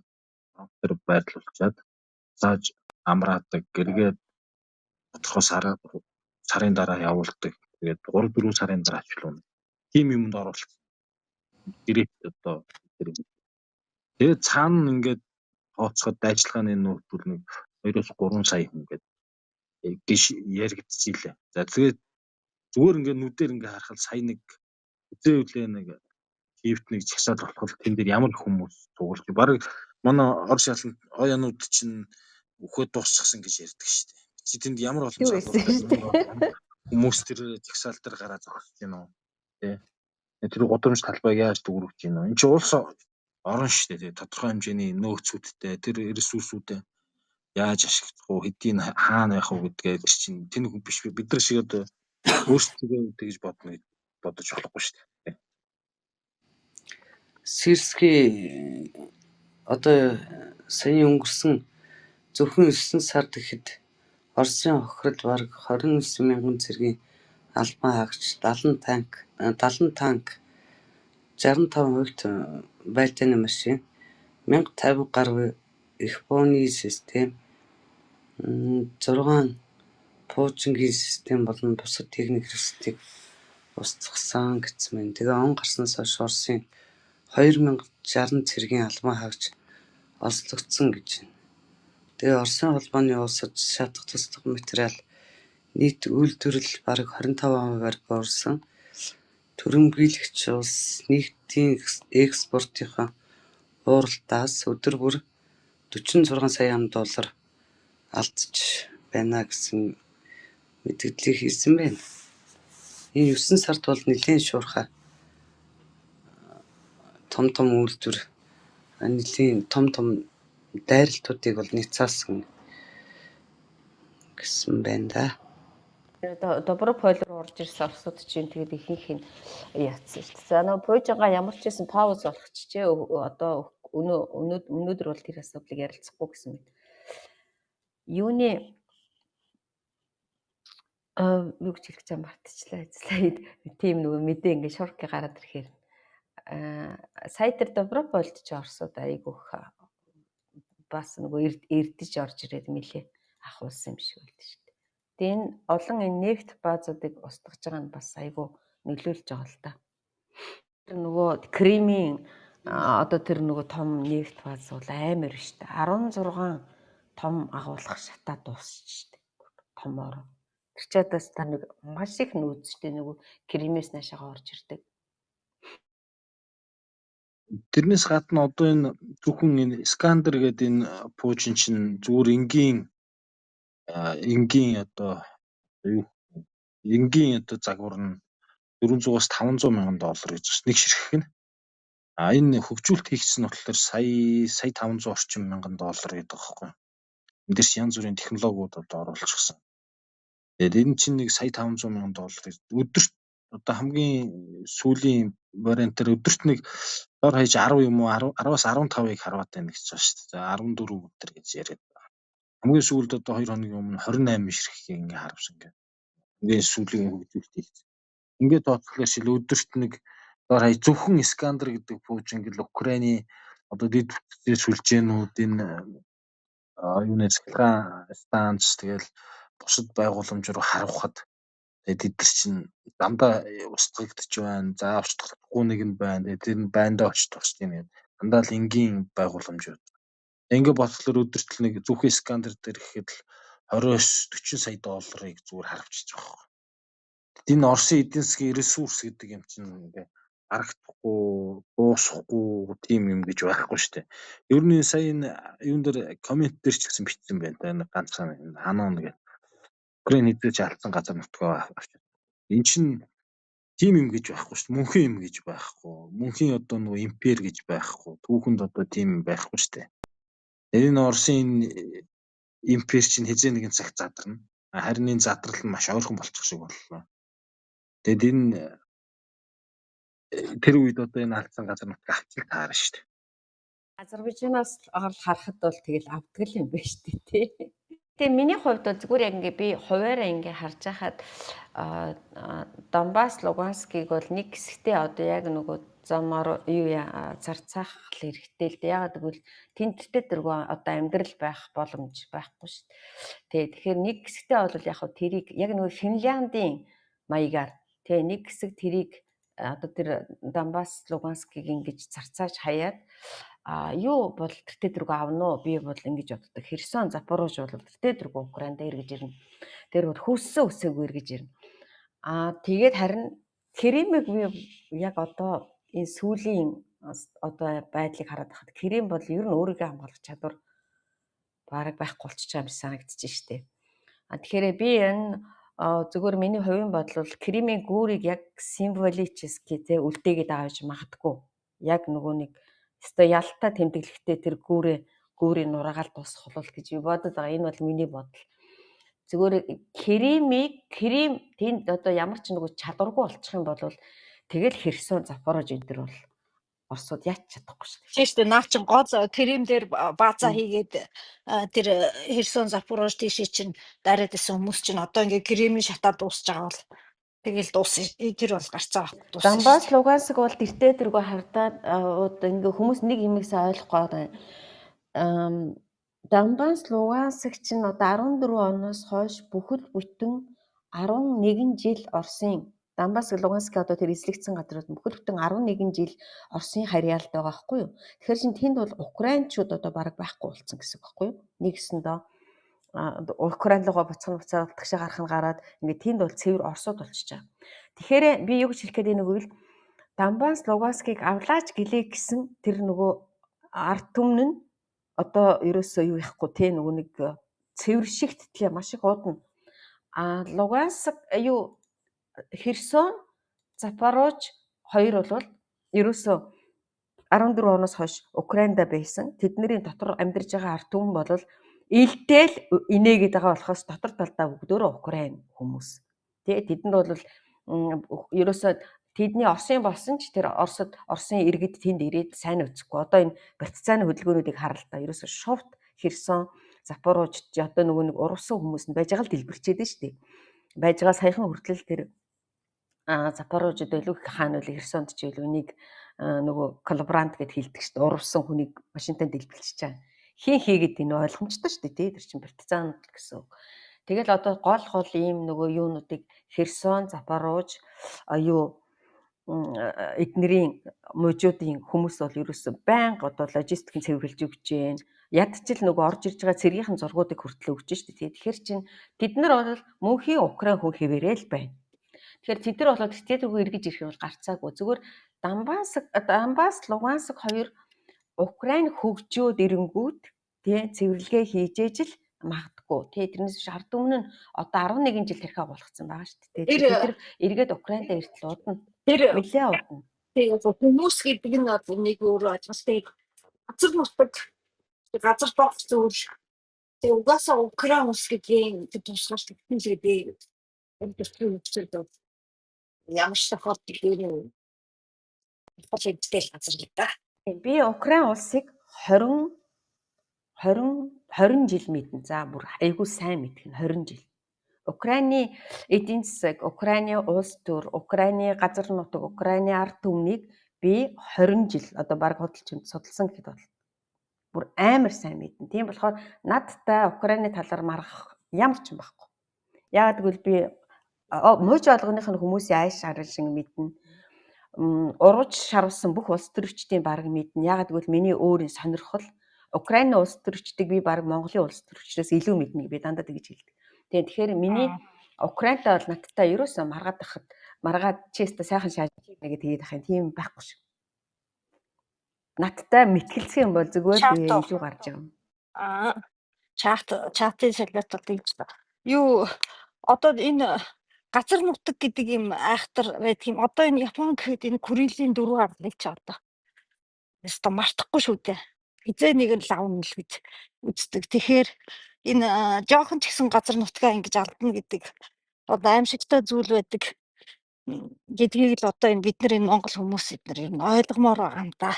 тэр байрлуулчаад зааж амраадаг эргээд тодорхой сарын дараа явуулдаг. Тэгээд 3-4 сарын дараа ачлуун. Тим юмд оруулсан. Директ одоо тэгээд цаана ингээд тооцоход дайчилгааны нөөцөл нэг 2-3 сая хүн гэдэг гэж яригдчихилээ. За тэгээд зүгээр ингээд нүдээр ингээд харахад сая нэг үзээ нэг хивт нэг чагсаал болоход тэн дээр ямар хүмүүс цугулж бараг манай Орос шаланд оянууд чинь үхээд дуусчихсан гэж ярьдаг шүү дээ. Чи тэнд ямар олон хүмүүс тэр чагсаал дээр гараа зогсож байна уу? Тэ. Тэр гудамж талбайг яаж дүүргэж байна вэ? Энд чинь улс орон шүү дээ. Тодорхой хэмжээний нөөцүүдтэй тэр ресурсүүдээ яаж ашиглах уу, хэдийн хаана байх уу гэдгээ чинь тэн хүн биш бид нар шиг одоо өөрсдөө тэгж бодож болохгүй шүү дээ. Сирский одоо сая өнгөрсөн зөвхөн 9 сард ихэд Оросын хохирол бараг 29 мянган цэргийн албан хаагч 70 танк 65% байлдааны машин 1050 гаруй их бооны систем 6 пуужингийн систем болон бусад техник хэрэгслийг устгасан гэсэн мэт. Тэгээ он гарснаас хойш Оросын 2060 цэргийн албан хаагч олзлогдсон гэж байна. Тэгээ Оросын холбооны улсад шатах туслах материал нийт үйлдвэрлэл бараг 25%-аар буурсан. Төрөмгийлэгч улс нийтийн экспортынхаа бууралтаас өдөр бүр 46 сая $, алдж байна гэсэн мэдээлэл хийсэн байна. Энэ 9 сард бол нэлээд шуурхай том үйлдвэр нэлээд том дайралтуудыг бол няцаасан гэсэн байна да. Доброполь руу орж ирсэн Оросууд чинь тэгээд ихэнх нь яатсан шүү дээ. За нөгөө Пуйжингаа ямар ч байсан пауз болгочихжээ. Одоо өнөөдөр бол тэр асуудлыг ярилцахгүй гэсэн мэт. Юуны юу гэж хэлэх гэж мартчихлаа. Тийм нөгөө мэдээ ингээд шорки гараад ирэхээр сая тэр Доброполд ч Оросууд айгүйх бас нөгөө эрдэж орж ирээд мэлээ ахуулсан юм шиг байлаа шүү дээ. Тэгээ энэ олон энэ нефт баазуудыг устгаж байгаа нь бас айгүй нөлөөлж байгаа л да. Тэр нөгөө Кремийн одоо тэр нөгөө том нефт бааз бол амар шүү дээ. 16 том агуулгах шатаа дуусчих шүү дээ. Томоор. Тэр ч одоо та нэг маш их нөөцтэй нөгөө Кремээс наашаага орж ирдэг. Тэрнээс гадна одоо энэ зөвхөн энэ Искандер гэдэг энэ Пуужин чинь зүгээр энгийн одоо юу энгийн одоо загвар нь 400-аас 500 мянган доллар гэж байна. Нэг ширхэг нь. Энэ хөгжүүлэлт хийгдсэн нь болохоор сая 500 орчим мянган доллар гэдэг байхгүй. Энд дэр янз бүрийн технологиуд одоо оруулчихсан. Тэгээд энэ чинь нэг сая 500 мянган доллар өдөрт одоо хамгийн сүүлийн вариантаар өдөрт нэг дор хаяж 10 юм уу 10-аас 15-ыг харваад байна гэж байна шүү дээ. 14 өдөр гэж яриад байна. Хамгийн сүүлд одоо 2 хоногийн өмнө 28 ширхгийг ингээ харвсан гэх. Ингээ сүүлийн хөгжүүлэлт хийгдсэн. Ингээд тооцоглохоор шил өдөрт нэг дор хаяж зөвхөн Искандер гэдэг Пуужин гэл Украины одоо дэд бүтцээр сүлжээнүүд энэ юунаас станц тэгэл бусад байгууламж руу харуулхад тэгээд тэд нар чинь дандаа устгагдчих байна. За устгахгүй нэг нь байна. Тэгээд тэр нь байндаа очиж тусч юм. Дандаа л энгийн байгууламжууд. Ингээ бодлоор өдөрт л нэг зөвхөн Искандер дээр гэхэд л 20-40 сая долларыг зүгээр харвчиж байгаа юм. Энэ Оросын эдийн засгийн ресурс гэдэг юм чинь ингээ харагдахгүй, дуусахгүй тийм юм гэж байхгүй шүү дээ. Ер нь сая энэ юун дээр коммент дээр ч гэсэн бичсэн байна. Энэ ганцхан ханаа нэг Украин хэдэж алдсан газар нутгаа авчирсан. Эн чинь тийм юм гэж байхгүй шүү дээ. Мөнхийн юм гэж байхгүй. Мөнхийн одоо нөгөө импер гэж байхгүй. Түүхэнд одоо тийм юм байхгүй шүү дээ. Энэ Оросын импер чинь хэзээ нэгэн цагт задарна. Харин энэ задрал нь маш ойрхон болчих шиг боллоо. Тэгэд энэ тэр үед одоо энэ алдсан газар нутгаа авчих таарна шүү дээ. Азербайджанаас харахад бол тэгэл авдаг юм байна шүү дээ тий. Тэгээ миний хувьд бол зүгээр яг ингээ би хуваараа ингээ харж байхад Донбасс, Луганскийг бол нэг хэсэгтээ одоо яг нөгөө замаар юу зарцаах хэрэгтэй л дээ. Ягаад гэвэл тенттэй дэргөө одоо амьдрал байх боломж байхгүй шүү дээ. Тэгэхээр нэг хэсэгтээ бол яг тэрийг яг нөгөө Финляндийн маягаар тэгээ нэг хэсэг тэрийг одоо тэр Донбасс, Луганскийг ингэж зарцааж хаяад юу бол тэртээ дэргөө авна уу? Би бол ингэж боддог. Херсон, Запорож бол тэртээ дэргөө Украинд эргэж ирнэ. Тэр бол хөөссөн үсээгүй эргэж ирнэ. Тэгээд харин Кремийг би яг одоо энэ сүүлийн одоо байдлыг хараад байхад Крем бол ер нь өөрийгөө хамгаалах чадвар бараг байхгүй болчихж байгаа юм санагдчих штеп. Тэгэхээр би энэ зөвхөн миний хувийн бодол бол Кремийн гүүрийг яг символически те үлдээгээд авч магадгүй. Яг нөгөө нэг өстой ялтаа тэмдэглэхдээ тэр гүүрийн нураагаал дуусах болол гэж бодод байгаа. Энэ бол миний бодол. Зүгээр Крем тэнд одоо ямар ч нэг чадваргүй болчих юм бол тэгэл Херсон, Запорож энэ төр бол Оросууд яач чадахгүй шүү дээ. Тийм шүү дээ. Наа чин гол Крем дээр баазаа хийгээд тэр Херсон, Запорож тийшээ чин дараад исэн хүмүүс чин одоо ингээ Кремийн шатаа дуусч байгаа бол тэгэл дуусна. Тэр бол гарцаа дуусна. Донбасс, Луганск бол тэртээ дэргөө хардаад ингээ хүмүүс нэг юмсаа ойлгохгүй байна. Донбасс, Луганск чинь одоо 14 оноос хойш бүхэл бүтэн 11 жил Оросын Донбасс, Луганск одоо тэр эзлэгдсэн газрууд бүхэл бүтэн 11 жил Оросын харьяалт байгаа байхгүй юу? Тэгэхээр чинь тэнд бол украинчууд одоо бараг байхгүй болсон гэсэн үг байхгүй юу? Нэгсэндээ Украин руугаа буцаад тагшаа гарах нь гараад ингээ тэнд бол цэвэр Оросууд болчихж байгаа. Тэгэхээр би юу гэж хэлэх гээд байна вэ гэвэл Донбасс, Луганскийг авлаач гэлээ гэсэн тэр нөгөө ард түмэн нь одоо ерөөсөө юу яахгүй те нөгөө нэг цэвэр шигттлээ маш их уудна. Луганск Херсон, Запорож хоёр бол ерөөсөө 14 оноос хойш Украинда байсан. Тэдний дотор амьдарч байгаа ард түмэн бол илдээл инээгээд байгаа болохоос дотор талдаа бүгдөө Украин хүмүүс. Тэ тэдэнд бол ерөөсөө тэдний Оросын болсон ч тэр Оросын иргэд тэнд ирээд сайн үзэхгүй. Одоо энэ Партизаны хөдөлгөөнүүдийг хараа л да. Ерөөсөө шувт Херсон, Запорожд одоо нөгөө нэг урвсан хүмүүс нь байж байгаа л дэлбэрчээд нь шүү дээ. Байж байгаа саяхан хүртэл тэр Запорожд илүү их хаана үл Херсонд ч илүү нэг нөгөө коллаборант гэд хэлдэг шүү дээ. Урвсан хүнийг машинтаа дэлбэлчихэж байгаа. Хин хийгээд энэ ойлгомжтой шүү дээ. Тэр чинь Партизан гэсэн. Тэгэл одоо гол ийм нөгөө юунуудыг Херсон, Запорож эднэрийн мужуудын хүмүүс бол ерөөсөө байнга одоо логистикийн цэвэрлж өгч जैन. Ядчил нөгөө орж ирж байгаа цэргийнхэн зургуудыг хүртэл өгч шүү дээ. Тэгэхээр чин тэд нар бол мөнхийн Украин хүн хэвээрээ л байна. Тэгэхээр тэд нар бол тэтгэргүй эргэж ирэх бол гарцаагүй. Зүгээр Донбасс, Луганск хоёр Украин хөгжөөд ирэнгүүт тий цэвэрлэгээ хийж ижил магадгүй. Тий тэрнээс биш ард өмнө нь одоо 11 жил тэрхээ болгоцсон байгаа шүү дээ. Тэд нар эргээд Украинд эртэл удна. Тэр Нэлээ удна. тэгээ хүмүүс гэдэг нь одоо нэг өөрөө ажиглалтыг газар нутаг газар богц зүйл. Тэгээ угаасаа Украин улс гэдгийн тэр тусгал технологи гэдэг ямар ч тохиолдолд хожигдэл газар л да. Би Украин улсыг 20 жил мэднэ. За бүр айгүй сайн мэдгэн 20 жил. Украины эдийн засаг, Украины улс төр, Украины газар нутаг, Украины ард түмнийг би 20 жил одоо баг судалсан гэхэд бол бүр амар сайн мэднэ. Тийм болохоор надтай Украины талаар маргах ямар ч юм байхгүй. Яагаад гэвэл би мууж олгоных нь хүмүүсийн айш аршин мэднэ. Урууж шарвсан бүх улс төрчдийн баг мэднэ. Яагаад гэвэл миний өөрийн сонирхол Украины улс төрчдийг би баг Монголын улс төрчдөөс илүү мэднэ би дандаа тэгж хэлдэг. Тэгэхээр миний Украинтай бол надтай ерөөсөө маргаад чиста сайхан шааж нэгэ тэгээд ахын тийм байхгүй шүү. Надтай мэтгэлцэх юм бол зүгээр би илүү гарч байгаа. Чатын салбарт бол тэгж та. Юу одоо энэ газар нутаг гэдэг юм айхтар байдаг юм. Одоо энэ Япон гэхэд энэ Курилийн 4 арлыг ч одоо. Яста мартахгүй шүү дээ. Хизээ нэг нь лавн л гэж үздэг. Тэгэхээр энэ жоохон ч гэсэн газар нутгаа ингэж алдна гэдэг одоо аимшигтай зүйл байдаг. Гэдгийг л одоо энэ бид нар энэ Монгол хүмүүс эднэр ер нь ойлгомоор байгаа юм да.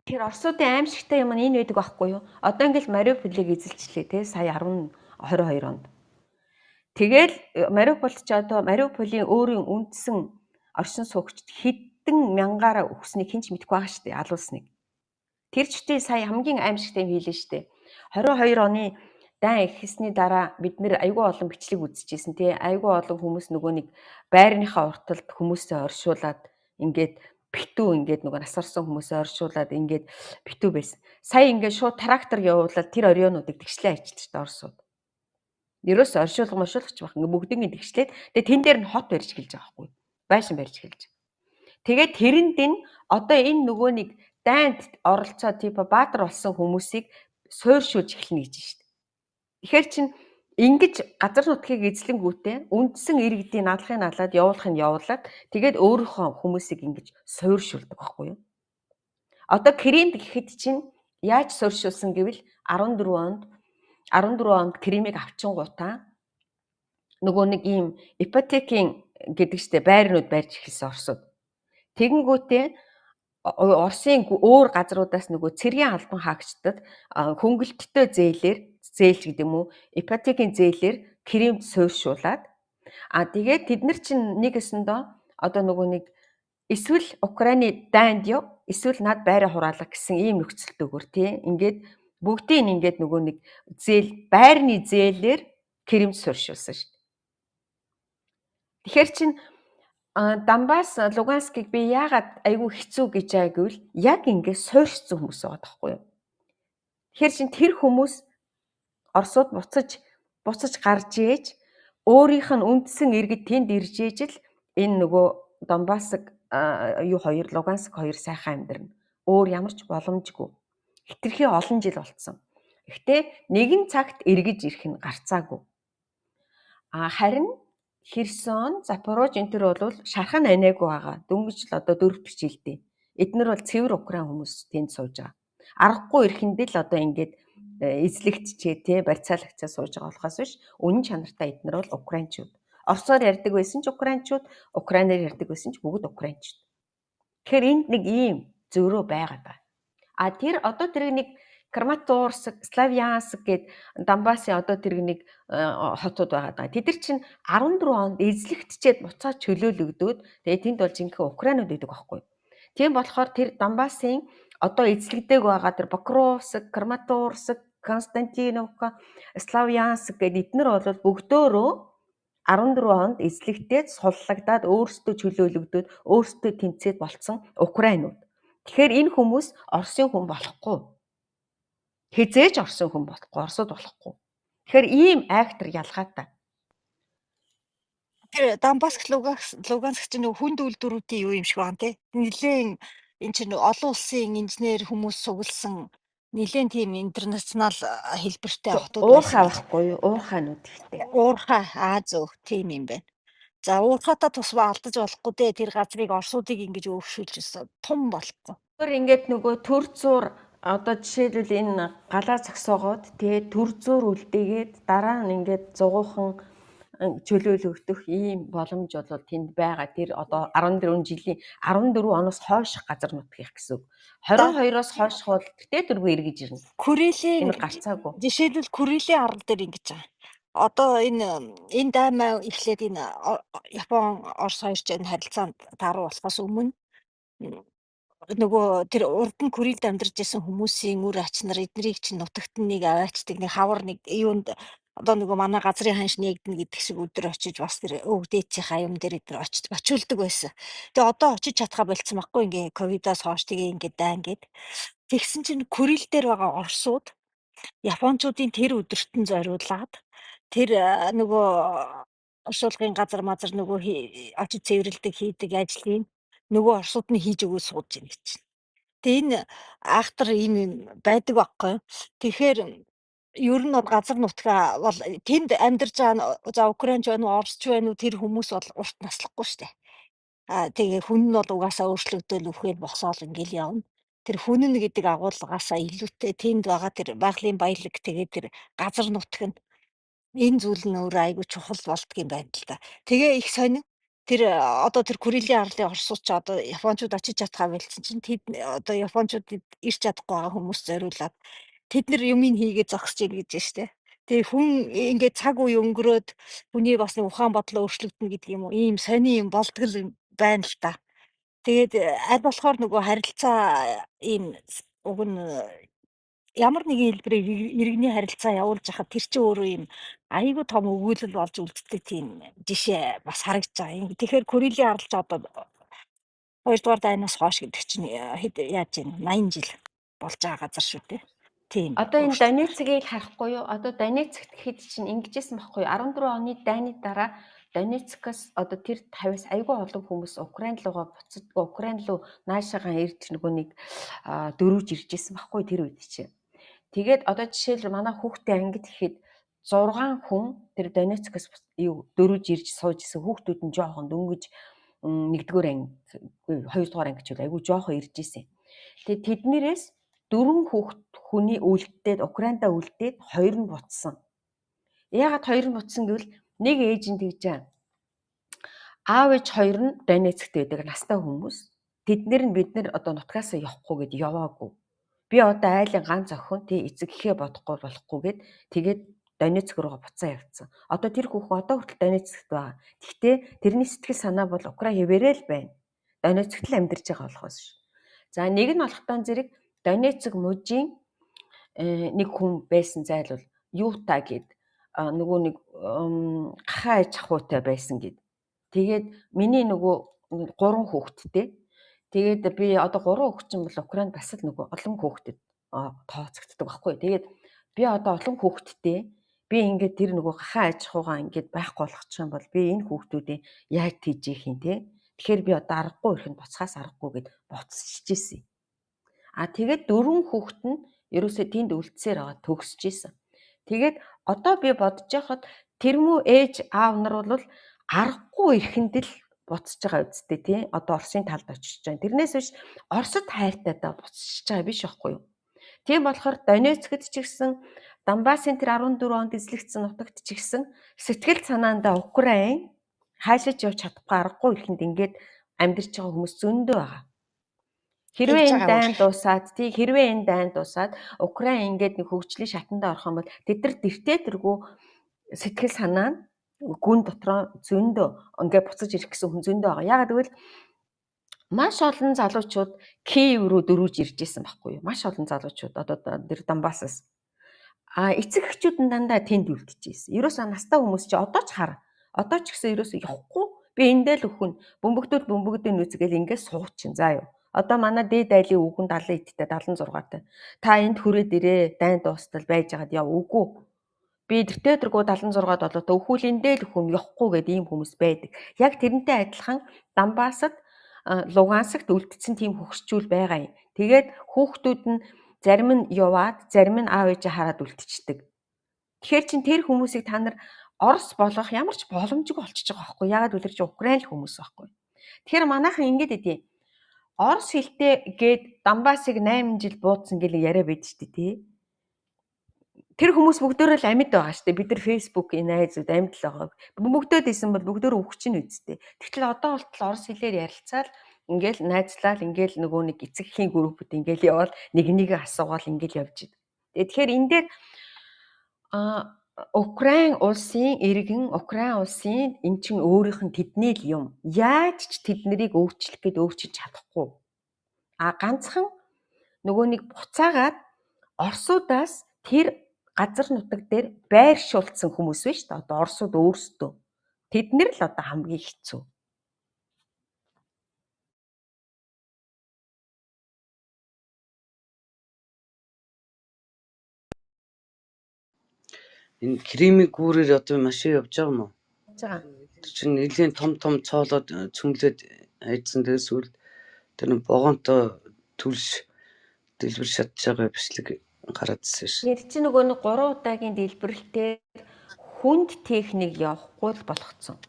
Тэр Оросуудын аимшигтай юм нь энэ байдаг байхгүй юу? Одоо ингээл Мариуполийг эзэлчлээ те сая 2022 онд. Тэгэл Мариуполд ч одоо Мариуполийн өөрийн үндсэн оршин суугчид хэдэн мянгаараа өгснгийг хэн ч мэдэхгүй байгаа шүү дээ алуулсныг. Тэр чигтээ сая хамгийн аимшигтай юм хийлээ шүү дээ. 22 оны дан ихсний дараа бид нэр айгүй олон бичлэг үзчихсэн тий айгүй олон хүмүүс нөгөө нэг байрныхаа урталд хүмүүсээ оршуулад ингээд битүү ингээд нөгөө насарсан хүмүүсээ оршуулад ингээд битүү байсан. Сая ингээд шууд трактор явуулаад тэр орионуудыг тэгшлээ ачилж та Оросууд. Ерөөс оршуулгач байх ингээд бүгдийг тэгшлээд тэгээ тэн дээр нь хот барьж эхэлж байгаа байхгүй. Байшин барьж эхэлж. Тэгээд тэрэнд нь одоо энэ нөгөө нэг дайнд оролцоо типа баатар болсон хүмүүсийг суурьшуулж эхэлнэ гэж байна шүү дээ. Тэгэхээр чин ингэж газар нутгийг эзлэнгүүтээ үндсэн иргэдийн надлахыг надлаад явуулах нь явуулаад тэгээд өөрийнхөө хүмүүсийг ингэж суурьшуулдаг байхгүй юу? Одоо Кримд гэхэд чин яаж суурьшуулсан гэвэл 14 онд Кримийг авчингуудаа нөгөө нэг ийм ипотекийн гэдэг чтэй байрнууд барьж эхэлсэн Оросууд. Тэгэнгүүтээ Оросын өөр газруудаас нөгөө цэргийн албан хаагчдад хөнгөлөлттэй зээлж гэдэг юм уу ипотекийн зээлээр Кримд суурьшуулад тэгээд тэд нар чинь нэг өсөндөө одоо нөгөө нэг эсвэл Украины дайнд яв эсвэл над байраа хураалга гэсэн ийм нөхцөлд өгөр тий ингээд бүгдийг ингээд нөгөө нэг байрны зээлээр Кримд суурьшуулсан шүү дээ. Тэгэхээр чин Донбасс, Луганскийг би яагаад айгүй хэцүү гэж байгаа гэвэл яг ингэ суурьшсан хүмүүс байгаа байхгүй юу? Тэгэхээр чин тэр хүмүүс Оросууд буцаж гарч ээж өөрийнх нь үндсэн иргэд тэнд ирж ээж л энэ нөгөө Донбасс Луганск хоёр сайхан амьдрна. Өөр ямар ч боломжгүй. Хитрхи олон жил болцсон. Гэхдээ нэгэн цагт эргэж ирэх нь гарцаагүй. Харин Херсон, Запорож энэ төр бол шархан анаагүй байгаа. Дөнгөж л одоо 4 жилдээ. Эднэр бол цэвэр Украин хүмүүс тэнд сууж байгаа. Аргагүй ирэхэндээ л одоо ингээд эзлэгтчээ тий барьцаалагчаа сууж байгаа болохоос биш үнэн чанартай эднэр бол украинчууд. Оросоор ярьдаг байсан ч украинчууд, украинаар ярьдаг байсан ч бүгд украинчууд. Тэгэхээр энд нэг ийм зөрөө байгаад байна. А тэр одоо тэр нэг Краматорск, Славянск гээд Донбассын одоо тэр нэг хотууд байгаад байгаа. Тэд нар чинь 14 онд эзлэгтчээд буцаад чөлөөлөгдөөд тэгээ тэнд бол жинхэнэ украинууд байдаг байхгүй. Тийм болохоор тэр Донбассын одоо эзлэгдээг байгаа тэр Покровск, Краматорск, Константиновка, Славянск гээд эднэр бол бүгдөө 14 онд эзлэгдээд суллагдаад өөрсдөө чөлөөлөгдөөд өөрсдөө тэмцээд болцсон украинууд. Тэгэхээр энэ хүмүүс Оросын хүн болохгүй. Хизээж Оросын хүн болохгүй, Оросод болохгүй. Тэгэхээр ийм актер ялгаатай. Тэр Донбаск, Луганск чинь нөгөө хүнд үйлдвэрүүдийн юу юм шиг байна те. Нилээн энэ чинь олон улсын инженер хүмүүс сугалсан нилээн тийм интернационал хэлбэртэй хотууд Уурхай байсан. байхгүй юу? Уурхайнууд ихтэй. Уурхай зөв тийм юм байна. За уурхайтай тусмаа алдаж болохгүй дээ. Тэр газрыг Оросуудыг ингэж өөвшүүлж өссөн том болохгүй. Тэр ингээд нөгөө төр зуур одоо жишээлбэл энэ галаа зогсоогоод тэгээ төр зуур үлдээгээд дараа нь ингээд зугуухан чөлөөлөгдөх ийм боломж бол тэнд байгаа. Тэр одоо 14 жилийн 14 оноос хойших газар нутгих гэсэн үг. 22-оос хойших бол тэгтээ тэргүй эргэж ирнэ. Курилийн Энэ гарцаагүй. жишээлбэл Курилийн арал дээр ингэж байгаа. Одоо энэ даймаа эхлээд энэ Япон Орос хоёр ч энэ харилцаанд тааруу болохоос өмнө нөгөө тэр урд нь Курилд амьдарч байсан хүмүүсийн үр ач нар эднэрийг чинь нутагт нэг аваачдаг нэг хавар нэг юунд одоо нөгөө манай газрын ханш нэгдэнэ гэдэг шиг өдөр очиж бас тэр өвдөөцийнхаа юм дээр эдгээр очиулдаг байсан. Тэгээ одоо очиж чадхаа болцсон байхгүй ингээ ковидоос хойш тэгээ ингээ даа ингээд. Тэгсэн чинь Курил дээр байгаа Оросууд Япончуудын тэр өдөртөн зориулаад тэр нөгөө оршуулгын газар мазар нөгөө очиж цэвэрлдэг хийдэг ажлыг нөгөө Оросууд нь хийж өгөө сууж ийн гэж. Тэгээ энэ айхтар ийм юм байдаг байхгүй. Тэгэхээр ер нь бол газар нутгаа бол тэнд амьдарч байгаа за украинч байна уу оросч байна уу тэр хүмүүс бол урт наслахгүй штэ. Тэгээ хүн нь бол угаасаа өөрчлөгдөөл үхээр босоол ингээл явна. Тэр хүн нь гэдэг агуулгаасаа илүүтэй тэнд байгаа тэр байгалийн баялаг тэгээ тэр газар нутг нь энэ зүйл нь өөр айгүй чухал болдгийм байна л да. Тэгээ их сонин тэр одоо тэр Курилийн арлын орсууч одоо Япончууд очиж чадхаа байлцсан чинь тэд одоо Япончуудад ирч чадахгүй байгаа хүмүүс зориулаад тэд нар юмыг хийгээд зогсож ийн гэж штэ. Тэгээ хүн ингээд цаг үе өнгөрөөд хүний бас нэг ухаан бодлоо өөрчлөгдөн гэдэг юм уу ийм сонин юм болдгол байна л та. Тэгээд аль болохоор нөгөө харилцаа ийм уг нь ямар нэгэн хэлбэрээр иргэний харилцаа явуулж хахад тэр чинь өөрөө юм айгүй том өгүүлэл болж үлддэг тийм жишээ бас харагдаж байгаа. Тэгэхээр Курилийн аралч одоо 2-р дайнаас хойш гэдэг чинь хэд яаж юм 80 жил болж байгаа газар шүү дээ. Тийм. Одоо энэ Донецкийг харахгүй юу? Одоо Донецкт хэд чинь ингэжсэн байхгүй юу? 14 оны дайны дараа Донецкээс одоо тэр 50-аас айгүй олон хүмүүс Украин руугаа буцадгүй Украин руу наашаагаа ирж нөгөө нэг дөрвж иржсэн байхгүй тэр үед чинь. Тэгээд одоо жишээл манай хүүхдээ ангид ихэд 6 хүн тэр Донецкээс дөрвж ирж сууж исэн хүүхдүүд нь жоохон дөнгөж 1-р анги 2-р анги ч айгүй жоохон ирж исэн. Тэгээд тэднэрээс 4 хүний үлдээд Украинда үлдээд 2 нь буцсан. Яагаад 2 нь буцсан гэвэл нэг ээж нь тэгж байгаа. Аав ээж 2 нь Донецкт байдаг настай хүмүүс. Тэднэр нь бид нэр одоо нутгаасаа явахгүй гэд яваагүй. Би одоо айлын ганц охин тий эцэг ихээ бодохгүй болохгүй гэд тэгээд Донецк руу буцаа явцсан. Одоо тэр хүүхэн одоо хүртэл Донецкт байгаа. Гэхдээ тэрний сэтгэл санаа бол Украин хэвээрээ л байна. Донецкт л амьдарч байгаа болохоос ш. За нэг нь болохтон зэрэг Донецк мужийн нэг хүн байсан зайлвал Юта гэд нөгөө нэг гахаа аж ахуйтай байсан гэд. Тэгээд миний нөгөө 3 хүүхэдтэй. Тэгээд би одоо 3 хүүхэд бол Украинд бас л нөгөө олон хүүхдэд тооцогддог байхгүй. Тэгээд би одоо олон хүүхэдтэй би ингээд тэр нөгөө гахаа аж ахуйгаа ингээд байхгүй болгочих юм бол би энэ хүүхдүүдийн яаж тийжих юм те. Тэгэхээр би одоо аргагүй ихэнд буцхаас аргагүй гэд буцчихж ирсэн. Тэгээд 4 хүүхэд нь ерөөсөө тэнд үлдсээр байгаа төгсөж исэн. Тэгээд одоо би бодож байхад тэрмүү ээж аав нар бол аргагүй ихэнд л буцаж байгаа үсттэй тий. Одоо Оросын талд очиж байгаа. Тэрнээс биш Оросд хайртайдаа буцаж байгаа биш байхгүй юу? Тийм болохоор Донецкд ч гэсэн Донбассын тэр 14 онд эзлэгдсэн нутагт ч гэсэн сэтгэл санаандаа Украин хайшиж явж чадахгүй аргагүй ихэнд ингээд амьдарч байгаа хүмүүс зөндөө байгаа. Хэрвээ энэ дайн дуусаад хэрвээ энэ дайн дуусаад Украин ингээд нэг хөгжлийн шатанд орох юм бол тэд нар дэртэтэргүй сэтгэл санаа нь гүн дотроо зөндөө ингээд буцаж ирэх гэсэн хүн зөндөө байгаа. Яагаад гэвэл маш олон залуучууд Киев рүү дөрвж ирж исэн байхгүй юу? Маш олон залуучууд одоо тэр Донбассаас эцэг эхчүүд нь дандаа тэнд үлдчихсэн. Ерөөсөө настай хүмүүс чи одоо ч хар. Одоо ч гэсэн ерөөсөө явахгүй. Би эндээ л өхөн бөмбөгдөө нүцгээл ингээд суучин заа юу. Одоо манай дээд айлын үгэн 70 идтэй 76-тай. Та энд хүрээд ирээ, дайн дуустал байж байгаад яв үгүй. Би тэртээ тэргүү 76-ад болоо та өхүүлэндээ л өхөн явахгүй гэдэг ийм хүмүүс байдаг. Яг тэрнтэй адилхан Донбассад Лугансагт үлдсэн тийм хөгшчүүл байгаа юм. Тэгээд хүүхдүүд нь зарим нь яваад, зарим нь аав ээжээ хараад үлдчихдэг. Тэгэхээр чин тэр хүмүүсийг та нар Орос болгох ямар ч боломжгүй болчихж байгаа байхгүй. Ягаад гэвэл чи Украин хүмүүс байхгүй. Тэгэхээр манайхан ингэдэ дээ. Орос хэлтэй гээд Донбассыг 8 жил буудсан гэл яриа байд штэ тий. Тэр хүмүүс бүгдөө л амьд байгаа штэ. Бид нар Facebook-ийн найзууд амьд л байгаа. Бүгдөөд исэн бол бүгдөө өгч нь үсттэй. Тэгтэл одоо болтол Орос хэлээр ярилцаад ингээл найзлал ингээл нөгөө нэг эцэгхийн группүүд ингээл явал нэг нэгэ асуугаал ингээл явж идэв. Тэгэхээр энэ дээр Украин улсын иргэн Украин улсын эн чин өөрийнх нь тэдний л юм. Яаж ч тэднийг өөрчлөх гээд өөрчилж чадахгүй. Ганцхан нөгөө нэг буцаагаад Оросуудаас тэр газар нутаг дээр байршуулсан хүмүүс байна шүү дээ. Одоо Оросууд өөрсдөө. Тэднэр л одоо хамгийн хэцүү. Энэ Кримийн гүүрээр одоо машин явж байгаа юм уу? За. Тэр чинь нэлийн том цоолоод цөмлөд хайдсан дээс үл тэр богоонтой төлш дэлбэр шатж байгаа бичлэг гараадсэн ш. Тэр чинь нөгөө нэг 3 удаагийн дэлбэрэлтээр хүнд техник явахгүй л болгоцсон.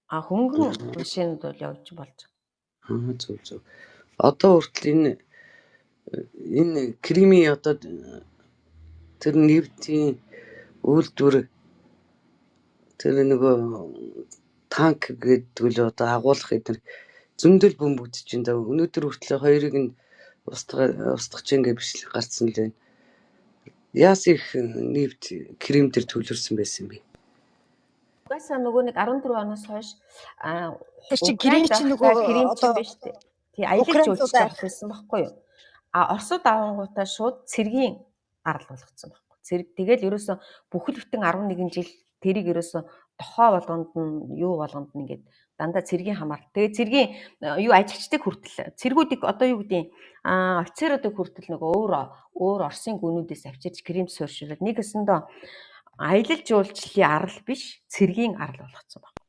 Хөнгөн машинууд бол явж болж байгаа. Зөв. Одоо хүртэл энэ Кримийн одоо тэр нэвтийн үйлдвэр тэр нөгөө танк гэдэг л одоо агуулах эдгээр зөндөл бөмбөгдөж байна. Өнөөдөр хүртэл хоёрыг нь устгах чинь гэж бичлэг гарцсан л байна. Яас их нэвт Крим дээр төлөрсөн байсан бэ? Угаасаа нөгөө нэг 14 оноос хойш тэр чинь Крим чинь нөгөө Крим чинь биш үү? Тий, аялал жуулчд болсон байхгүй юу? Оросууд авангуудаа шууд цэргийн арал болгоцсон байхгүй. Тэгэл ерөөсө бүхэл бүтэн 11 жил тэрийг ерөөсө тохоо болгонд нь юу болгонд нь ингээд дандаа цэргийн хамаар. Тэгээ цэргийн юу ажилчдыг хүртэл цэргүүдийг одоо юу гэдэг офицеруудыг хүртэл нөгөө өөр Оросын гүнүүдээс авчирч Кримд сууршуулад нэг өсөндөө аялал жуулчлалын арал биш цэргийн арал болгоцсон байна.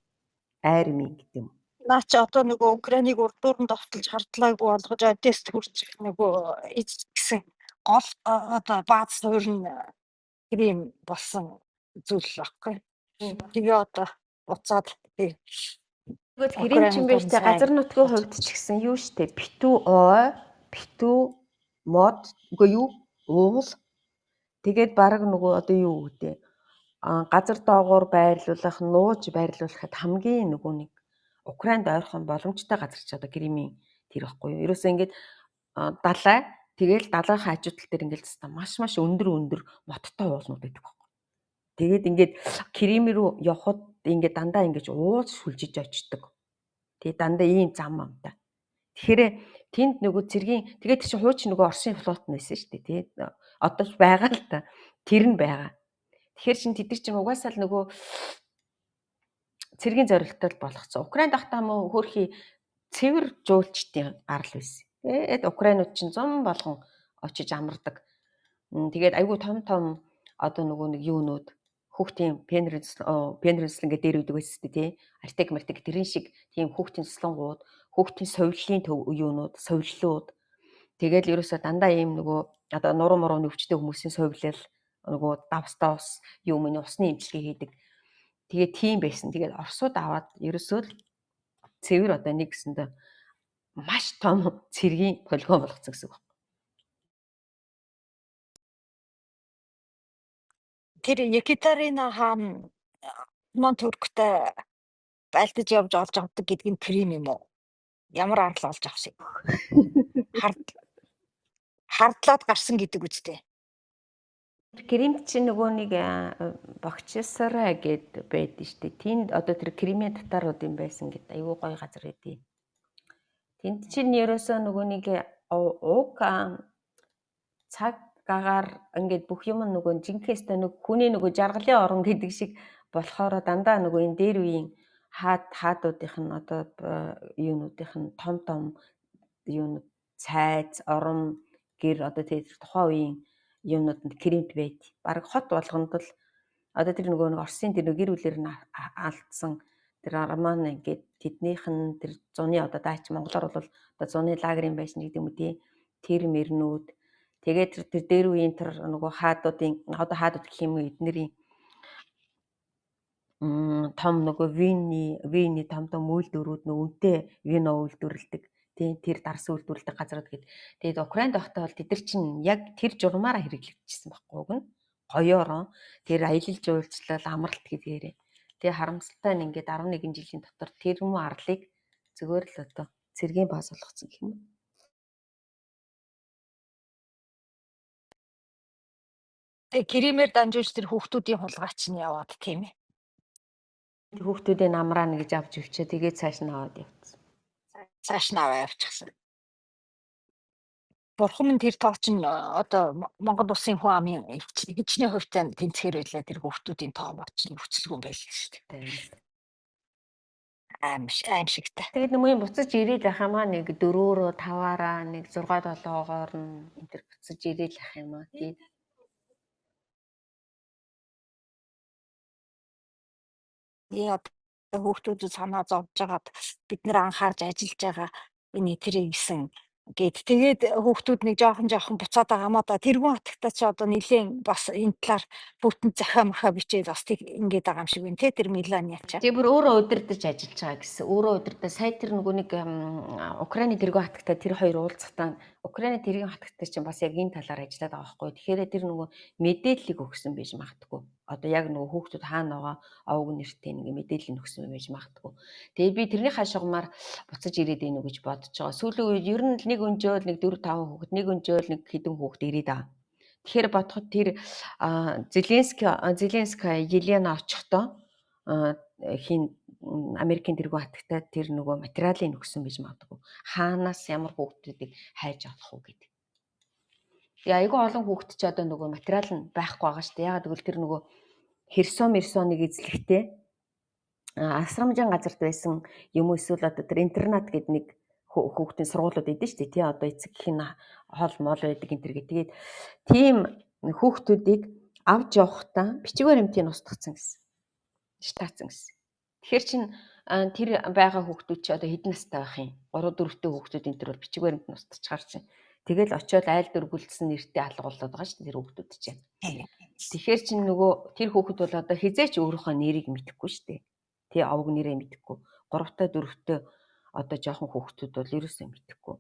Армийн гэдэг юм. Наа чи одоо нөгөө Украиныг урдууранд довтолж хардлаагүй болгож Одесст хүрчих нөгөө гэсэн гол одоо бааз суурь нь Крим болсон зүйл баггүй. Тэгээ одоо буцаад Крим чинь биш те газар нутгийн хувьд ч гэсэн юу штэ битүү мод үгүй юу уул тэгээд баг нөгөө одоо юу гэдэг газар доогуур байрлуулах нууж байрлуулахад хамгийн нөгөө нэг Украинд ойрхон боломжтой газар ч одоо Кримийн тэр ихгүй юу. Ерөөсөө ингээд далай тэгэл далайн хажуудтал дээр ингээд маш өндөр моттой уулнууд байдаг байхгүй. Тэгээд ингээд Крим рүү явхад ингээд дандаа ингэж ууз сүлжиж очдөг. Тэгээд дандаа ийм зам амтай. Тэгэхээр тэнд нөгөө цэргийн тэгээд чи хууч нөгөө Оросын флот нэсэн шүү дээ тий. Одоо ч байгаа л та. Тэр нь байгаа. Тэгэхээр чин тэд нар чинь угаасаа л нөгөө цэргийн зорилттой болгоцсон. Украинд ахтаа мөн хөөрхий цэвэр жуулчдын арал байсан. Тэгээд Украинууд чинь зам болгон очиж амардаг. Тэгээд айгүй том одоо нөгөө нэг юунууд хүүхдийн пенринслэн гэдэг дээр үүдэг байсан шүү дээ тий. Артек тэрэн шиг тийм хүүхдийн цэслэнгууд, хүүхдийн совиллын юунууд, совиллууд. Тэгээд ерөөсөө дандаа ийм нөгөө одоо нуруу муруу нөвчтэй хүмүүсийн совиллал нөгөө давс юм усны имчилгээ хийдэг. Тэгээд тийм байсан. Тэгээд Оросууд аваад ерөөсөө л цэвэр одоо нэг гэсэндээ маш том цэргийн полигон болгоцсон гэсэн үг. тэр Екатерина хаан Осман Турктай байлдаж явж олж авдаг гэдэг нь Крим юм уу? Ямар арал олж авсан юм? Хардлаад гарсан гэдэг үстэй. Крим чинь нөгөө нэг Бахчисарай гэд байдаг шүү дээ. Тэнд одоо тэр Кримийн татарууд юм байсан гэдэг. Айгүй гоё газар эдий. Тэнд чинь ерөөсөө нөгөө нэг уг цаг гагаар ингээд бүх юм нөгөө жинхэнэ нэг хүний нөгөө жаргалын орон гэдэг шиг болохоор дандаа нөгөө энэ дээр үеийн хаадуудынх нь одоо юунуудынх нь том юунууд цайз орон гэр одоо тэр тухайн үеийн юмнуудад Кримт байд. Бараг хот болгонд л одоо тэр нөгөө нэг Оросын тэр гэр бүлээр нь алдсан тэр арман ингээд тэднийх нь тэр зуны одоо даач монголоор бол одоо зуны лагерын байсан гэдэг юм үү тий. Тэр мөрнүүд тэгээд тэр дээр үеийн тэр нөгөө хаадуудын одоо хаадууд гэх юм уу эднэрийн том нөгөө вины том үйлдвэрүүд нөгөө үнэтэй вино үйлдвэрлэдэг тий тэр дарс үйлдвэрлэдэг газрууд гээд тэгээд Украинд байхдаа бол тэд нар чинь яг тэр журмаараа хэрэглэгдчихсэн байхгүй уг нь гоёороо тэр аялал жуулчлал амралт гэдгээрээ тэгээ харамсалтай нь ингээд 11 жилийн дотор тэр юм арлыг зүгээр л одоо цэргийн бааз болгоцсон гэх юм. Тэгээ Кримээр дамжуулж тэр хүүхдүүдийн хулгайч нь яваад тийм ээ. Хүүхдүүдээ намраана гэж авч өвчөө тэгээд цааш нь аваад явцсан. Цааш нь аваа явчихсан. Бурхан минь тэр тоо чинь одоо Монгол улсын хүн амын хичнээн хувьтай тэнцхээр байлаа тэр хүүхдүүдийн тоо боч нь хүчилгүн байл шүү дээ. Аимшигтай. Тэгээд нэмээ буцаж ирээд ах юм аа нэг 4-өө 5-аараа нэг 6-7-оор нь энэ төр буцаж ирээд ах юм аа тий. Яа хүүхдүүд санаа зовж байгаад бид нэр анхаарч ажиллаж байгаа энэ тэрийг гисэн гээд тэгээд хүүхдүүд нэг жоохон буцаад байгаа маа да тэргүүн хатагтаа чи одоо нилээн бас энэ талаар бүтэн захаа махаа бичээд бас тэг ингээд байгаа юм шиг байна те тэр Милан ячаа. Тэг бүр өөрөө удирдах ажиллаж байгаа гэсэн. Өөрөө удирдах сая тэр нөгөө нэг Украины тэргүүн хатагтаа тэр хоёр уулзахтаа Украины тэргийн хатагтаа чинь бас яг энэ талаар ажиллаад байгаа байхгүй. Тэгэхээр тэр нөгөө мэдээллийг өгсөн байж магадгүй. Одоо яг нөгөө хүүхдүүд хаана байгаа овг нэртэй нэг мэдээлэл өгсөн байж магадгүй. Тэгээд би тэрний хашгамаар буцаж ирээд ийнө гэж бодож байгаа. Сүүлийн үед ер нь нэг өнжөөл нэг 4-5 хүүхэд, нэг өнжөөл нэг хэдэн хүүхэд ирээд байгаа. Тэгэхээр бодоход тэр Зеленская Елена очихдоо хин Америкийн тэргүүн хатагтаа тэр нөгөө материалыг өгсөн байж магадгүй. Хаанаас ямар хүүхдүүдийг хайж авах уу гэдэг. Тэгээ айгүй олон хүүхэд ч одоо нөгөө материал нь байхгүй байгаа шүү дээ. Ягаад гэвэл тэр нөгөө Херсоны эзлэгтэй асрамжийн газарт байсан юм уу эсвэл одоо тэр интернат гэдэг нэг хүүхдийн сургуулиуд эдэн шүү дээ. Тий одоо эцэг гэх нь хол мол байдаг энэ төр гэдэг. Тэгээд тийм хүүхдүүдийг авч явахдаа бичиг баримтыг устгацсан гэсэн. Штатсан гэсэн. Тэгэхээр чин тэр байгаа хүүхдүүд чи одоо хэдэн настай байх юм? 3-4 хүүхдүүд энэ төр бол бичиг баримт нь устгачаар чинь. Тэгэл очиод айл дөрвөлдсөн нэртэй алгуулад байгаа шүү дээ тэр хүүхдүүд чинь. Тэгэхээр чин нөгөө тэр хүүхэд бол одоо хизээч өөрийнхөө нэрийг мэдэхгүй шүү дээ. Тэ овг нэрээ мэдэхгүй. 3-тай 4-тэй одоо жоохон хүүхдүүд бол ерөөсөө мэдэхгүй.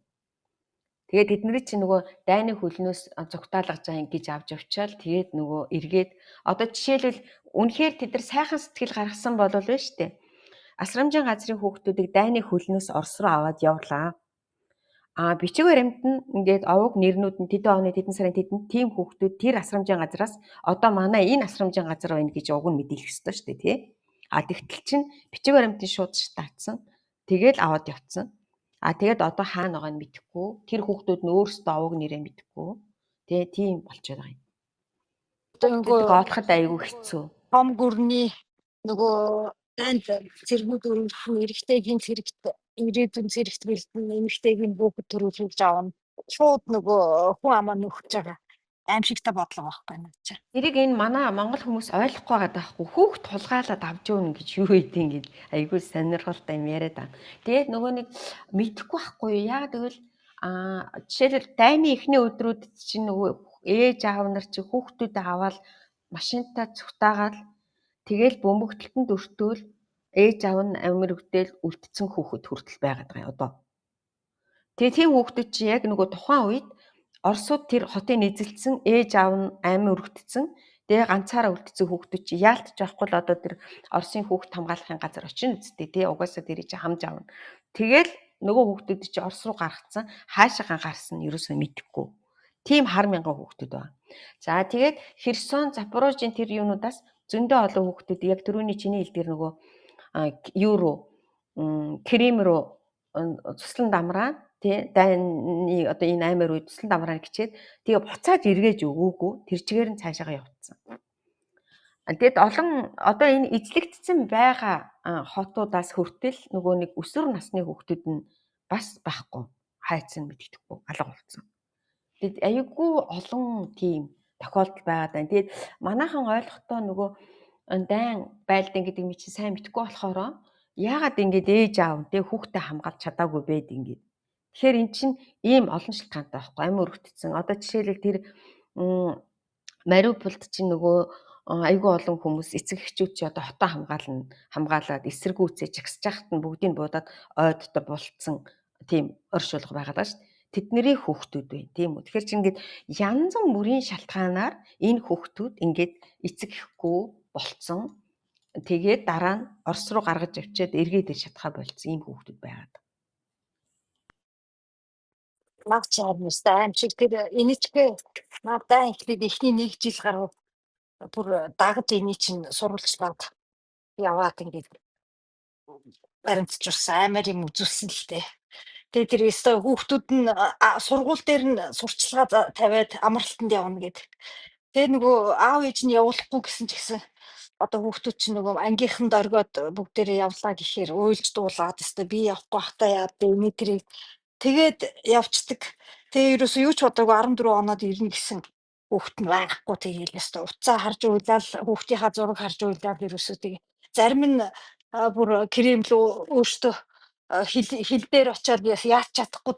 Тэгээд тэдний чинь нөгөө дайны хөлнөөс зугтаалгаж байгаа ингэж авч явчаал тэгээд нөгөө эргээд одоо жишээлбэл үнэхээр тэд нар сайхан сэтгэл гаргасан болов л шүү дээ. Асрамжийн газрын хүүхдүүдийг дайны хөлнөөс Орос руу аваад явлаа. Бичиг баримт нь ингээд овог нэрнүүд нь тэдэн оны тэдэн сарын тэдэн тийм хүүхдүүд тэр асрамжийн газраас одоо манай энэ асрамжийн газар байна гэж уг нь мэдээлэх ёстой шүү дээ тий. Тэгтэл чинь бичиг баримтын шууд штатсан. Тэгэл аваад явцсан. Тэгээд одоо хаана байгааг нь мэдэхгүй. Тэр хүүхдүүд нь өөрсдөө овог нэрээ мэдэхгүй. Тэгээ тийм болчиход байгаа юм. Одоо нөгөө олоход айгүй хэцүү. том гүрний нөгөө танд зэргүүд өрөвхөн эрэгтэйгийн зэрэгт ирээдүйн зэрэгт бэлдэн эмэгтэйгийн хүүхэд төрүүлж авна. Шууд нөгөө хүн амаа нөхөж байгаа. Аимшигтай бодлого байхгүй наа чи. Тэрийг энэ манай монгол хүмүүс ойлгохгүй байгаа даахгүй. Хүүхд тулгаалаад авч явна гэж юу гэдэг ингэж айгүй сонирхолтой юм яриад байна. Тэгээд нөгөө нэг мэдэхгүй байхгүй юу? Яг тэгвэл жишээлбэл дайны эхний өдрүүд чинь нөгөө ээж аав нар чи хүүхдүүдээ аваад машинтаа цухтаагаад тэгэл бөмбөгтөлтөнд өртөөл ээж аав нь амир өвдөл үлдсэн хүүхэд хүртэл байгаад байгаа одоо. Тэгээ тийм хүүхдүүд чи яг нөгөө тухайн үед Оросууд тэр хотыг нэзэлсэн ээж аав нь амин өргөдсөн. Тэгээ ганцаараа үлдсэн хүүхдүүд чи яалтж байхгүй л одоо тэр Оросын хүүхд хамгаалахын газар очино үсттэй тий угаасаа тэр чи хамж аавна. Тэгэл нөгөө хүүхдүүд чи Орос руу гаргацсан хаашаа гарсан нь ерөөсөө мэдэхгүй. Тийм хар мянган хүүхдүүд байна. За тэгээд Херсон, Запорожийн тэр юунуудаас зөндөө олон хүүхдүүд яг түрүүний чиний хэлдгээр нөгөө юу руу Крим руу туслан дамраа тий дайны одоо энэ аймаар үед туслан дамраа гिचээд тэгээ буцаад эргэж өгөөгүй тэр чигээр нь цаашаага явуулсан. Тэгэд олон одоо энэ эзлэгдсэн байгаа хотуудаас хүртэл нөгөө нэг өсвөр насны хүүхдүүд нь бас байхгүй хайцсан мэддэхгүй алга болсон. Тэгэд аюулгүй олон тийм тохиолдол байгаад байна. Тэгэд манайхан ойлгохдоо нөгөө дайн байлдан гэдэг нь чи сайн мэдхгүй болохоор яагаад ингэж ээж аав тэг хүүхдээ хамгаалж чадаагүй байд ингэж. Тэгэхээр эн чинь ийм олон шалтгаантай байхгүй амин өргөтцсөн. Одоо жишээлбэл тэр Мариуполд чинь нөгөө айгүй олон хүмүүс эцэг эхчүүд чи одоо хотоо хамгаалаад эсэргүүцээ жагсаж яхад нь бүгдийг буудаад ой дотор булцсан тийм оршуулга байгаа даа шүү. Тэдний хүүхдүүд бай тийм үү. Тэгэхээр чи ингээд янз бүрийн шалтгаанаар энэ хүүхдүүд ингээд эцэг эхгүй болцсон. Тэгээд дараа нь Орос руу гаргаж авчиад эргээд ир шатхаа болцсон ийм хүүхдүүд байгаад. Наач яамстай аимшиг тэр энэчгээ надаа ихний 1 жил гаруй бүр дагж эний чинь сурвалжлаад яваад ингээд баримтжуулсан амар юм үзүүлсэн л дээ. Тэгээ тэр өстой хүүхдүүд нь сургууль дээр нь сурчлагаа тавиад амралтанд явна гэд. Тэгээ нөгөө аав ээж нь явуулахгүй гэсэн ч гэсэн одоо хүүхдүүд чинь нөгөө ангийнханд оргиод бүгдээрээ явлаа гэхээр уйлж дуулаад өстой би явахгүй хата яа бэ энэ тэрийг тэгээд явцдаг. Тэгээ ерөөсөө юу ч бодоогүй 14 оноод ирнэ гэсэн хүүхд нь байхгүй тэгээл өстой уцаа харж уйлал хүүхдийнхаа зураг харж уйлал ерөөсөө тэгээ зарим нь бүр Крем рүү өөртөө хил дээр очиод яач чадахгүй